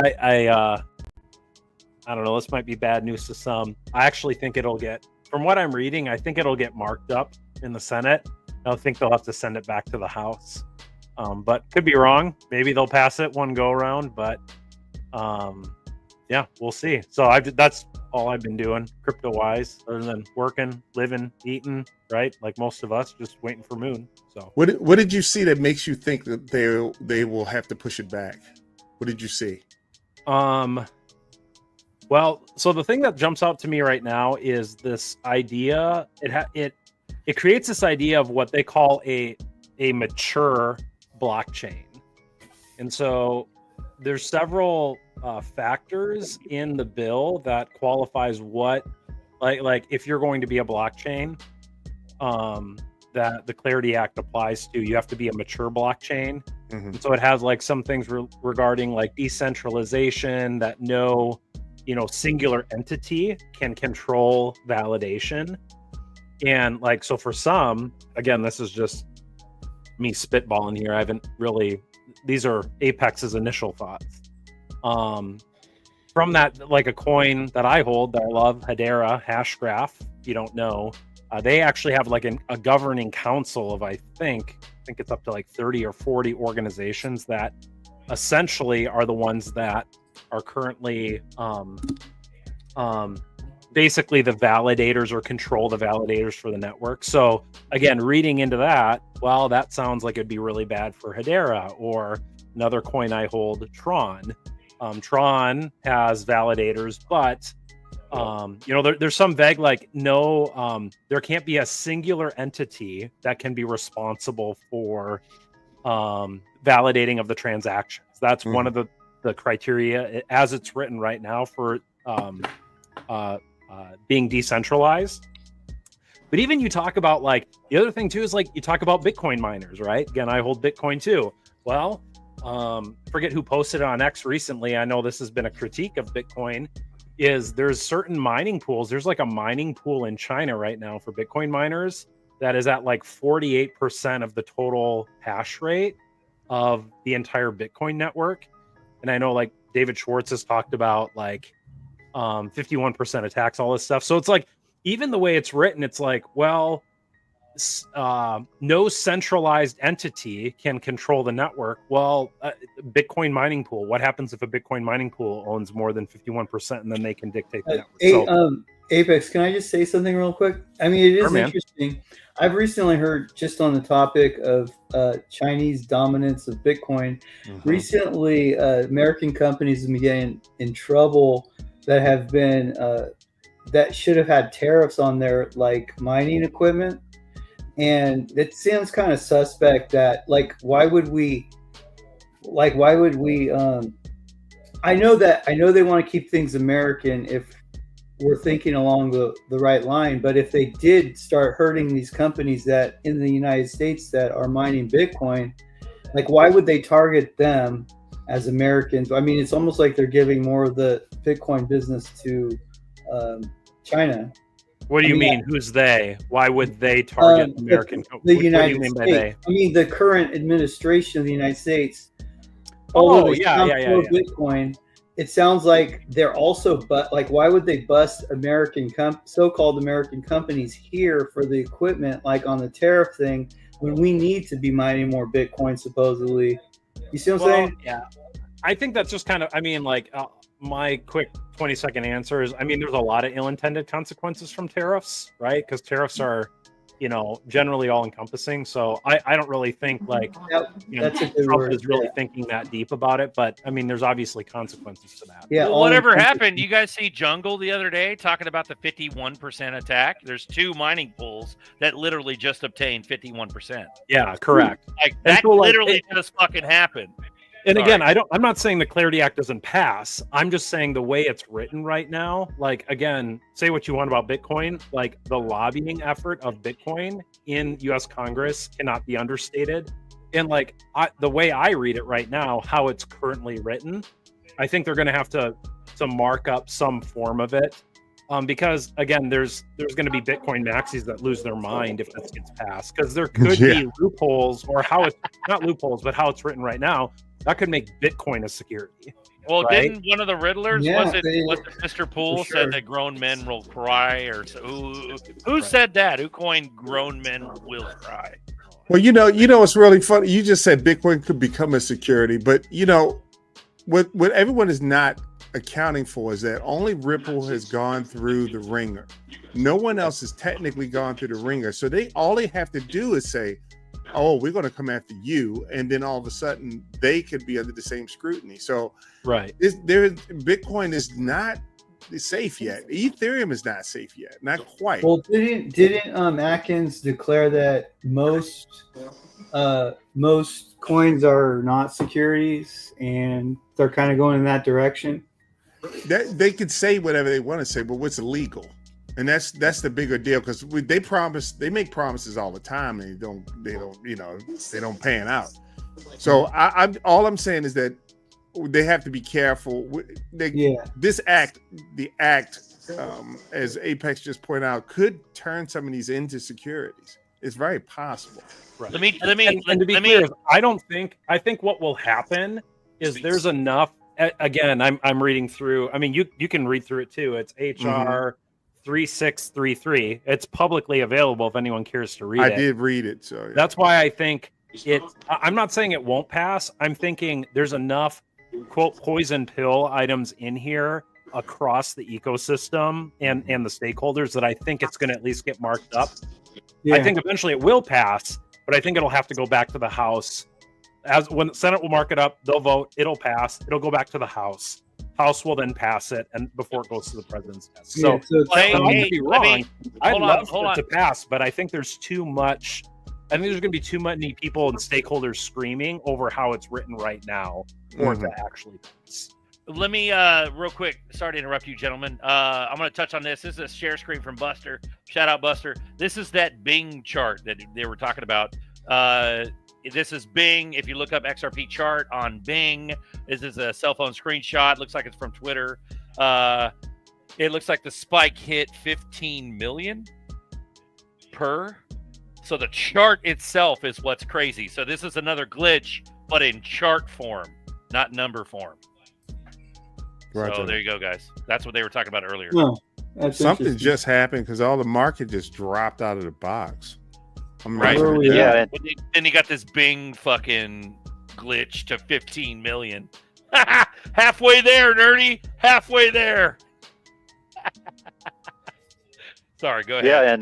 I don't know, this might be bad news to some. I actually think it'll get, from what I'm reading, I think it'll get marked up in the Senate. I don't think they'll have to send it back to the House, but could be wrong. Maybe they'll pass it one go around, but yeah, we'll see. So that's all I've been doing crypto wise, other than working, living, eating, right? Like most of us, just waiting for Moon. So what did you see that makes you think that they will have to push it back? What did you see? Well, so the thing that jumps out to me right now is this idea. It creates this idea of what they call a mature blockchain, and so there's several factors in the bill that qualifies what, like if you're going to be a blockchain, that the Clarity Act applies to. You have to be a mature blockchain, and so it has like some things regarding like decentralization, that no singular entity can control validation. And like, so for some, again, this is just me spitballing here. I haven't really, these are Apex's initial thoughts. From that, like a coin that I hold that I love, Hedera, Hashgraph, if you don't know, they actually have like a governing council of, I think it's up to like 30 or 40 organizations that essentially are the ones that are currently basically the validators or control the validators for the network. So again, reading into that, well, that sounds like it'd be really bad for Hedera. Or another coin I hold, Tron. Tron has validators, but there's some vague, like, no, there can't be a singular entity that can be responsible for validating of the transactions. That's one of the criteria as it's written right now for being decentralized. But even you talk about, like, the other thing too is, like, you talk about Bitcoin miners, right? Again, I hold Bitcoin too. Well, forget who posted it on X recently. I know this has been a critique of Bitcoin, is there's certain mining pools. There's like a mining pool in China right now for Bitcoin miners that is at like 48% of the total hash rate of the entire Bitcoin network. And I know, like, David Schwartz has talked about like 51% attacks, all this stuff. So it's like, even the way it's written, it's like, well, no centralized entity can control the network. Well, Bitcoin mining pool, what happens if a Bitcoin mining pool owns more than 51% and then they can dictate the network? Apex, can I just say something real quick? I mean, it is interesting. I've recently heard, just on the topic of Chinese dominance of Bitcoin, recently American companies have been getting in trouble that have been that should have had tariffs on their like mining equipment. And it seems kind of suspect that, like, why would we I know they want to keep things American if we're thinking along the right line, but if they did start hurting these companies that in the United States that are mining Bitcoin, like, why would they target them as Americans? I mean, it's almost like they're giving more of the Bitcoin business to China. What do you mean? Who's they? Why would they target American? The United States. By they? I mean, the current administration of the United States. Oh, yeah. Bitcoin. It sounds like they're also, but like, why would they bust so-called American companies here for the equipment, like on the tariff thing, when we need to be mining more Bitcoin supposedly? You see what I'm saying? Yeah, I think that's just kind of, I mean, like, my quick 20-second answer is, I mean, there's a lot of ill-intended consequences from tariffs, right? Because tariffs are, generally all encompassing. So I don't really think like that's a good Trump word, is really thinking that deep about it. But I mean, there's obviously consequences to that. Yeah. Well, whatever happened, you guys see Jungle the other day talking about the 51% attack? There's 2 mining pools that literally just obtained 51%. Yeah, correct. Like that literally just fucking happened. And again, I'm not saying the Clarity Act doesn't pass. I'm just saying the way it's written right now, like, again, say what you want about Bitcoin, like the lobbying effort of Bitcoin in US Congress cannot be understated. And like the way I read it right now, how it's currently written, I think they're going to have to mark up some form of it. Because again, there's going to be Bitcoin maxis that lose their mind if this gets passed, because there could be loopholes, or how it's not loopholes, but how it's written right now. That could make Bitcoin a security. Well, right? didn't one of the Riddlers, was it Mr. Poole said that grown men will cry, or who said that? Who coined grown men will cry? Well, it's really funny. You just said Bitcoin could become a security, but what everyone is not accounting for is that only Ripple has gone through the ringer. No one else has technically gone through the ringer. So all they have to do is say, oh, we're going to come after you, and then all of a sudden they could be under the same scrutiny. So Bitcoin is not safe yet. Ethereum is not safe yet, not quite. Well, didn't Atkins declare that most coins are not securities, and they're kind of going in that direction? That they could say whatever they want to say, but what's illegal? And that's the bigger deal, because they make promises all the time, and they don't pan out. So all I'm saying is that they have to be careful. This act, as Apex just pointed out, could turn some of these into securities. It's very possible. Right. Let me to be clear, I think what will happen is there's enough. Again, I'm reading through. I mean, you can read through it too. It's HR 3633. It's publicly available if anyone cares to read it. I did read it, so yeah. That's why I think I'm not saying it won't pass. I'm thinking there's enough quote poison pill items in here across the ecosystem and the stakeholders that I think it's going to at least get marked up. I think eventually it will pass, but I think it'll have to go back to the House. When the Senate will mark it up, they'll vote, it'll pass, it'll go back to the House. House will then pass it, and before it goes to the president's desk. So I could be wrong. I'd love for it to pass, but I think there's too much. I think there's going to be too many people and stakeholders screaming over how it's written right now for it to actually pass. Let me real quick. Sorry to interrupt you, gentlemen. I'm going to touch on this. This is a share screen from Buster. Shout out, Buster. This is that Bing chart that they were talking about. This is Bing. If you look up XRP chart on Bing, this is a cell phone screenshot. Looks like it's from Twitter. It looks like the spike hit 15 million per. So the chart itself is what's crazy. So this is another glitch, but in chart form, not number form. Right. So there you go, guys. That's what they were talking about earlier. No, something just happened because all the market just dropped out of the box. Right. Yeah. Then you got this Bing fucking glitch to 15 million. Halfway there, nerdy. Halfway there. Sorry, go ahead. Yeah, in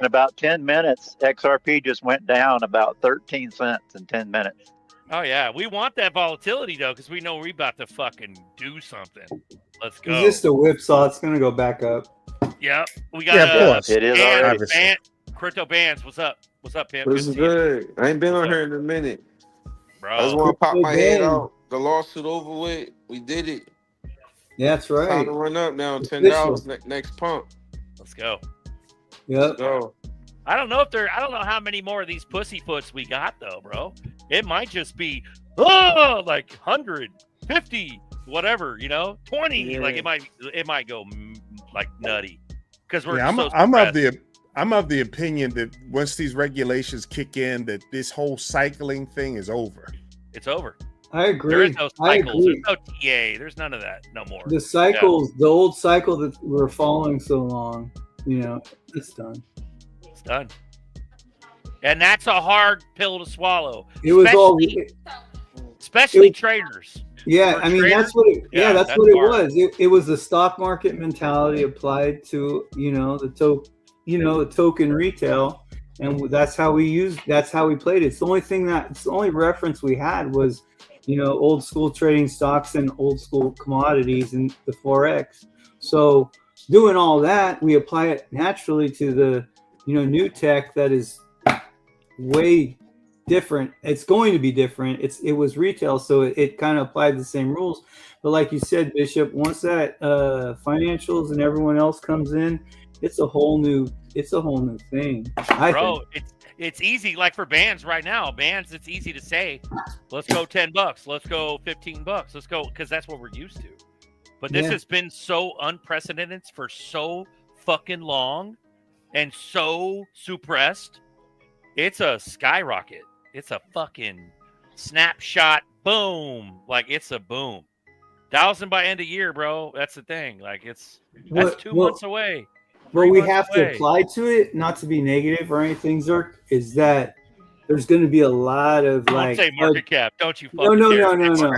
about 10 minutes, XRP just went down about 13 cents in 10 minutes. Oh yeah, we want that volatility though, because we know we're about to fucking do something. Let's go. Is this the whipsaw? It's gonna go back up. Yep, we got. It is. Crypto Bands, what's up? What's up, Pimp? This is good. I ain't been on here in a minute. Bro. I just want to pop my head out. The lawsuit over with. We did it. Yeah, that's right. Time to run up now. $10 next pump. Let's go. Yep. Let's go. I don't know how many more of these pussyfoots we got though, bro. It might just be like 100, 50, whatever, 20. Yeah. Like it might go like nutty because we're. Yeah, I'm of the opinion that once these regulations kick in, that this whole cycling thing is over. It's over. I agree. There is no cycles. There's no TA. There's none of that no more. The cycles, the old cycle that we're following so long, it's done. It's done. And that's a hard pill to swallow. It was especially traders. Yeah, I mean that's what it. Yeah, that's what it was. It was the stock market mentality applied to the token retail, and that's how we played it. It's the only reference we had was, old school trading stocks and old school commodities and the Forex. So doing all that, we apply it naturally to the, new tech that is way different. It's going to be different. It was retail, so it kind of applied the same rules. But like you said, Bishop, once that financials and everyone else comes in, it's a whole new thing. Bro, it's easy. Like for bands right now, it's easy to say, let's go $10, let's go $15, let's go, because that's what we're used to. But this has been so unprecedented for so fucking long and so suppressed. It's a skyrocket. It's a fucking snapshot. Boom. Like it's a boom. 1,000 by end of year, bro. That's the thing. Like that's 2 months away. What we have to apply to it, not to be negative or anything, Zerk, is that there's going to be a lot of Don't say market cap. Don't you No,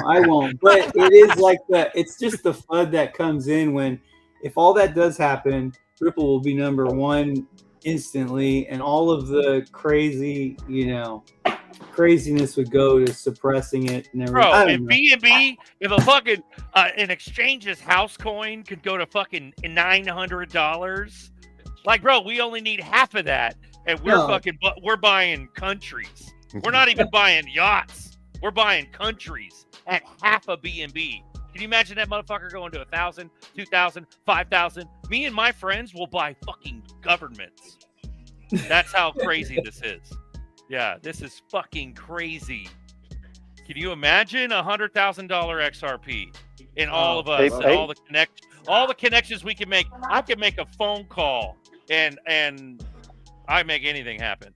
I won't. But it is like it's just the FUD that comes in if all that does happen, Ripple will be number one instantly, and all of the craziness would go to suppressing it and everything. Bro, if BNB, if a fucking an exchange's house coin could go to fucking $900, like, bro, we only need half of that, and we're buying countries. We're not even buying yachts. We're buying countries at half a BNB. Can you imagine that motherfucker going to 1,000, 2,000, 5,000? Me and my friends will buy fucking governments. That's how crazy this is. Yeah, this is fucking crazy. Can you imagine $100,000 XRP in all of us and all the connections we can make? I can make a phone call and I make anything happen.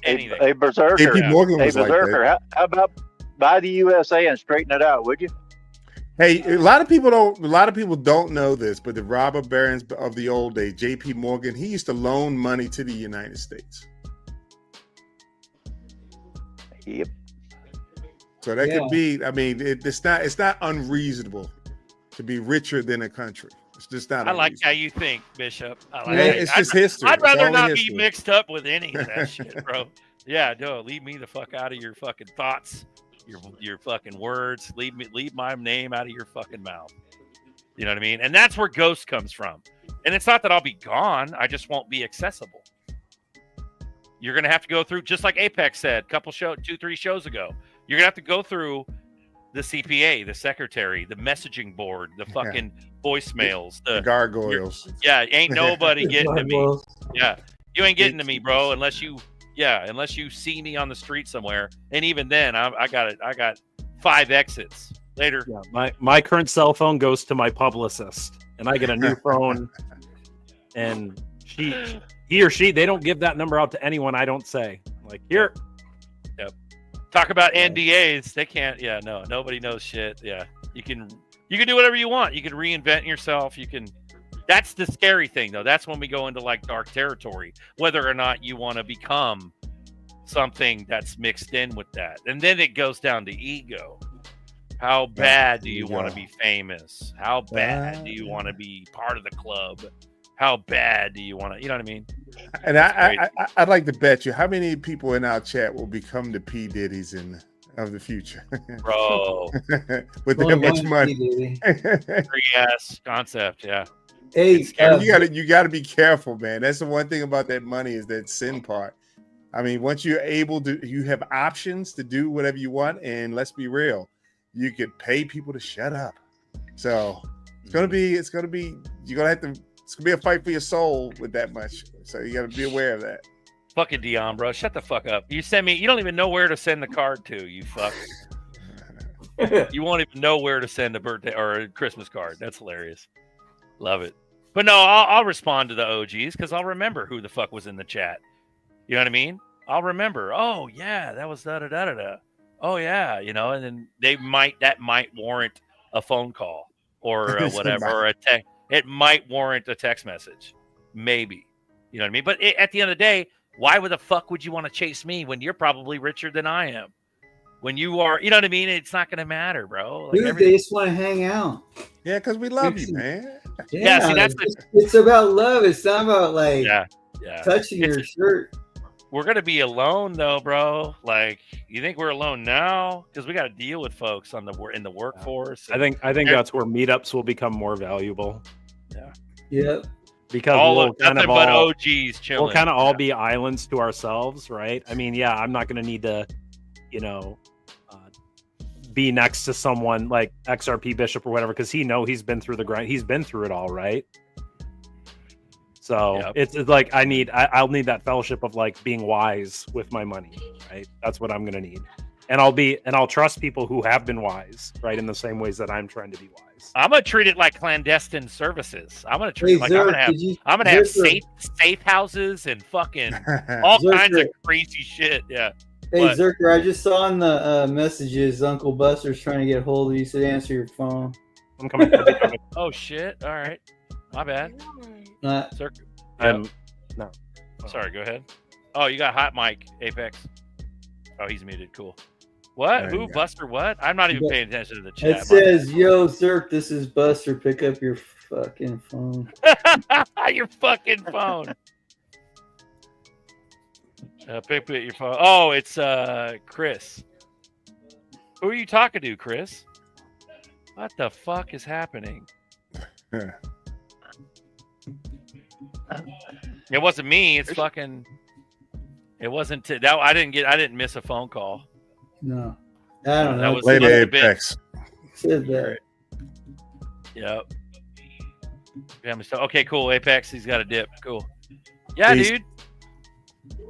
Anything. Hey, Berserker. JP Morgan was like that. Berserker, how about buy the USA and straighten it out, would you? Hey, a lot of people don't know this, but the robber barons of the old days, JP Morgan, he used to loan money to the United States. Yep. So that could be. I mean, it's not unreasonable to be richer than a country. It's just not. I like how you think, Bishop. It's just history. I'd rather not be mixed up with any of that shit, bro. Yeah, no, leave me the fuck out of your fucking thoughts, your fucking words. Leave my name out of your fucking mouth. You know what I mean? And that's where Ghost comes from. And it's not that I'll be gone. I just won't be accessible. You're going to have to go through, just like Apex said, 2-3 shows ago, you're going to have to go through the CPA, the secretary, the messaging board, the fucking voicemails, the gargoyles. Ain't nobody getting to me. Yeah. You ain't getting to me, bro, unless you see me on the street somewhere. And even then, I got 5 exits later. Yeah, my current cell phone goes to my publicist, and I get a new phone, and he or she, they don't give that number out to anyone. I don't say, like, here. Yep. Talk about NDAs. They can't. Yeah, no, nobody knows shit. Yeah, you can do whatever you want. You can reinvent yourself. That's the scary thing, though. That's when we go into like dark territory, whether or not you want to become something that's mixed in with that. And then it goes down to ego. How bad do you want to be famous? How bad do you want to be part of the club? How bad do you want to, you know what I mean? And I'd like to bet you how many people in our chat will become the P. Diddy's of the future. Bro. With that much money. Free ass concept, yeah. Hey, you gotta be careful, man. That's the one thing about that money is that sin part. I mean, once you're able to, you have options to do whatever you want, and let's be real, you could pay people to shut up. So it's gonna be a fight for your soul with that much. So you gotta be aware of that. Fucking Dion, bro, shut the fuck up. You don't even know where to send the card to, you fuck. You won't even know where to send a birthday or a Christmas card. That's hilarious. Love it. But no, I'll respond to the OGs because I'll remember who the fuck was in the chat. You know what I mean? I'll remember. Oh yeah, that was da-da-da-da-da. Oh yeah, and then that might warrant a phone call or whatever, or a text. It might warrant a text message, maybe. You know what I mean? But at the end of the day, why the fuck would you want to chase me when you're probably richer than I am? When you are, you know what I mean? It's not going to matter, bro. Like, dude, they just want to hang out. Yeah, because we love you, man. Yeah, see, it's about love. It's not about touching your shirt. we're gonna be alone though, bro. Like, you think we're alone now? Because we got to deal with folks in the workforce. I think that's where meetups will become more valuable. Yeah. Yep. Because we'll kind of all OGs chilling. We'll kind of all be islands to ourselves, right? I mean, yeah, I'm not going to need to, be next to someone like XRP Bishop or whatever, because he's been through the grind. He's been through it all, right? So it's like I'll need that fellowship of like being wise with my money, right? That's what I'm going to need. And I'll trust people who have been wise, right? In the same ways that I'm trying to be wise. I'm gonna treat it like clandestine services. I'm gonna treat it like I'm gonna have safe houses and fucking all kinds of crazy shit. Yeah. Hey Zerker, I just saw in the messages Uncle Buster's trying to get a hold of you. He said answer your phone. I'm coming. Oh shit! All right, my bad. Zerker. No. Sorry. Go ahead. Oh, you got hot mic, Apex. Oh, he's muted. Cool. What? Who? Buster? What? I'm not even paying attention to the chat. It says, "Yo, Zerk, this is Buster. Pick up your fucking phone." Your fucking phone. Pick up your phone. Oh, it's Chris. Who are you talking to, Chris? What the fuck is happening? It wasn't me. It's fucking. It wasn't. I didn't miss a phone call. No, I don't know. That was Lady Apex. Said that. Yep. Yeah, okay, cool. Apex, he's got a dip. Cool. Yeah, dude.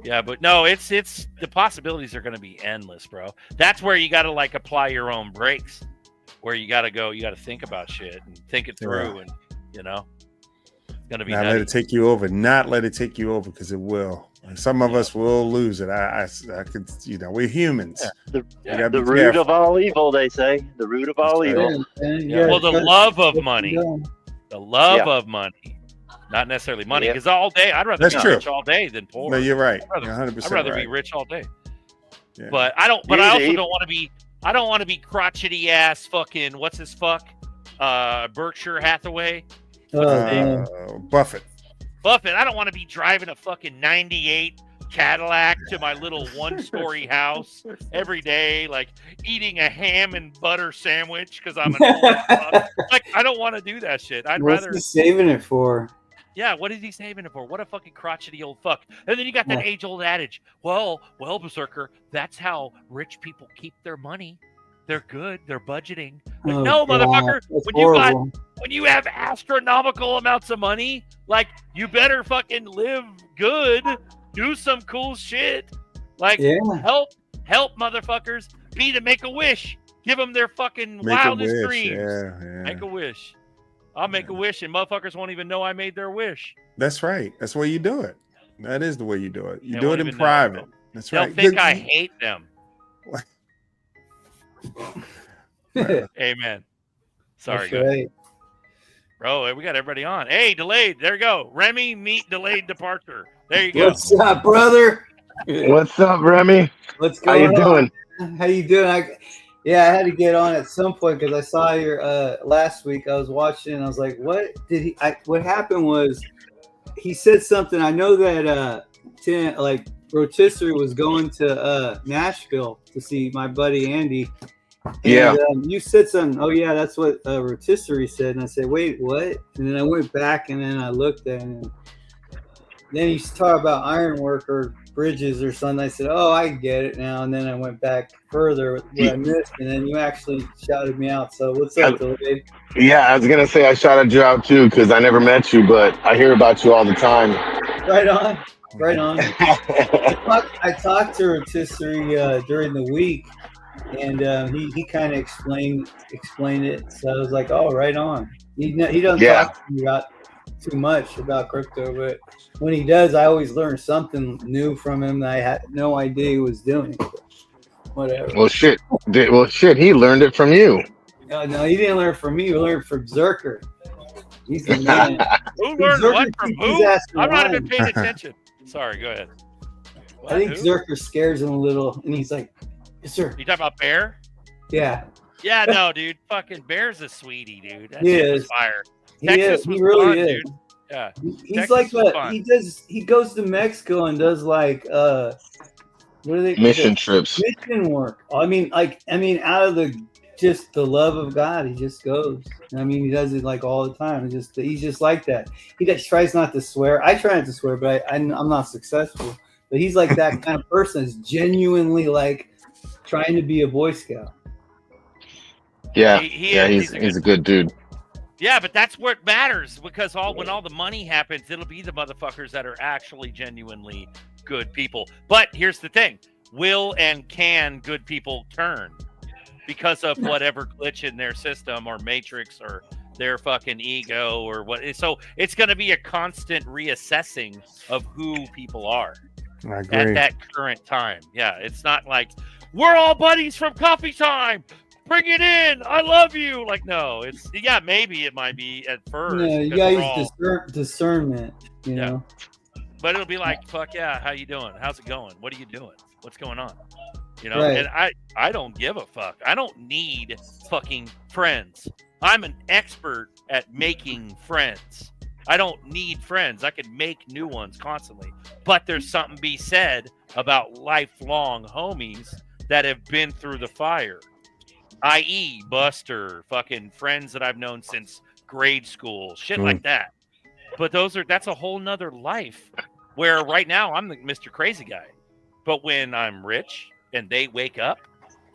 Yeah, but no, it's the possibilities are going to be endless, bro. That's where you got to like apply your own brakes. Where you got to think about shit and think it through, and it's going to be. Not let it take you over. Not let it take you over, because it will. Some of us will lose it. I could, we're humans. The root of all evil, they say. The root of all evil. Well, the love of money. The love of money. Not necessarily money, because all day, I'd rather be rich all day than poor. No, you're right. I'd rather be rich all day. Yeah. But I don't. But I also don't want to be. I don't want to be crotchety ass fucking what's his fuck, Berkshire Hathaway. Buffett. Buffett. I don't want to be driving a fucking '98 Cadillac to my little one-story house every day, like eating a ham and butter sandwich because I'm an old fuck. Like, I don't want to do that shit. What's he saving it for? Yeah, what is he saving it for? What a fucking crotchety old fuck. And then you got that age-old adage. Well, Berserker, that's how rich people keep their money. They're good. They're budgeting. But no, motherfucker, when you have astronomical amounts of money, like, you better fucking live good. Do some cool shit. Like, help motherfuckers be to make a wish. Give them their fucking wildest dreams. Yeah. Make a wish. I'll make a wish, and motherfuckers won't even know I made their wish. That's right. That's the way you do it. That is the way you do it. You do it in private. That's They'll right. They'll think I hate them. Amen. Sorry, guys. Bro, we got everybody on. Hey, delayed. There you go. Remy, meet delayed departure. There you go. What's up, brother? What's up, Remy? What's How you doing? How you doing? I had to get on at some point because I saw your last week. I was watching and I was like, what did he? What happened was he said something. I know that Rotisserie was going to Nashville to see my buddy Andy. And, you said something. Oh yeah, that's what Rotisserie said. And I said, wait, what? And then I went back and then I looked at it. And then he talked about ironwork or bridges or something. I said, oh, I get it now. And then I went back further with what I missed, and then you actually shouted me out. So what's up, Delayed? Yeah, I was gonna say I shouted you out too because I never met you, but I hear about you all the time. Right on. I talked to Rotisserie during the week, and he kind of explained it. So I was like, oh, right on. He doesn't talk to me about too much about crypto, but when he does, I always learn something new from him that I had no idea he was doing. Whatever. Well, shit. He learned it from you. No, he didn't learn it from me. He learned it from Zerker. He's the man. Who learned what from who? I'm not even paying attention. Sorry, go ahead. I think Zerker scares him a little, and he's like, "Yes, sir." You talking about Bear? Yeah. Yeah, no, dude. Fucking Bear's a sweetie, dude. That he shit is was fire. He really is. Dude. Yeah. He's Texas like is fun. he goes to Mexico and does like what are they Mission trips. mission work. I mean out of the just the love of God, he just goes. I mean, he does it like all the time. He's just like that. He just tries not to swear. I try not to swear, but I'm not successful. But he's like that kind of person that's genuinely like trying to be a Boy Scout. Yeah, he's a good dude. Yeah, but that's what matters, because when all the money happens, it'll be the motherfuckers that are actually genuinely good people. But here's the thing: will and can good people turn because of whatever glitch in their system or matrix or their fucking ego or what? So it's going to be a constant reassessing of who people are at that current time. Yeah, it's not like we're all buddies from coffee time. Bring it in. I love you. Like, no, maybe it might be at first. Yeah, you gotta use discernment, you know. But it'll be like, fuck yeah, how you doing? How's it going? What are you doing? What's going on? You know, Right. and I don't give a fuck. I don't need fucking friends. I'm an expert at making friends. I don't need friends. I can make new ones constantly. But there's something to be said about lifelong homies that have been through the fire. I.e. Buster, fucking friends that I've known since grade school, shit like that. But that's a whole nother life where right now I'm the Mr. Crazy Guy. But when I'm rich and they wake up,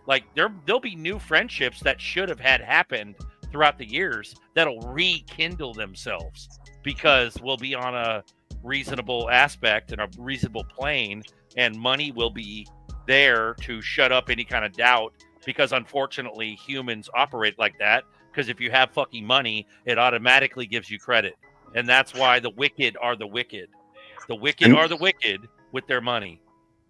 like there'll be new friendships that should have had happened throughout the years that'll rekindle themselves because we'll be on a reasonable aspect and a reasonable plane, and money will be there to shut up any kind of doubt. Because unfortunately, humans operate like that. Because if you have fucking money, it automatically gives you credit. And that's why the wicked are the wicked. The wicked are the wicked with their money.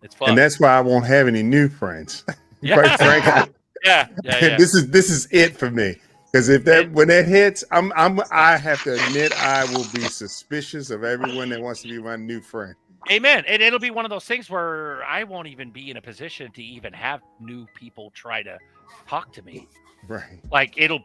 It's fun. And that's why I won't have any new friends. Quite frankly. Yeah. This is it for me. Because when that hits, I have to admit I will be suspicious of everyone that wants to be my new friend. Amen. And it'll be one of those things where I won't even be in a position to even have new people try to talk to me. Right. Like it'll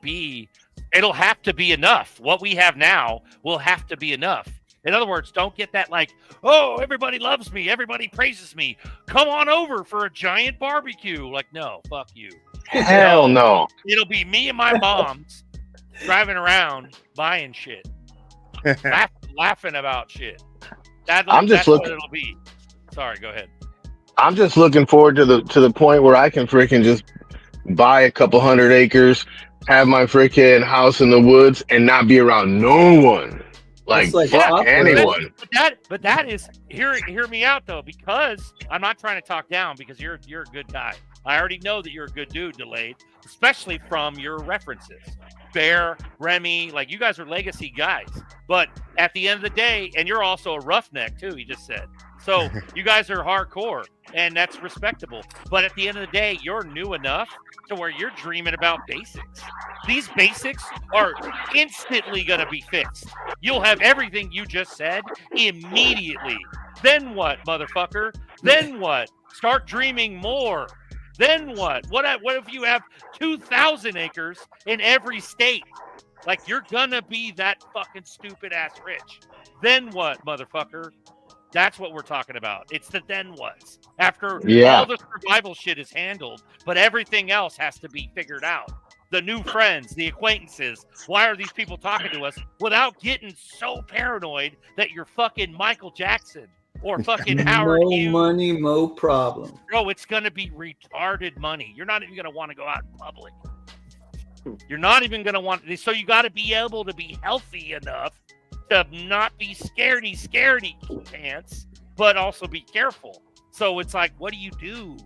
have to be enough. What we have now will have to be enough. In other words, don't get that like, oh, everybody loves me. Everybody praises me. Come on over for a giant barbecue. Like, no, fuck you. Hell no. It'll be me and my moms driving around buying shit, laughing about shit. That's what it'll be. Sorry, go ahead. I'm just looking forward to the point where I can freaking just buy a couple 100 acres, have my freaking house in the woods, and not be around no one. Like fuck anyone. But that is hear me out though, because I'm not trying to talk down, because you're a good guy. I already know that you're a good dude, Delayed, especially from your references. Bear, Remy, like you guys are legacy guys. But at the end of the day, and you're also a roughneck too, he just said. So you guys are hardcore, and that's respectable. But at the end of the day, you're new enough to where you're dreaming about basics. These basics are instantly going to be fixed. You'll have everything you just said immediately. Then what, motherfucker? Then what? Start dreaming more. Then what? What if you have 2,000 acres in every state? Like, you're gonna be that fucking stupid ass rich. Then what, motherfucker? That's what we're talking about. It's the then what's. After all the survival shit is handled, but everything else has to be figured out. The new friends, the acquaintances. Why are these people talking to us without getting so paranoid that you're fucking Michael Jackson? Or fucking Howard Hughes. No money, no problem. Bro, it's going to be retarded money. You're not even going to want to go out in public. You're not even going to want to. So you got to be able to be healthy enough to not be scaredy pants, but also be careful. So it's like, what do?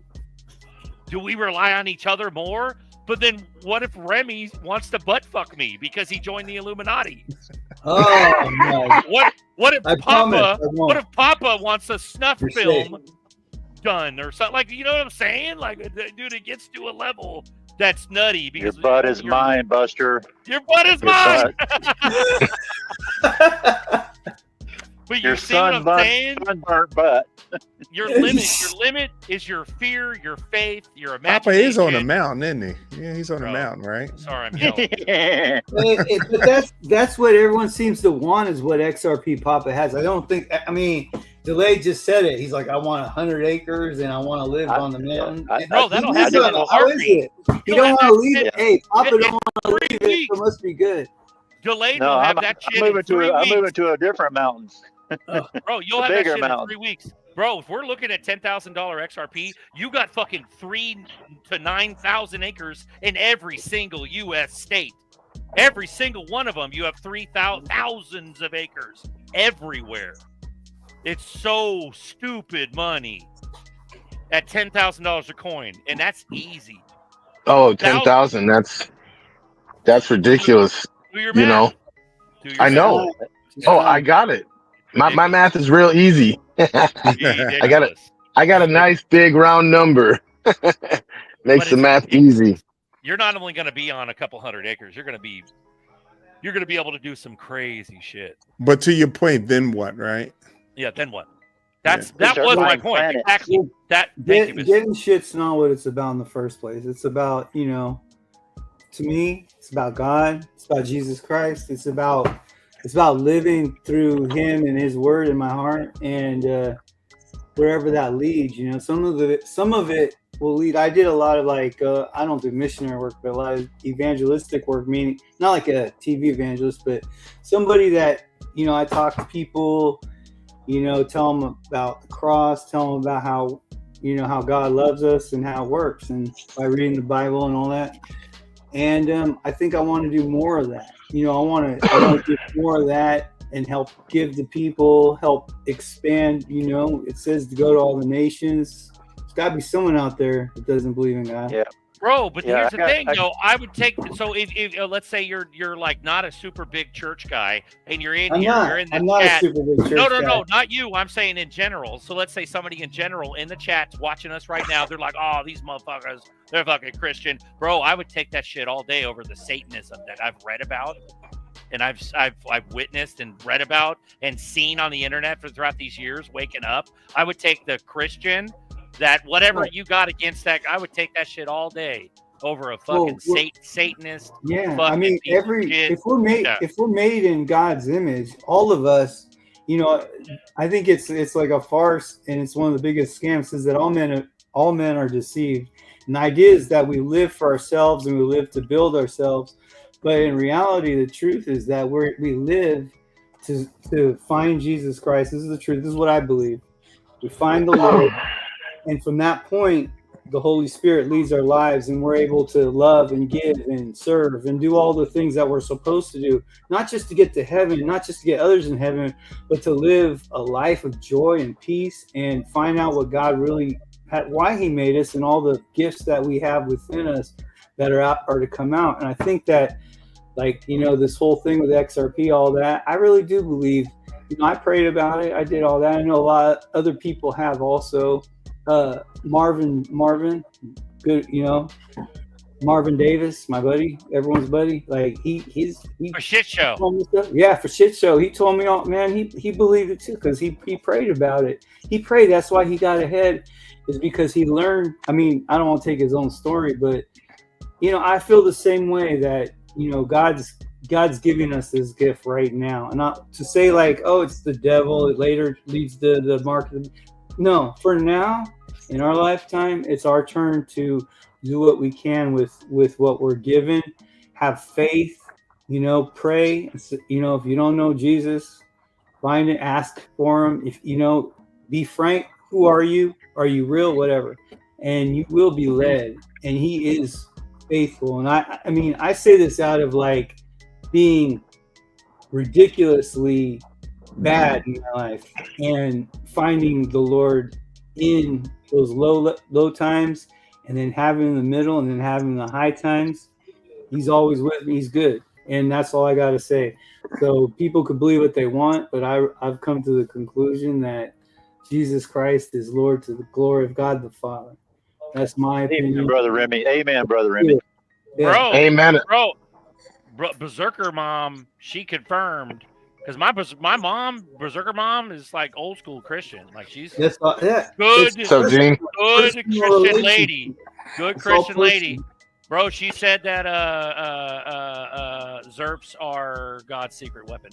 Do we rely on each other more? But then what if Remy wants to butt fuck me because he joined the Illuminati? Oh my. What if Papa wants a snuff film done or something? Like, you know what I'm saying? Like, dude, it gets to a level that's nutty. Because your butt is mine, Buster. Your butt is mine. But your you see what I'm saying? sunburnt butt. Your limit is your fear, your faith, your imagination. Papa is on a mountain, isn't he? Yeah, he's on a mountain, right? Sorry, I'm yelling. But that's what everyone seems to want is what XRP Papa has. I don't think. I mean, Delay just said it. He's like, I want 100 acres and I want to live on the mountain. Bro, that'll happen in a How is heartbeat. it? You don't want to leave it. Hey, Papa in don't want to leave it. So it must be good. Delayed No, will have I'm that shit moving in 3 weeks. I'm moving to a different mountains. Bro, you'll have that bigger shit mountain. in 3 weeks. Bro, if we're looking at $10,000 XRP, you got fucking 3,000 to 9,000 acres in every single U.S. state. Every single one of them, you have thousands of acres everywhere. It's so stupid money at $10,000 a coin, and that's easy. Oh, 10,000. That's ridiculous. Do your you math. know, Do your I know. math. Oh, I got it. My math is real easy. I got a nice big round number. Makes the math easy. You're not only going to be on a couple hundred acres. You're going to be able to do some crazy shit. But to your point, then what, right? Yeah, then what? That was my point. Exactly. Getting shit's not what it's about in the first place. It's about, to me, it's about God. It's about Jesus Christ. It's about living through Him and His Word in my heart, and wherever that leads. Some of it will lead. I did a lot of I don't do missionary work, but a lot of evangelistic work. Meaning not like a TV evangelist, but somebody that I talk to people. Tell them about the cross, tell them about how God loves us and how it works, and by reading the Bible and all that. And I think I want to do more of that. I want to do more of that and help give the people, help expand. It says to go to all the nations. There's got to be someone out there that doesn't believe in God. Yeah. Bro, but here's the thing, though. I would take if let's say you're like not a super big church guy, and you're in you're in the chat. A super big church No, guy. not you. I'm saying in general. So let's say somebody in general in the chat's watching us right now. They're like, oh, these motherfuckers, they're fucking Christian, bro. I would take that shit all day over the Satanism that I've read about, and I've witnessed and read about and seen on the internet throughout these years. Waking up, I would take the Christian. That whatever you got against that, I would take that shit all day over a fucking Satanist. Yeah, I mean, if we're made in God's image, all of us, I think it's like a farce, and it's one of the biggest scams. Is that all men are deceived, and the idea is that we live for ourselves and we live to build ourselves, but in reality, the truth is that we live to find Jesus Christ. This is the truth. This is what I believe. We find the Lord. And from that point, the Holy Spirit leads our lives, and we're able to love and give and serve and do all the things that we're supposed to do, not just to get to heaven, not just to get others in heaven, but to live a life of joy and peace and find out what God really had, why He made us, and all the gifts that we have within us that are to come out. And I think that, this whole thing with XRP, all that, I really do believe. I prayed about it. I did all that. I know a lot of other people have also. Marvin, good, Marvin Davis, my buddy, everyone's buddy. He's for shit show. Yeah, for shit show. He told me, oh man, he believed it too because he prayed about it. He prayed. That's why he got ahead, is because he learned. I mean, I don't want to take his own story, but I feel the same way that God's giving us this gift right now, and not to say oh, it's the devil. It later leads to the market. No, for now, in our lifetime, it's our turn to do what we can with what we're given. Have faith, pray. If you don't know Jesus, find it, ask for Him. If be frank. Who are you? Are you real? Whatever, and you will be led. And He is faithful. And I mean, I say this out of being ridiculously bad in my life and finding the Lord in those low times, and then having the middle, and then having the high times. He's always with me. He's good, and that's all I got to say. So people could believe what they want, but I've come to the conclusion that Jesus Christ is Lord to the glory of God the Father. That's my opinion. Amen, Brother Remy. Amen, Brother Remy. Yeah. Bro, Amen. Bro, Berserker Mom, she confirmed, Because my mom, Berserker mom, is like old school Christian. Like she's yeah, good, So, Gene, good personal Christian relationship. lady, good It's all Christian lady. personal. Bro, she said that Zerps are God's secret weapon.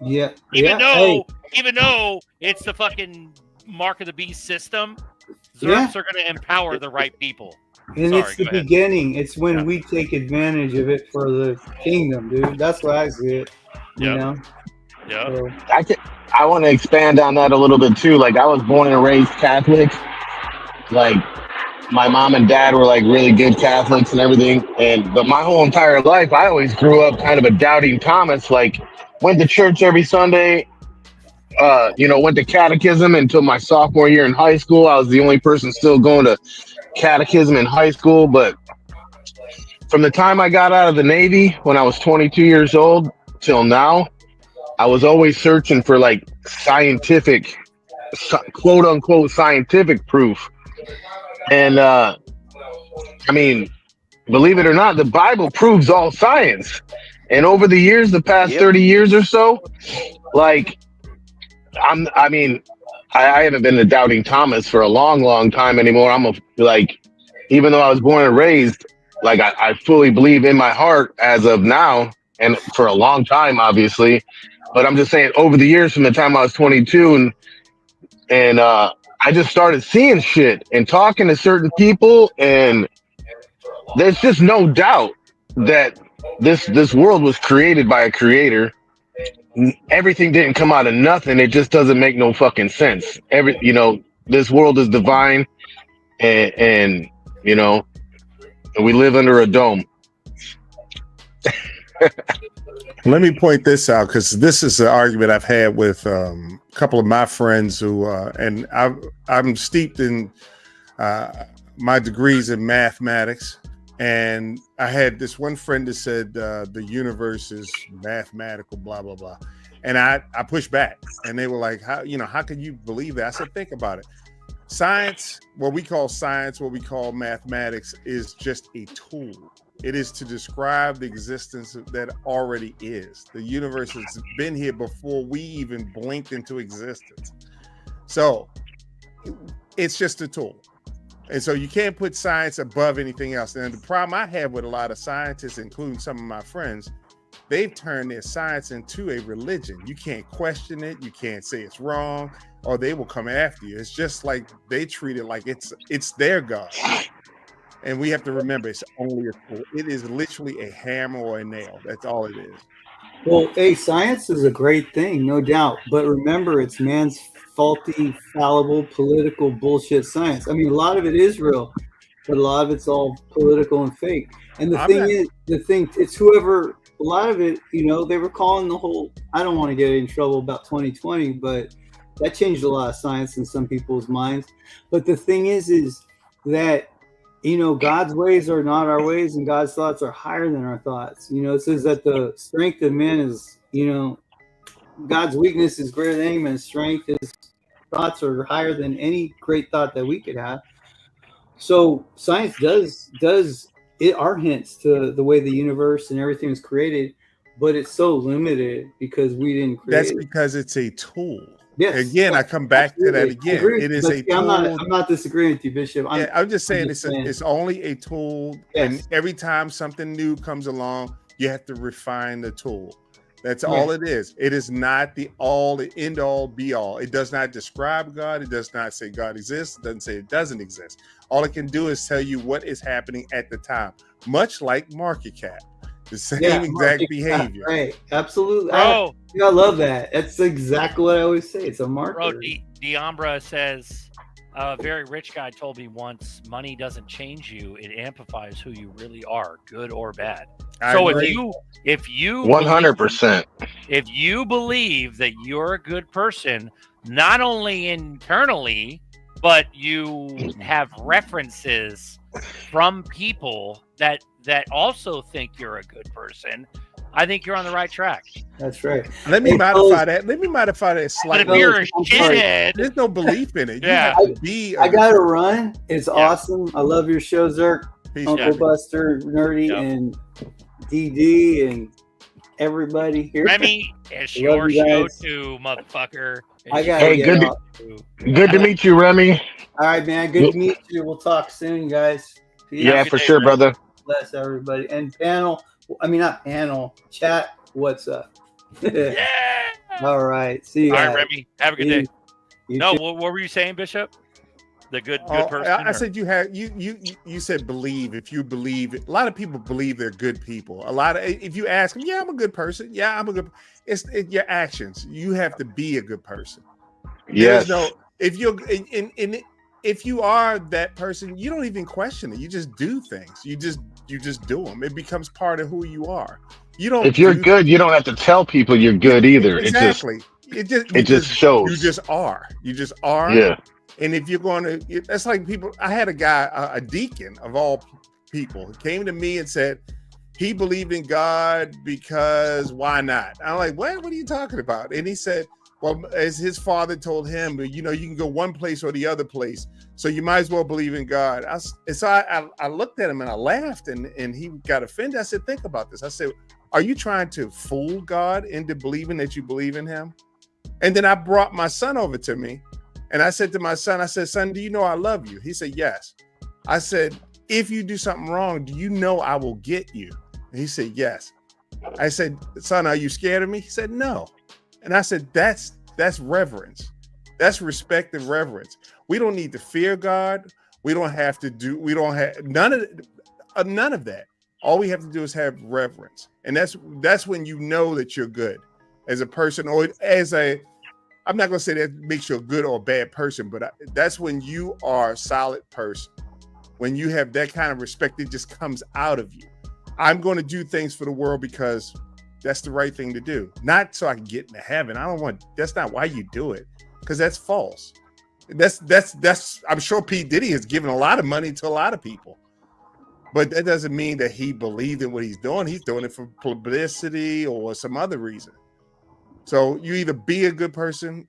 Yeah, Even yeah. though it's the fucking mark of the beast system, Yeah. Zerps are going to empower the right people. And Sorry, it's the go ahead. beginning. It's when we take advantage of it for the kingdom, dude. That's what I see it. You know? Yeah. So, I want to expand on that a little bit too. Like, I was born and raised Catholic. Like, my mom and dad were like really good Catholics and everything. But my whole entire life, I always grew up kind of a doubting Thomas. Like, went to church every Sunday. Went to catechism until my sophomore year in high school. I was the only person still going to catechism in high school. But from the time I got out of the Navy when I was 22 years old till now, I was always searching for like scientific, quote unquote, scientific proof. And I mean, believe it or not, the Bible proves all science. And over the years, the past 30 years or so, like, I haven't been a doubting Thomas for a long, long time anymore. Even though I was born and raised, like, I fully believe in my heart as of now, and for a long time, obviously. But I'm just saying, over the years, from the time I was 22, and I just started seeing shit and talking to certain people, and there's just no doubt that this world was created by a creator. Everything didn't come out of nothing. It just doesn't make no fucking sense. This world is divine, and we live under a dome. Let me point this out, because this is an argument I've had with a couple of my friends who, and I'm steeped in my degrees in mathematics. And I had this one friend that said the universe is mathematical, blah, blah, blah. And I pushed back, and they were like, how can you believe that? I said, think about it. Science, what we call mathematics, is just a tool. It is to describe the existence that already is. The universe has been here before we even blinked into existence. So it's just a tool. And so you can't put science above anything else. And the problem I have with a lot of scientists, including some of my friends, they've turned their science into a religion. You can't question it. You can't say it's wrong, or they will come after you. It's just like they treat it like it's their God. And we have to remember, it's only a tool. It is literally a hammer or a nail. That's all it is. well, hey, science is a great thing, no doubt. But remember, it's man's faulty, fallible, political bullshit science. I mean, a lot of it is real, but a lot of it's all political and fake. And it's whoever, a lot of it, they were calling the whole, I don't want to get in trouble about 2020, but that changed a lot of science in some people's minds. But the thing is that, God's ways are not our ways, and God's thoughts are higher than our thoughts. It says that the strength of men is, God's weakness is greater than any man's strength. His thoughts are higher than any great thought that we could have. So science does it are hints to the way the universe and everything was created, but it's so limited because we didn't create That's it. because it's a tool. Yes. Again, I come back to that again. It is a tool. I'm not disagreeing with you, Bishop. I'm just saying it's only a tool. Yes. And every time something new comes along, you have to refine the tool. That's all it is. It is not the end all, be all. It does not describe God. It does not say God exists. It doesn't say it doesn't exist. All it can do is tell you what is happening at the time, much like market cap. The same exact behavior. Right. Absolutely. Bro, I love that. That's exactly what I always say. It's a marker. Bro, Diambra says, a very rich guy told me once, money doesn't change you. It amplifies who you really are, good or bad. If you 100%, if you believe that you're a good person, not only internally, but you have references from people that also think you're a good person, I think you're on the right track. That's right. Let me modify that slightly. But if you're a shithead, there's no belief in it. Yeah. You have to be I got to run. It's awesome. I love your show, Zerk. Peace, Uncle Buster, Nerdy, and DD, and everybody here. Remy, it's Love your you show guys. too, motherfucker. I It's gotta Hey, get good off. good to meet you, Remy. All right, man. Good to meet you. We'll talk soon, guys. Peace. Yeah, for sure, brother. Bless everybody. And panel, I mean, not panel, chat, what's up? Yeah. All right. See you All guys. right, Remy. Have a good day. No, what were you saying, Bishop? The good person. I said you said believe. If you believe, a lot of people believe they're good people. If you ask them, yeah, I'm a good person. Yeah, I'm a good. It's your actions. You have to be a good person. Yes. If you are that person, you don't even question it. You just do things. You just do them. It becomes part of who you are. You don't. If you're good, you don't have to tell people you're good either. Exactly. It just shows. You just are. You just are. Yeah. And if you're going to, that's like people. I had a guy, a deacon of all people, who came to me and said he believed in God because why not? I'm like, what? What are you talking about? And he said, well, as his father told him, you can go one place or the other place, so you might as well believe in God. I looked at him and I laughed, and he got offended. I said, think about this. I said, are you trying to fool God into believing that you believe in him? And then I brought my son over to me. And I said to my son, I said, son, do you know I love you? He said, yes. I said, if you do something wrong, do you know I will get you? And he said, yes. I said, son, are you scared of me? He said, no. And I said, that's reverence. That's respect and reverence. We don't need to fear God. We don't have none of that. All we have to do is have reverence. And that's when you know that you're good as a person, or I'm not going to say that makes you a good or a bad person, but that's when you are a solid person. When you have that kind of respect, it just comes out of you. I'm going to do things for the world because that's the right thing to do. Not so I can get into heaven. That's not why you do it, because that's false. That's I'm sure P. Diddy has given a lot of money to a lot of people, but that doesn't mean that he believed in what he's doing. He's doing it for publicity or some other reason. So you either be a good person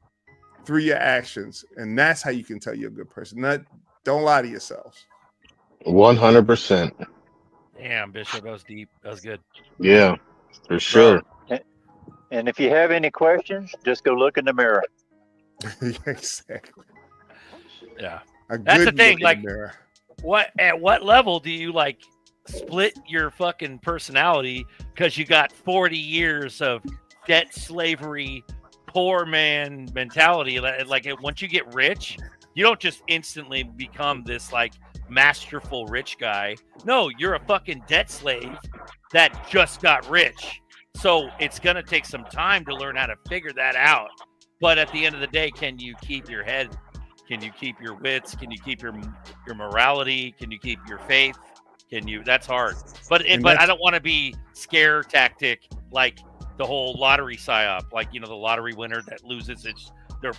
through your actions, and that's how you can tell you're a good person. Don't lie to yourselves. 100%. Damn, Bishop, that was deep. That was good. Yeah, for sure. And if you have any questions, just go look in the mirror. Exactly. Yeah. That's the thing. Like, at what level do you split your fucking personality because you got 40 years of debt, slavery, poor man mentality? Like once you get rich, you don't just instantly become this masterful rich guy. No, you're a fucking debt slave that just got rich. So it's gonna take some time to learn how to figure that out. But at the end of the day, can you keep your head? Can you keep your wits? Can you keep your morality? Can you keep your faith? That's hard. But I don't want to be scare tactic like the whole lottery psyop, the lottery winner that loses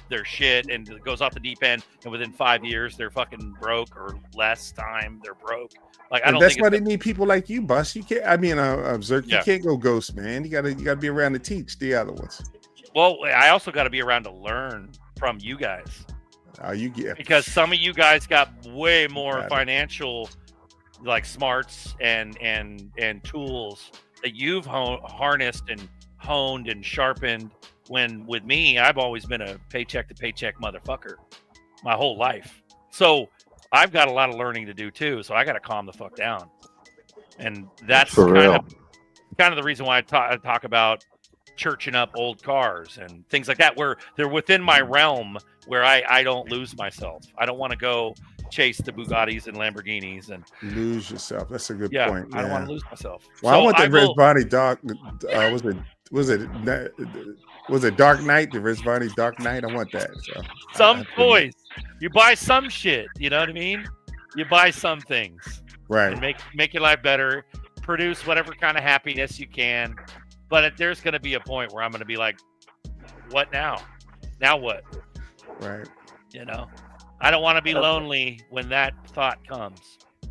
their shit and goes off the deep end, and within 5 years they're fucking broke, or less time they're broke. That's why they need people like you, Bus. You can't. ZRK. You can't go ghost, man. You gotta be around to teach the other ones. Well, I also got to be around to learn from you guys. Because some of you guys got way more financial smarts and tools that you've harnessed and honed and sharpened, when with me, I've always been a paycheck to paycheck motherfucker my whole life. So I've got a lot of learning to do too. So I got to calm the fuck down. And that's kind of the reason why I talk about churching up old cars and things like that, where they're within my realm, where I don't lose myself. I don't want to go chase the Bugattis and Lamborghinis and lose yourself. That's a good point. I don't want to lose myself. Well, I want the Resvani Dark. Was it Dark Knight? The Resvani Dark Knight. I want that. So some toys. You buy some shit. You know what I mean? You buy some things. Right. And make your life better. Produce whatever kind of happiness you can. But there's going to be a point where I'm going to be like, what now? Now what? Right. I don't want to be lonely when that thought comes,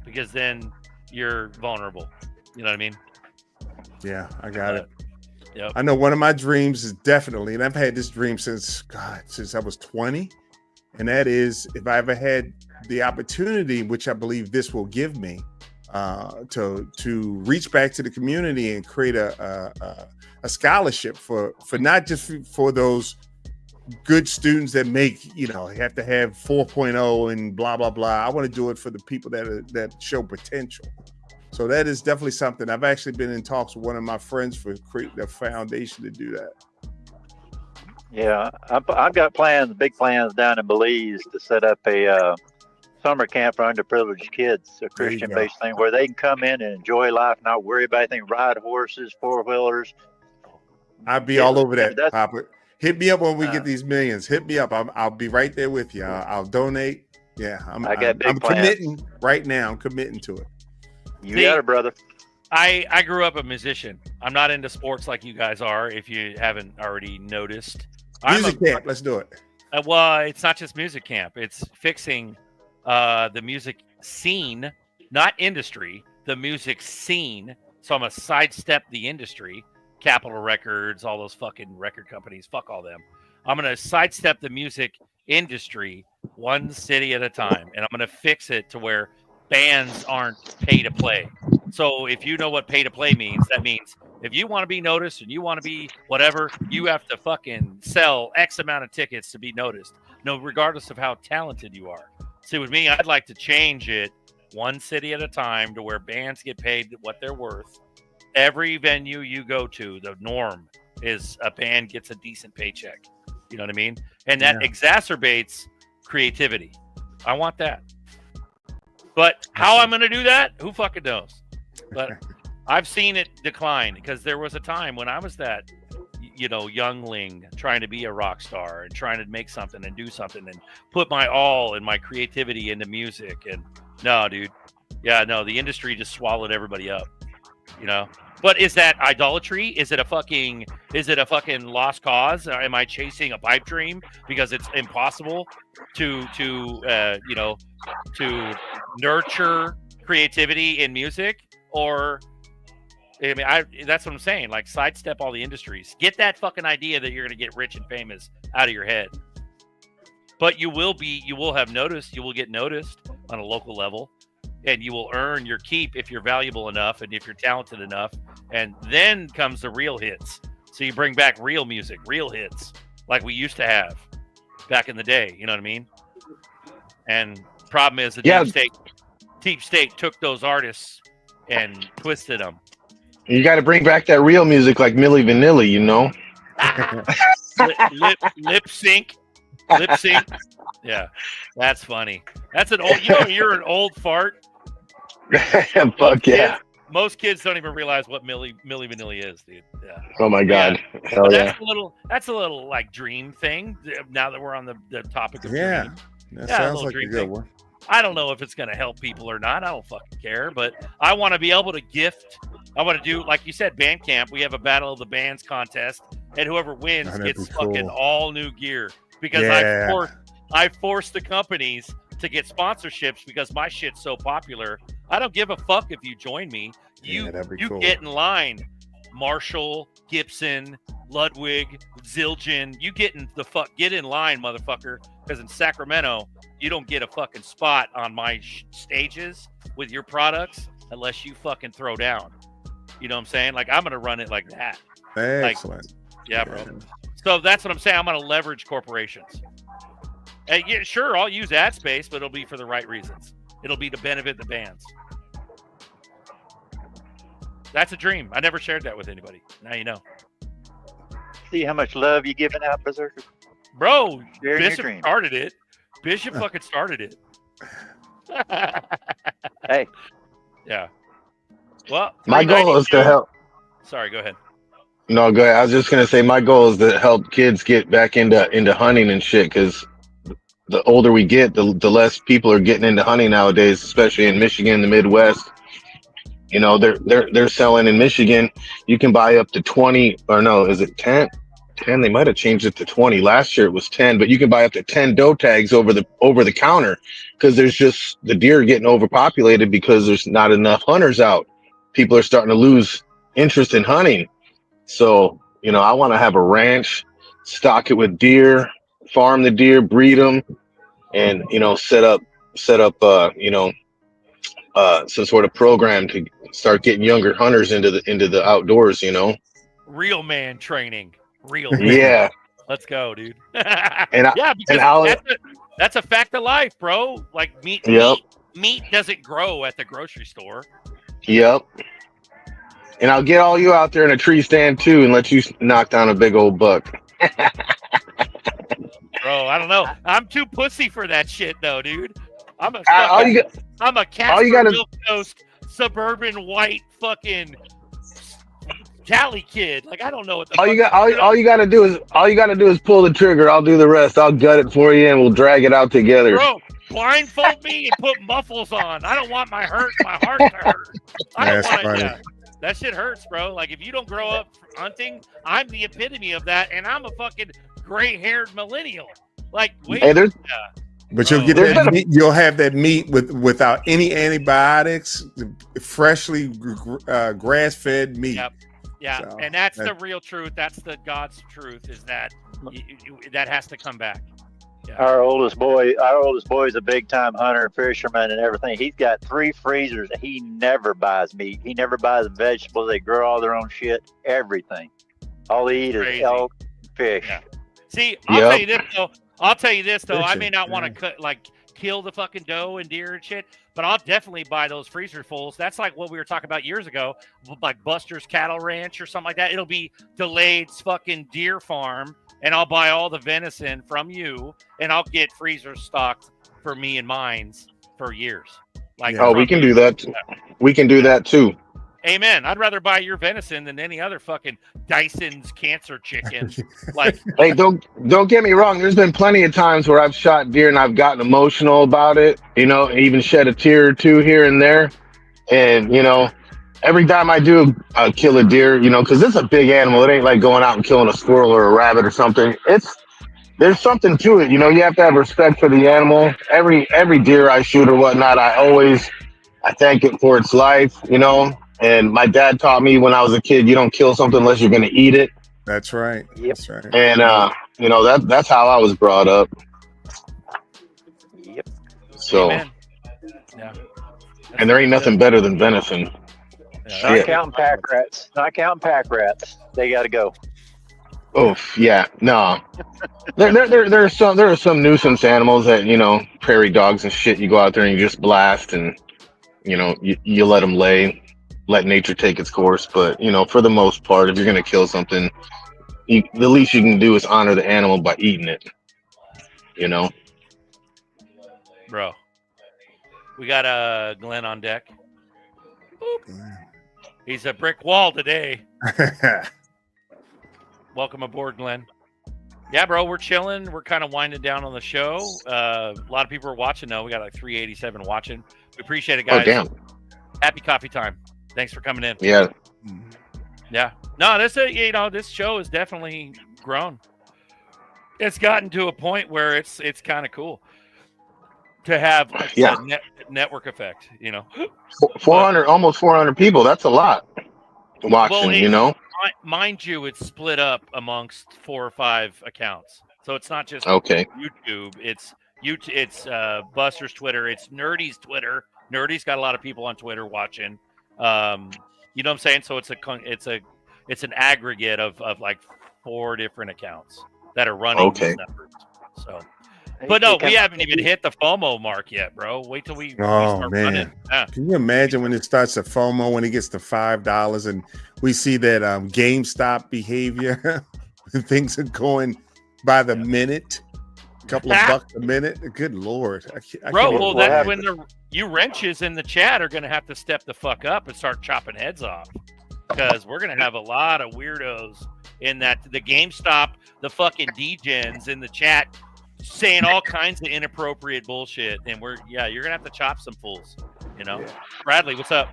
because then you're vulnerable. You know what I mean? Yeah, I got it. Yep. I know one of my dreams is definitely, and I've had this dream since I was 20. And that is, if I ever had the opportunity, which I believe this will give me, to reach back to the community and create a scholarship for not just for those good students that make, have to have 4.0 and blah blah blah. I want to do it for the people that show potential. So that is definitely something. I've actually been in talks with one of my friends for create the foundation to do that. Yeah, I've got big plans down in Belize to set up a summer camp for underprivileged kids, a Christian-based thing where they can come in and enjoy life, not worry about anything, ride horses, four-wheelers. I'd be all over that, Papa. Hit me up when we get these millions. Hit me up. I'll be right there with you. I'll donate. Yeah, I'm committing right now. I'm committing to it. You got it, brother. I grew up a musician. I'm not into sports like you guys are, if you haven't already noticed. Music camp. Let's do it. Well, it's not just music camp. It's fixing the music scene, not industry, the music scene. So I'm going to sidestep the industry, Capitol Records, all those fucking record companies, fuck all them. I'm going to sidestep the music industry one city at a time, and I'm going to fix it to where bands aren't pay to play. So if you know what pay to play means, that means if you want to be noticed and you want to be whatever, you have to fucking sell X amount of tickets to be noticed, no, regardless of how talented you are. See, with me, I'd like to change it one city at a time to where bands get paid what they're worth. Every venue you go to, the norm is a band gets a decent paycheck. You know what I mean? And that exacerbates creativity. I want that. But how I'm going to do that, who fucking knows? But I've seen it decline because there was a time when I was that, youngling trying to be a rock star and trying to make something and do something and put my all and my creativity into music. And no, dude. Yeah, no, the industry just swallowed everybody up, But is that idolatry? Is it a fucking lost cause? Am I chasing a pipe dream because it's impossible to nurture creativity in music? Or that's what I'm saying. Like, sidestep all the industries. Get that fucking idea that you're going to get rich and famous out of your head. But you will have noticed. You will get noticed on a local level. And you will earn your keep if you're valuable enough and if you're talented enough. And then comes the real hits. So you bring back real music, real hits, like we used to have back in the day. You know what I mean? And problem is the deep state took those artists and twisted them. You got to bring back that real music like Milli Vanilli, lip sync. Yeah, that's funny. That's an old. You're an old fart. Fuck yeah. Most kids don't even realize what Milli Vanilli is, dude. Yeah. Oh my god. Yeah. Hell yeah. That's a little like dream thing. Now that we're on the topic of dream. That sounds like a good one. I don't know if it's going to help people or not. I don't fucking care, but I want to be able to gift. I want to do, like you said, band camp. We have a Battle of the Bands contest, and whoever wins gets fucking all new gear because I force the companies to get sponsorships because my shit's so popular. I don't give a fuck if you join me. You get in line. Marshall, Gibson, Ludwig, Zildjian. You get in line, motherfucker. Because in Sacramento, you don't get a fucking spot on my stages with your products unless you fucking throw down. You know what I'm saying? Like, I'm going to run it like that. Excellent. Yeah, bro. So that's what I'm saying. I'm going to leverage corporations. And yeah, sure, I'll use ad space, but it'll be for the right reasons. It'll be to benefit the bands. That's a dream. I never shared that with anybody. Now you know. See how much love you're giving out, Berserker? Bro, Bishop started it. Bishop fucking started it. Hey. Yeah. Well, my goal is to help. Sorry, go ahead. No, go ahead. I was just gonna say my goal is to help kids get back into hunting and shit. Because the older we get, the less people are getting into hunting nowadays, especially in Michigan, the Midwest. They're selling in Michigan. You can buy up to 20, or no, is it 10? 10. They might have changed it to 20. Last year it was 10, but you can buy up to 10 doe tags over the counter because there's just the deer getting overpopulated because there's not enough hunters out. People are starting to lose interest in hunting. So, I want to have a ranch, stock it with deer, farm the deer, breed them, and, set up, some sort of program to start getting younger hunters into the outdoors, real man training. Real man. Yeah. Let's go, dude. And yeah, because that's a fact of life, bro. Like meat doesn't grow at the grocery store. Yep. And I'll get all you out there in a tree stand too, and let you knock down a big old buck. Bro, I don't know. I'm too pussy for that shit, though, dude. I'm a Casper Milk Coast suburban white fucking Cali kid. Like I don't know what the all you gotta do is pull the trigger. I'll do the rest. I'll gut it for you, and we'll drag it out together. Bro, blindfold me and put muffles on. I don't want my heart to hurt. I don't want it. Yeah. That shit hurts, bro. Like if you don't grow up hunting, I'm the epitome of that, and I'm a fucking gray-haired millennial. Like wait. Hey, but you'll get that meat, you'll have that meat without any antibiotics, freshly grass-fed meat. Yep. Yeah, so, and that's the real truth. That's the God's truth. Is that that has to come back. Yeah. Our oldest boy is a big time hunter and fisherman and everything. He's got 3 freezers. He never buys meat. He never buys vegetables. They grow all their own shit. Everything. All they eat is elk, fish. Yeah. See, I'll tell you this though. I may not want to kill the fucking doe and deer and shit, but I'll definitely buy those freezer fulls. That's like what we were talking about years ago, like Buster's Cattle Ranch or something like that. It'll be Delayed's fucking deer farm, and I'll buy all the venison from you, and I'll get freezers stocked for me and mine's for years. Like, we can do that. We can do that too. Amen. I'd rather buy your venison than any other fucking Dyson's cancer chicken. Like, hey, don't get me wrong. There's been plenty of times where I've shot deer and I've gotten emotional about it. You know, even shed a tear or two here and there. And you know, every time I do kill a deer, you know, because it's a big animal. It ain't like going out and killing a squirrel or a rabbit or something. There's something to it. You know, you have to have respect for the animal. Every deer I shoot or whatnot, I thank it for its life. You know. And my dad taught me when I was a kid, you don't kill something unless you're going to eat it. That's right. Yep. That's right. And, you know, that's how I was brought up. Yep. So, yeah. And there ain't nothing better than venison. Yeah. Not counting pack rats. They got to go. Oh, yeah. No. There are some nuisance animals that, you know, prairie dogs and shit. You go out there and you just blast and, you know, you let them lay. Let nature take its course, but you know, for the most part, if you're gonna kill something, the least you can do is honor the animal by eating it. You know, bro. We got Glenn on deck. Boop. He's a brick wall today. Welcome aboard, Glenn. Yeah, bro, we're chilling. We're kind of winding down on the show. A lot of people are watching though. We got like 387 watching. We appreciate it, guys. Oh, damn. Happy coffee time. Thanks for coming in. Yeah. Yeah. No, this show has definitely grown. It's gotten to a point where it's kind of cool to have a network effect, you know. 400, almost 400 people. That's a lot watching, you know. Mind you, it's split up amongst 4 or 5 accounts. So it's not just YouTube. It's Buster's Twitter. It's Nerdy's Twitter. Nerdy's got a lot of people on Twitter watching. You know what I'm saying? So it's an aggregate of like 4 different accounts that are running these numbers. So, but no, we haven't even hit the FOMO mark yet, bro. Wait till we start running. Yeah. Can you imagine when it starts to FOMO when it gets to $5 and we see that GameStop behavior? Things are going by the minute. Couple of bucks a minute. Good Lord. Bro, well, that's when you wrenches in the chat are going to have to step the fuck up and start chopping heads off, because we're going to have a lot of weirdos in the GameStop, the fucking degens in the chat saying all kinds of inappropriate bullshit. And you're going to have to chop some fools, you know? Yeah. Bradley, what's up?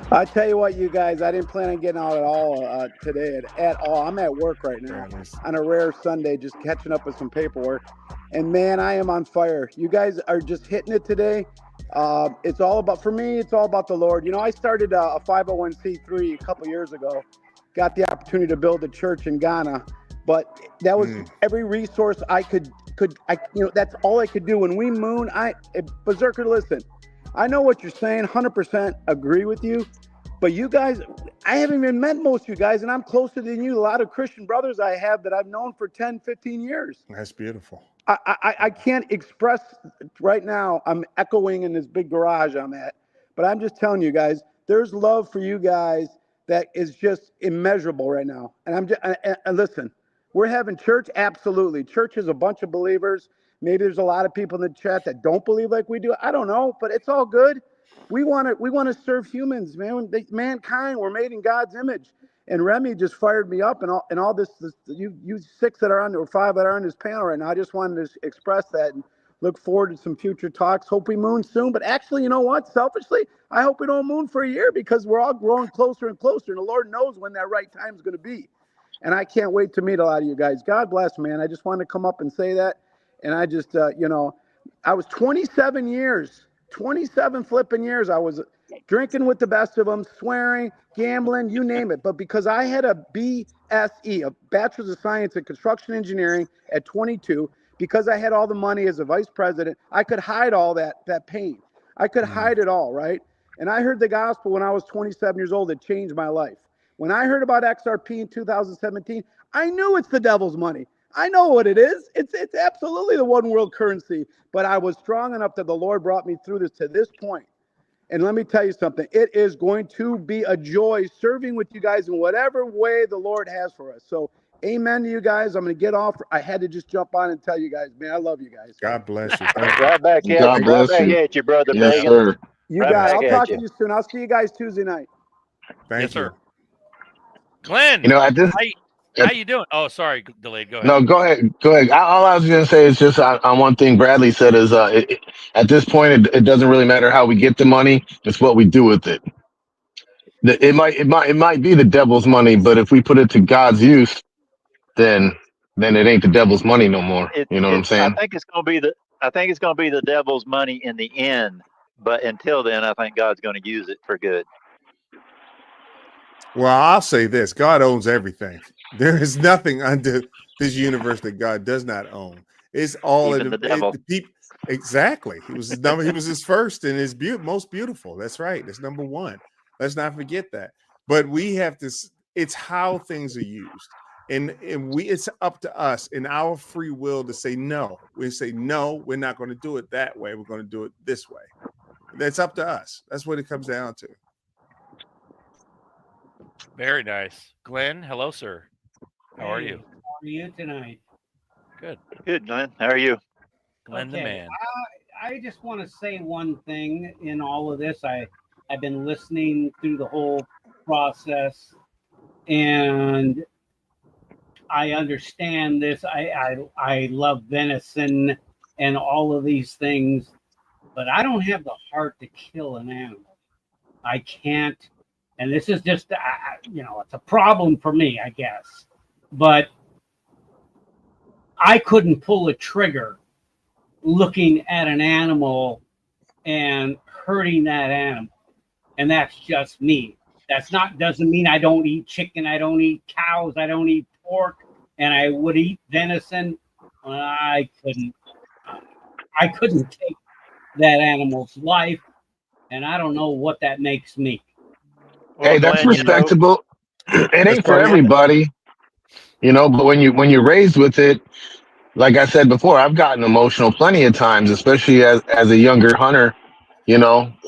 I tell you what, you guys, I didn't plan on getting out at all today at all. I'm at work right now on a rare Sunday, just catching up with some paperwork. And man, I am on fire. You guys are just hitting it today. It's all about, for me, it's all about the Lord. You know, I started a 501c3 a couple years ago, got the opportunity to build a church in Ghana, but that was every resource I could, that's all I could do. When we moon, Berserker, listen, I know what you're saying, 100% agree with you, But you guys, I haven't even met most of you guys, and I'm closer than you. A lot of Christian brothers I have that I've known for 10, 15 years. That's beautiful. I can't express right now. I'm echoing in this big garage I'm at, but I'm just telling you guys, there's love for you guys that is just immeasurable right now. And I'm just, and listen, we're having church. Absolutely. Church is a bunch of believers. Maybe there's a lot of people in the chat that don't believe like we do. I don't know, but it's all good. We want to serve humans, man. Mankind, we're made in God's image. And Remy just fired me up, and all this you six that are on, or five that are on this panel right now. I just wanted to express that and look forward to some future talks. Hope we moon soon. But actually, you know what? Selfishly, I hope we don't moon for a year, because we're all growing closer and closer, and the Lord knows when that right time is going to be. And I can't wait to meet a lot of you guys. God bless, man. I just wanted to come up and say that. And I just, I was 27 years, 27 flipping years. I was drinking with the best of them, swearing, gambling, you name it. But because I had a BSE, a Bachelor's of Science in Construction Engineering at 22, because I had all the money as a vice president, I could hide all that pain. I could hide it all, right? And I heard the gospel when I was 27 years old. It changed my life. When I heard about XRP in 2017, I knew it's the devil's money. I know what it is. It's absolutely the one world currency. But I was strong enough that the Lord brought me through this to this point. And let me tell you something. It is going to be a joy serving with you guys in whatever way the Lord has for us. So amen to you guys. I'm going to get off. I had to just jump on and tell you guys, man, I love you guys. God bless you. Right back at God you. bless Right back you. at you, brother. Yes, Megan. sir. You Right guys, back I'll at talk you. to you soon. I'll see you guys Tuesday night. Thank you. Sir. Glenn, You know, at this, how you doing? Oh, sorry, delayed. Go ahead. no, go ahead. Go ahead. All I was going to say is just on one thing Bradley said is at this point, it doesn't really matter how we get the money. It's what we do with it. It might be the devil's money, but if we put it to God's use, then it ain't the devil's money no more. You know what I'm I saying? think it's going to be the devil's money in the end. But until then, I think God's going to use it for good. Well, I'll say this: God owns everything. There is nothing under this universe that God does not own. It's all Even the devil. the people. Exactly. He was his first and his most beautiful. That's right. That's number one. Let's not forget that. But we have to. It's how things are used, and it's up to us in our free will to say no. We say no. We're not going to do it that way. We're going to do it this way. That's up to us. That's what it comes down to. Very nice. Glenn, hello, sir. How are you? How are you tonight? Good. Good, Glenn. How are you? Glenn the man. I just want to say one thing in all of this. I've been listening through the whole process, and I understand this. I love venison and all of these things, but I don't have the heart to kill an animal. I can't. And this is just, it's a problem for me, I guess. But I couldn't pull a trigger looking at an animal and hurting that animal. And that's just me. Doesn't mean I don't eat chicken, I don't eat cows, I don't eat pork, and I would eat venison. I couldn't take that animal's life, and I don't know what that makes me. Hey, that's respectable. It ain't for everybody, but when you're raised with it, like I said before, I've gotten emotional plenty of times, especially as a younger hunter,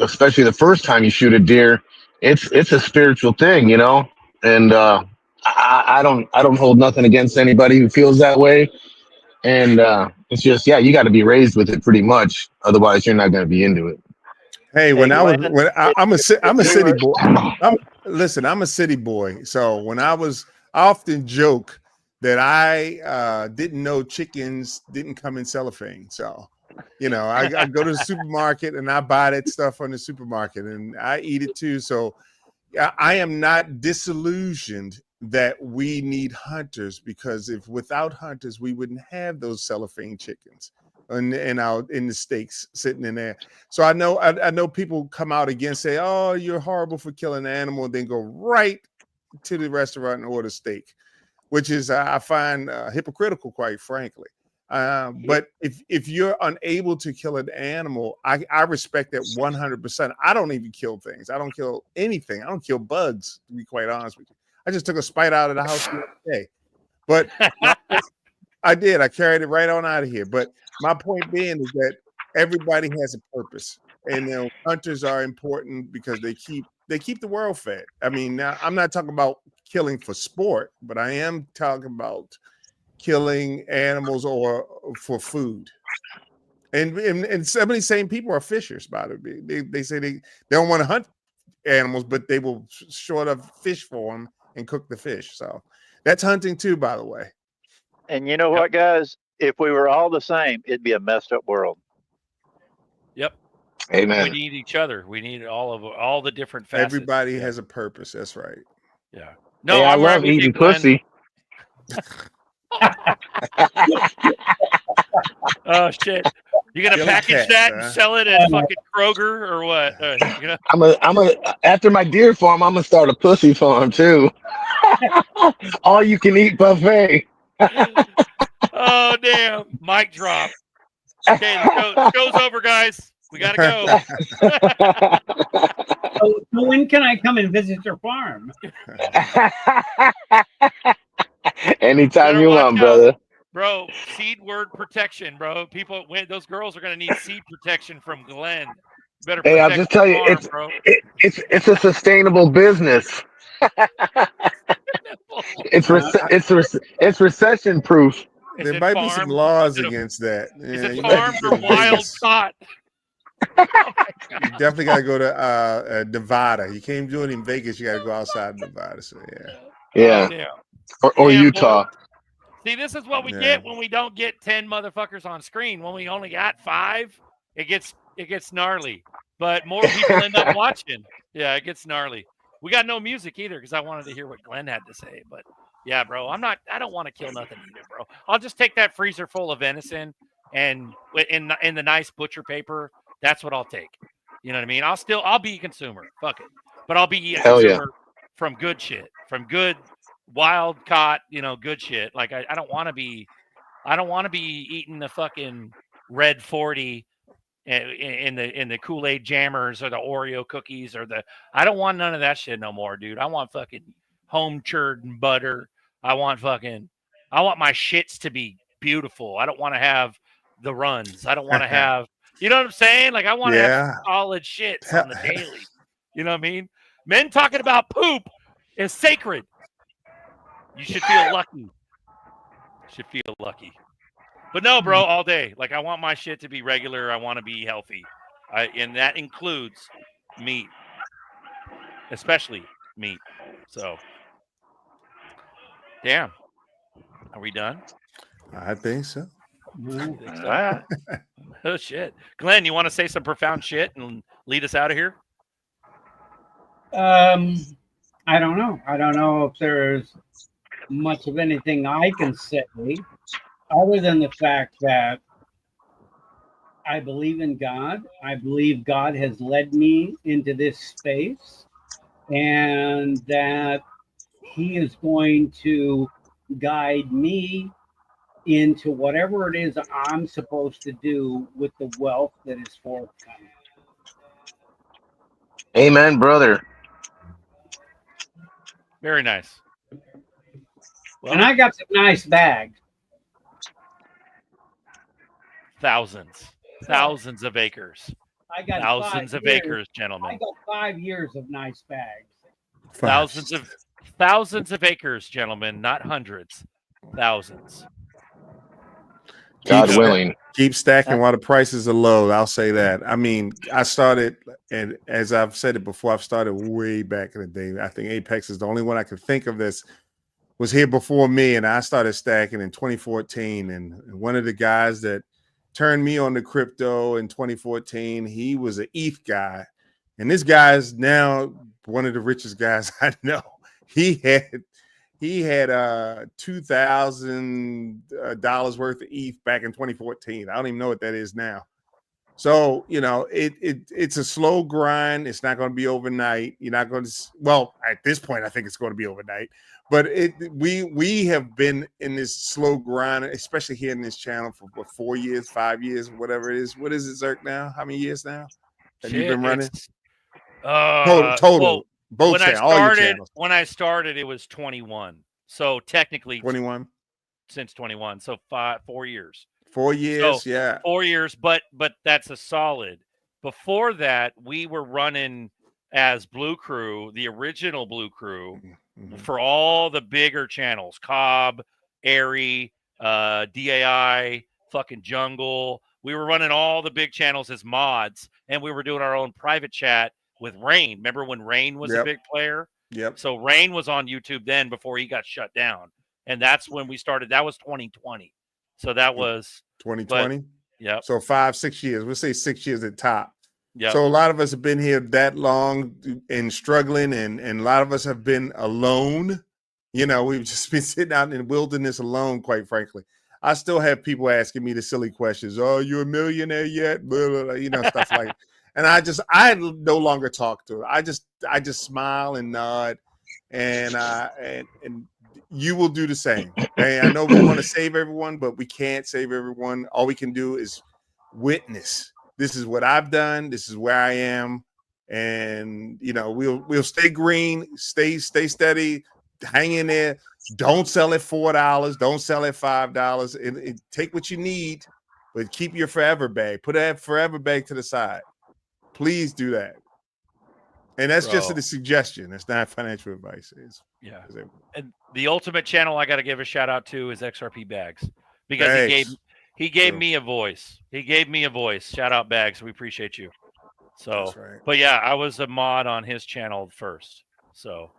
especially the first time you shoot a deer. It's a spiritual thing, and I don't hold nothing against anybody who feels that way. And it's just, you got to be raised with it pretty much. Otherwise, you're not going to be into it. Hey, I'm a city boy. I'm a city boy. So I often joke that I didn't know chickens didn't come in cellophane. So, I go to the supermarket and I buy that stuff from the supermarket and I eat it too. So I am not disillusioned that we need hunters, because if without hunters, we wouldn't have those cellophane chickens in the steaks sitting in there. So I know people come out against, say, oh, you're horrible for killing an animal, and then go right to the restaurant and order steak, which is I find hypocritical, quite frankly. But if you're unable to kill an animal, I respect that 100%. I don't even kill things. I don't kill anything. I don't kill bugs, to be quite honest with you. I just took a spider out of the house the other day. But I did. I carried it right on out of here. But my point being is that everybody has a purpose, and hunters are important because they keep the world fed. I mean, now I'm not talking about killing for sport, but I am talking about killing animals or for food. And some of these same people are fishers, by the way. They say they don't want to hunt animals, but they will short of fish for them and cook the fish. So that's hunting too, by the way. And you know what, guys? If we were all the same, it'd be a messed up world. Yep. Amen. We need each other. We need all the different facets. Everybody has a purpose. That's right. Yeah. No, hey, I love eating pussy. Oh shit! You gonna package that and sell it at fucking Kroger or what? After my deer farm, I'm gonna start a pussy farm too. All you can eat buffet. Oh damn! Mic drop. Okay, the show's over, guys. We gotta go. So when can I come and visit your farm? Anytime you want, brother. Bro, seed word protection, bro. People, those girls are gonna need seed protection from Glenn. Better. Hey, I'll just tell you, it's a sustainable business. It's recession proof. There might be some laws against that. Is it farmed or wild caught? You definitely got to go to Nevada. You can't do it in Vegas. You got to go outside of Nevada. So yeah. Or Utah. Boy. See, this is what we get when we don't get 10 motherfuckers on screen. When we only got 5, it gets gnarly. But more people end up watching. Yeah, it gets gnarly. We got no music either because I wanted to hear what Glenn had to say. But yeah, bro, I don't want to kill nothing either, bro. I'll just take that freezer full of venison and in the nice butcher paper. That's what I'll take. You know what I mean? I'll be a consumer. Fuck it. But I'll be a consumer from good shit, from good wild caught, good shit. Like I don't want to be eating the fucking red 40 in the Kool-Aid jammers or the Oreo cookies I don't want none of that shit no more, dude. I want fucking home churned butter. I want my shits to be beautiful. I don't want to have the runs. I don't want to have, you know what I'm saying? Like I want to have solid shits on the daily. You know what I mean? Men talking about poop is sacred. You should feel lucky. But no, bro, all day. Like I want my shit to be regular. I want to be healthy. And that includes meat. Especially meat. So damn. Are we done? I think so. Oh shit. Glenn, you want to say some profound shit and lead us out of here? I don't know. I don't know if there's much of anything I can say other than the fact that I believe in God. I believe God has led me into this space and that he is going to guide me into whatever it is I'm supposed to do with the wealth that is forthcoming. Amen, brother. Very nice. Well, and I got some nice bags. Thousands of acres. I got thousands of acres, gentlemen. I got 5 years of nice bags. Thousands of acres, gentlemen, not hundreds. Thousands. God willing. Keep stacking while the prices are low. I'll say that. I mean, I started, and as I've said it before, I've started way back in the day. I think Apex is the only one I could think of this was here before me, and I started stacking in 2014. And one of the guys that turned me on to crypto in 2014, he was an ETH guy, and this guy is now one of the richest guys I know. He had $2,000 worth of ETH back in 2014. I don't even know what that is now. So, you know, it's a slow grind. It's not going to be overnight. You're not going to, well, at this point, I think it's going to be overnight. But we have been in this slow grind, especially here in this channel for what, 4 years, 5 years, whatever it is. What is it, Zerk, now? How many years now have you been running? Total. Well, both channels, all your channels. When I started, it was 21. So technically 21. Since 21. So 4 years. 4 years, So, yeah. 4 years, but that's a solid. Before that, we were running as Blue Crew, the original Blue Crew, for all the bigger channels, Cobb, Airy, DAI, fucking Jungle. We were running all the big channels as mods, and we were doing our own private chat with Rain. Remember when Rain was a big player? Yep. So Rain was on YouTube then before he got shut down. And that's when we started. That was 2020. So that was 2020. Yeah. So 5-6 years. We'll say 6 years at top. Yeah. So a lot of us have been here that long and struggling, and a lot of us have been alone. You know, we've just been sitting out in the wilderness alone, quite frankly. I still have people asking me the silly questions. Oh, you a millionaire yet? Blah, blah, blah, you know, stuff like that. And I no longer talk to her. I just smile and nod, and you will do the same. And I know we want to save everyone, but we can't save everyone. All we can do is witness. This is what I've done. This is where I am, and you know we'll stay green, stay steady, hang in there. Don't sell at $4. Don't sell at $5. And take what you need, but keep your forever bag. Put that forever bag to the side. Please do that. And that's just a suggestion. It's not financial advice. And the ultimate channel I got to give a shout out to is XRP Bags, because he gave me a voice. He gave me a voice. Shout out Bags. We appreciate you. So, but yeah, I was a mod on his channel first. So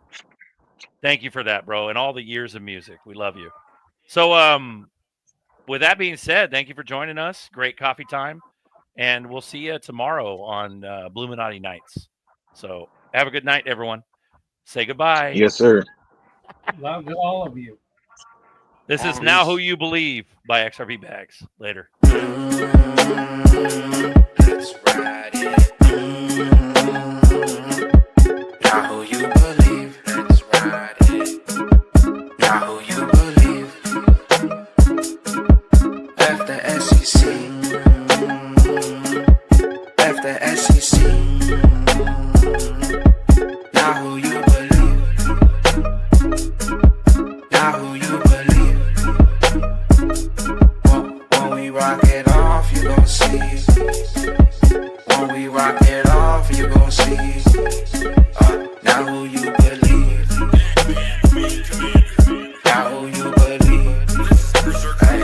thank you for that, bro. And all the years of music. We love you. So, with that being said, thank you for joining us. Great coffee time. And we'll see you tomorrow on Bluminati Nights. So have a good night, everyone. Say goodbye. Yes, sir. Love to all of you. This is Now Who You Believe by XRP Bags. Later. Let's ride it. Now who you believe? Let's ride it. Now who you believe? F the SEC. F the SEC. Now who you believe? Now who you believe? When we rock it off, you gon' see. When we rock it off, you gon' see. Now who you believe? Now who you believe? Hey,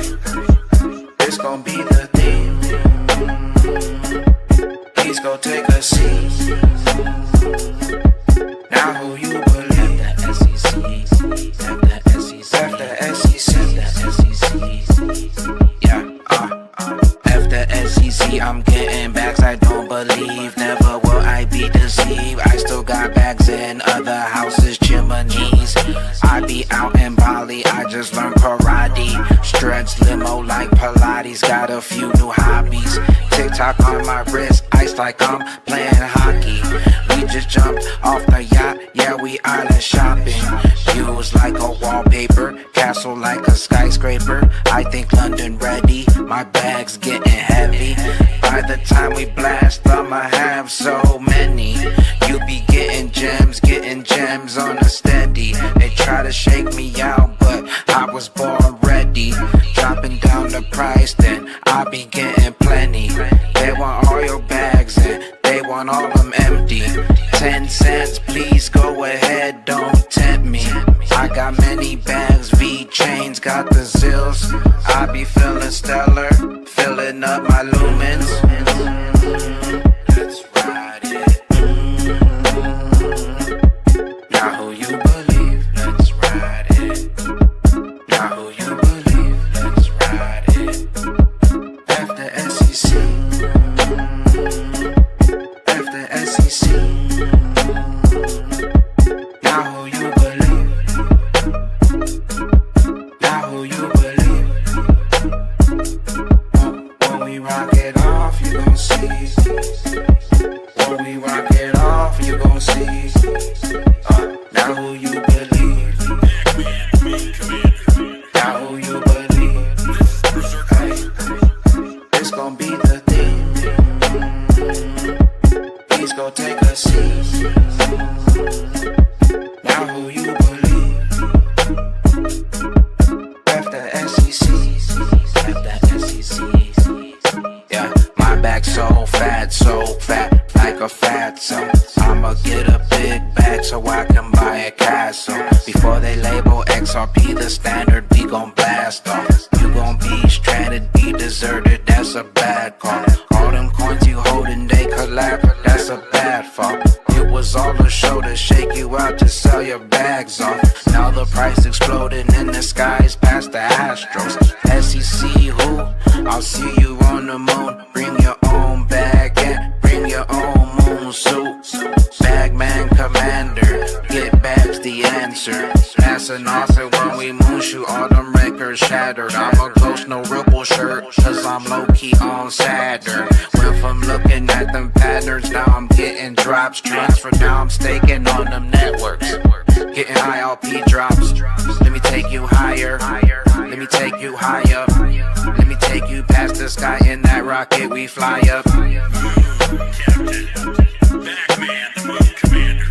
this gon' be the theme. Please go take a seat. Now who you believe? F the SEC. F the SEC. Yeah, F the SEC. I'm getting bags I don't believe. Never will I be deceived. I still got bags in other houses, chimneys. I be out in Bali. I just learned karate. Stretch limo like Pilates. Got a few new hobbies. TikTok on my wrist. Ice like I'm playing hockey. We just jumped off the yacht. Yeah, we island shopping. Views like a wallpaper. Castle like a skyscraper. I think London ready. My bag's getting heavy. By the time we blast, I'ma have so many. You be getting gems on a steady. They try to shake me out, but I was born ready. Dropping down the price, then I be getting plenty. They want all your bags and they want all them empty. 10 cents, please go ahead, don't tempt me. I got many bags, V chains, got the zills. I be feeling stellar, filling up my lumens. Let's ride it. Now who you believe? Let's ride it. Now who you believe? Let's ride it. F the SEC. F the SEC. Now who you believe? Now who you believe? When we rock it off, go take a seat. Now who you believe? After SECs, after SECs. Yeah, my back so fat, like a fat so I'ma get a big bag so I can buy a castle. Before they label XRP the standard, we gon' blast off. You gon' be stranded, be deserted, that's a bad call. All them coins you holding, they collapse, that's a bad fall. It was all a show to shake you out to sell your bags off. Now the price exploding in the skies past the Astros. SEC who? I'll see you on the moon. Bring your own bag and bring your own moon suit. Bagman commander, get back's the answer. NASA said when we moon shoot, all them records shattered. I'm a ghost, no ripple shirt, cause I'm low-key on Saturn. Went from looking at them patterns, now I'm getting drops. Transfer, now I'm staking on them networks. Getting ILP drops. Let me take you higher. Let me take you high up. Let me take you past the sky in that rocket we fly up. Batman, the moon commander.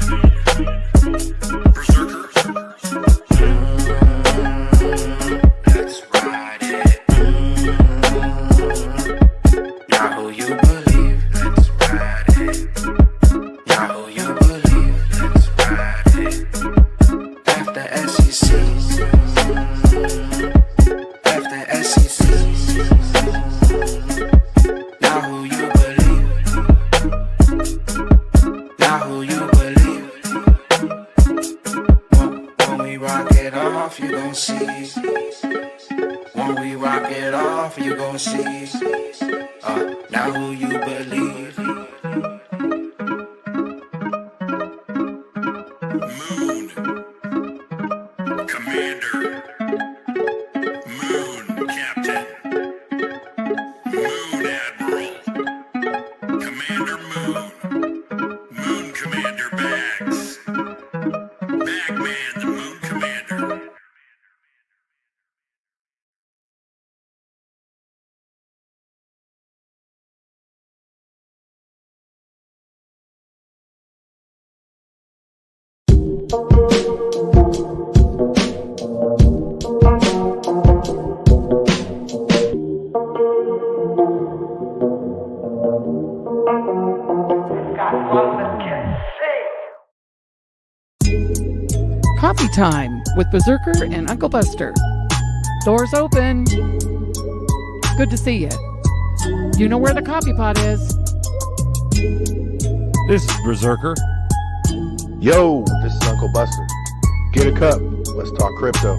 Berserker. Let's ride it. Now who you believe? Let's ride it. Now who you believe? Let's ride it. After SECs. After SECs. Now who you believe? Now who you believe? When we rock it off, you gon' see. When we rock it off, you gon' see. Now who you believe? Moon commander. Moon captain. Moon admiral. Commander Moon. Moon commander bags. Bagman, the moon commander. Coffee time with Berserker and Uncle Buster. Doors open. Good to see you. You know where the coffee pot is. This is Berserker. Yo, this is Uncle Buster. Get a cup. Let's talk crypto.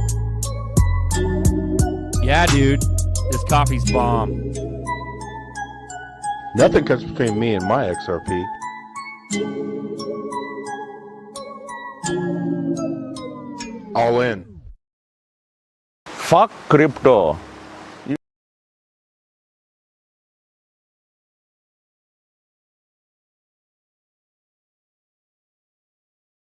Yeah, dude. This coffee's bomb. Nothing comes between me and my XRP. All in. Fuck crypto.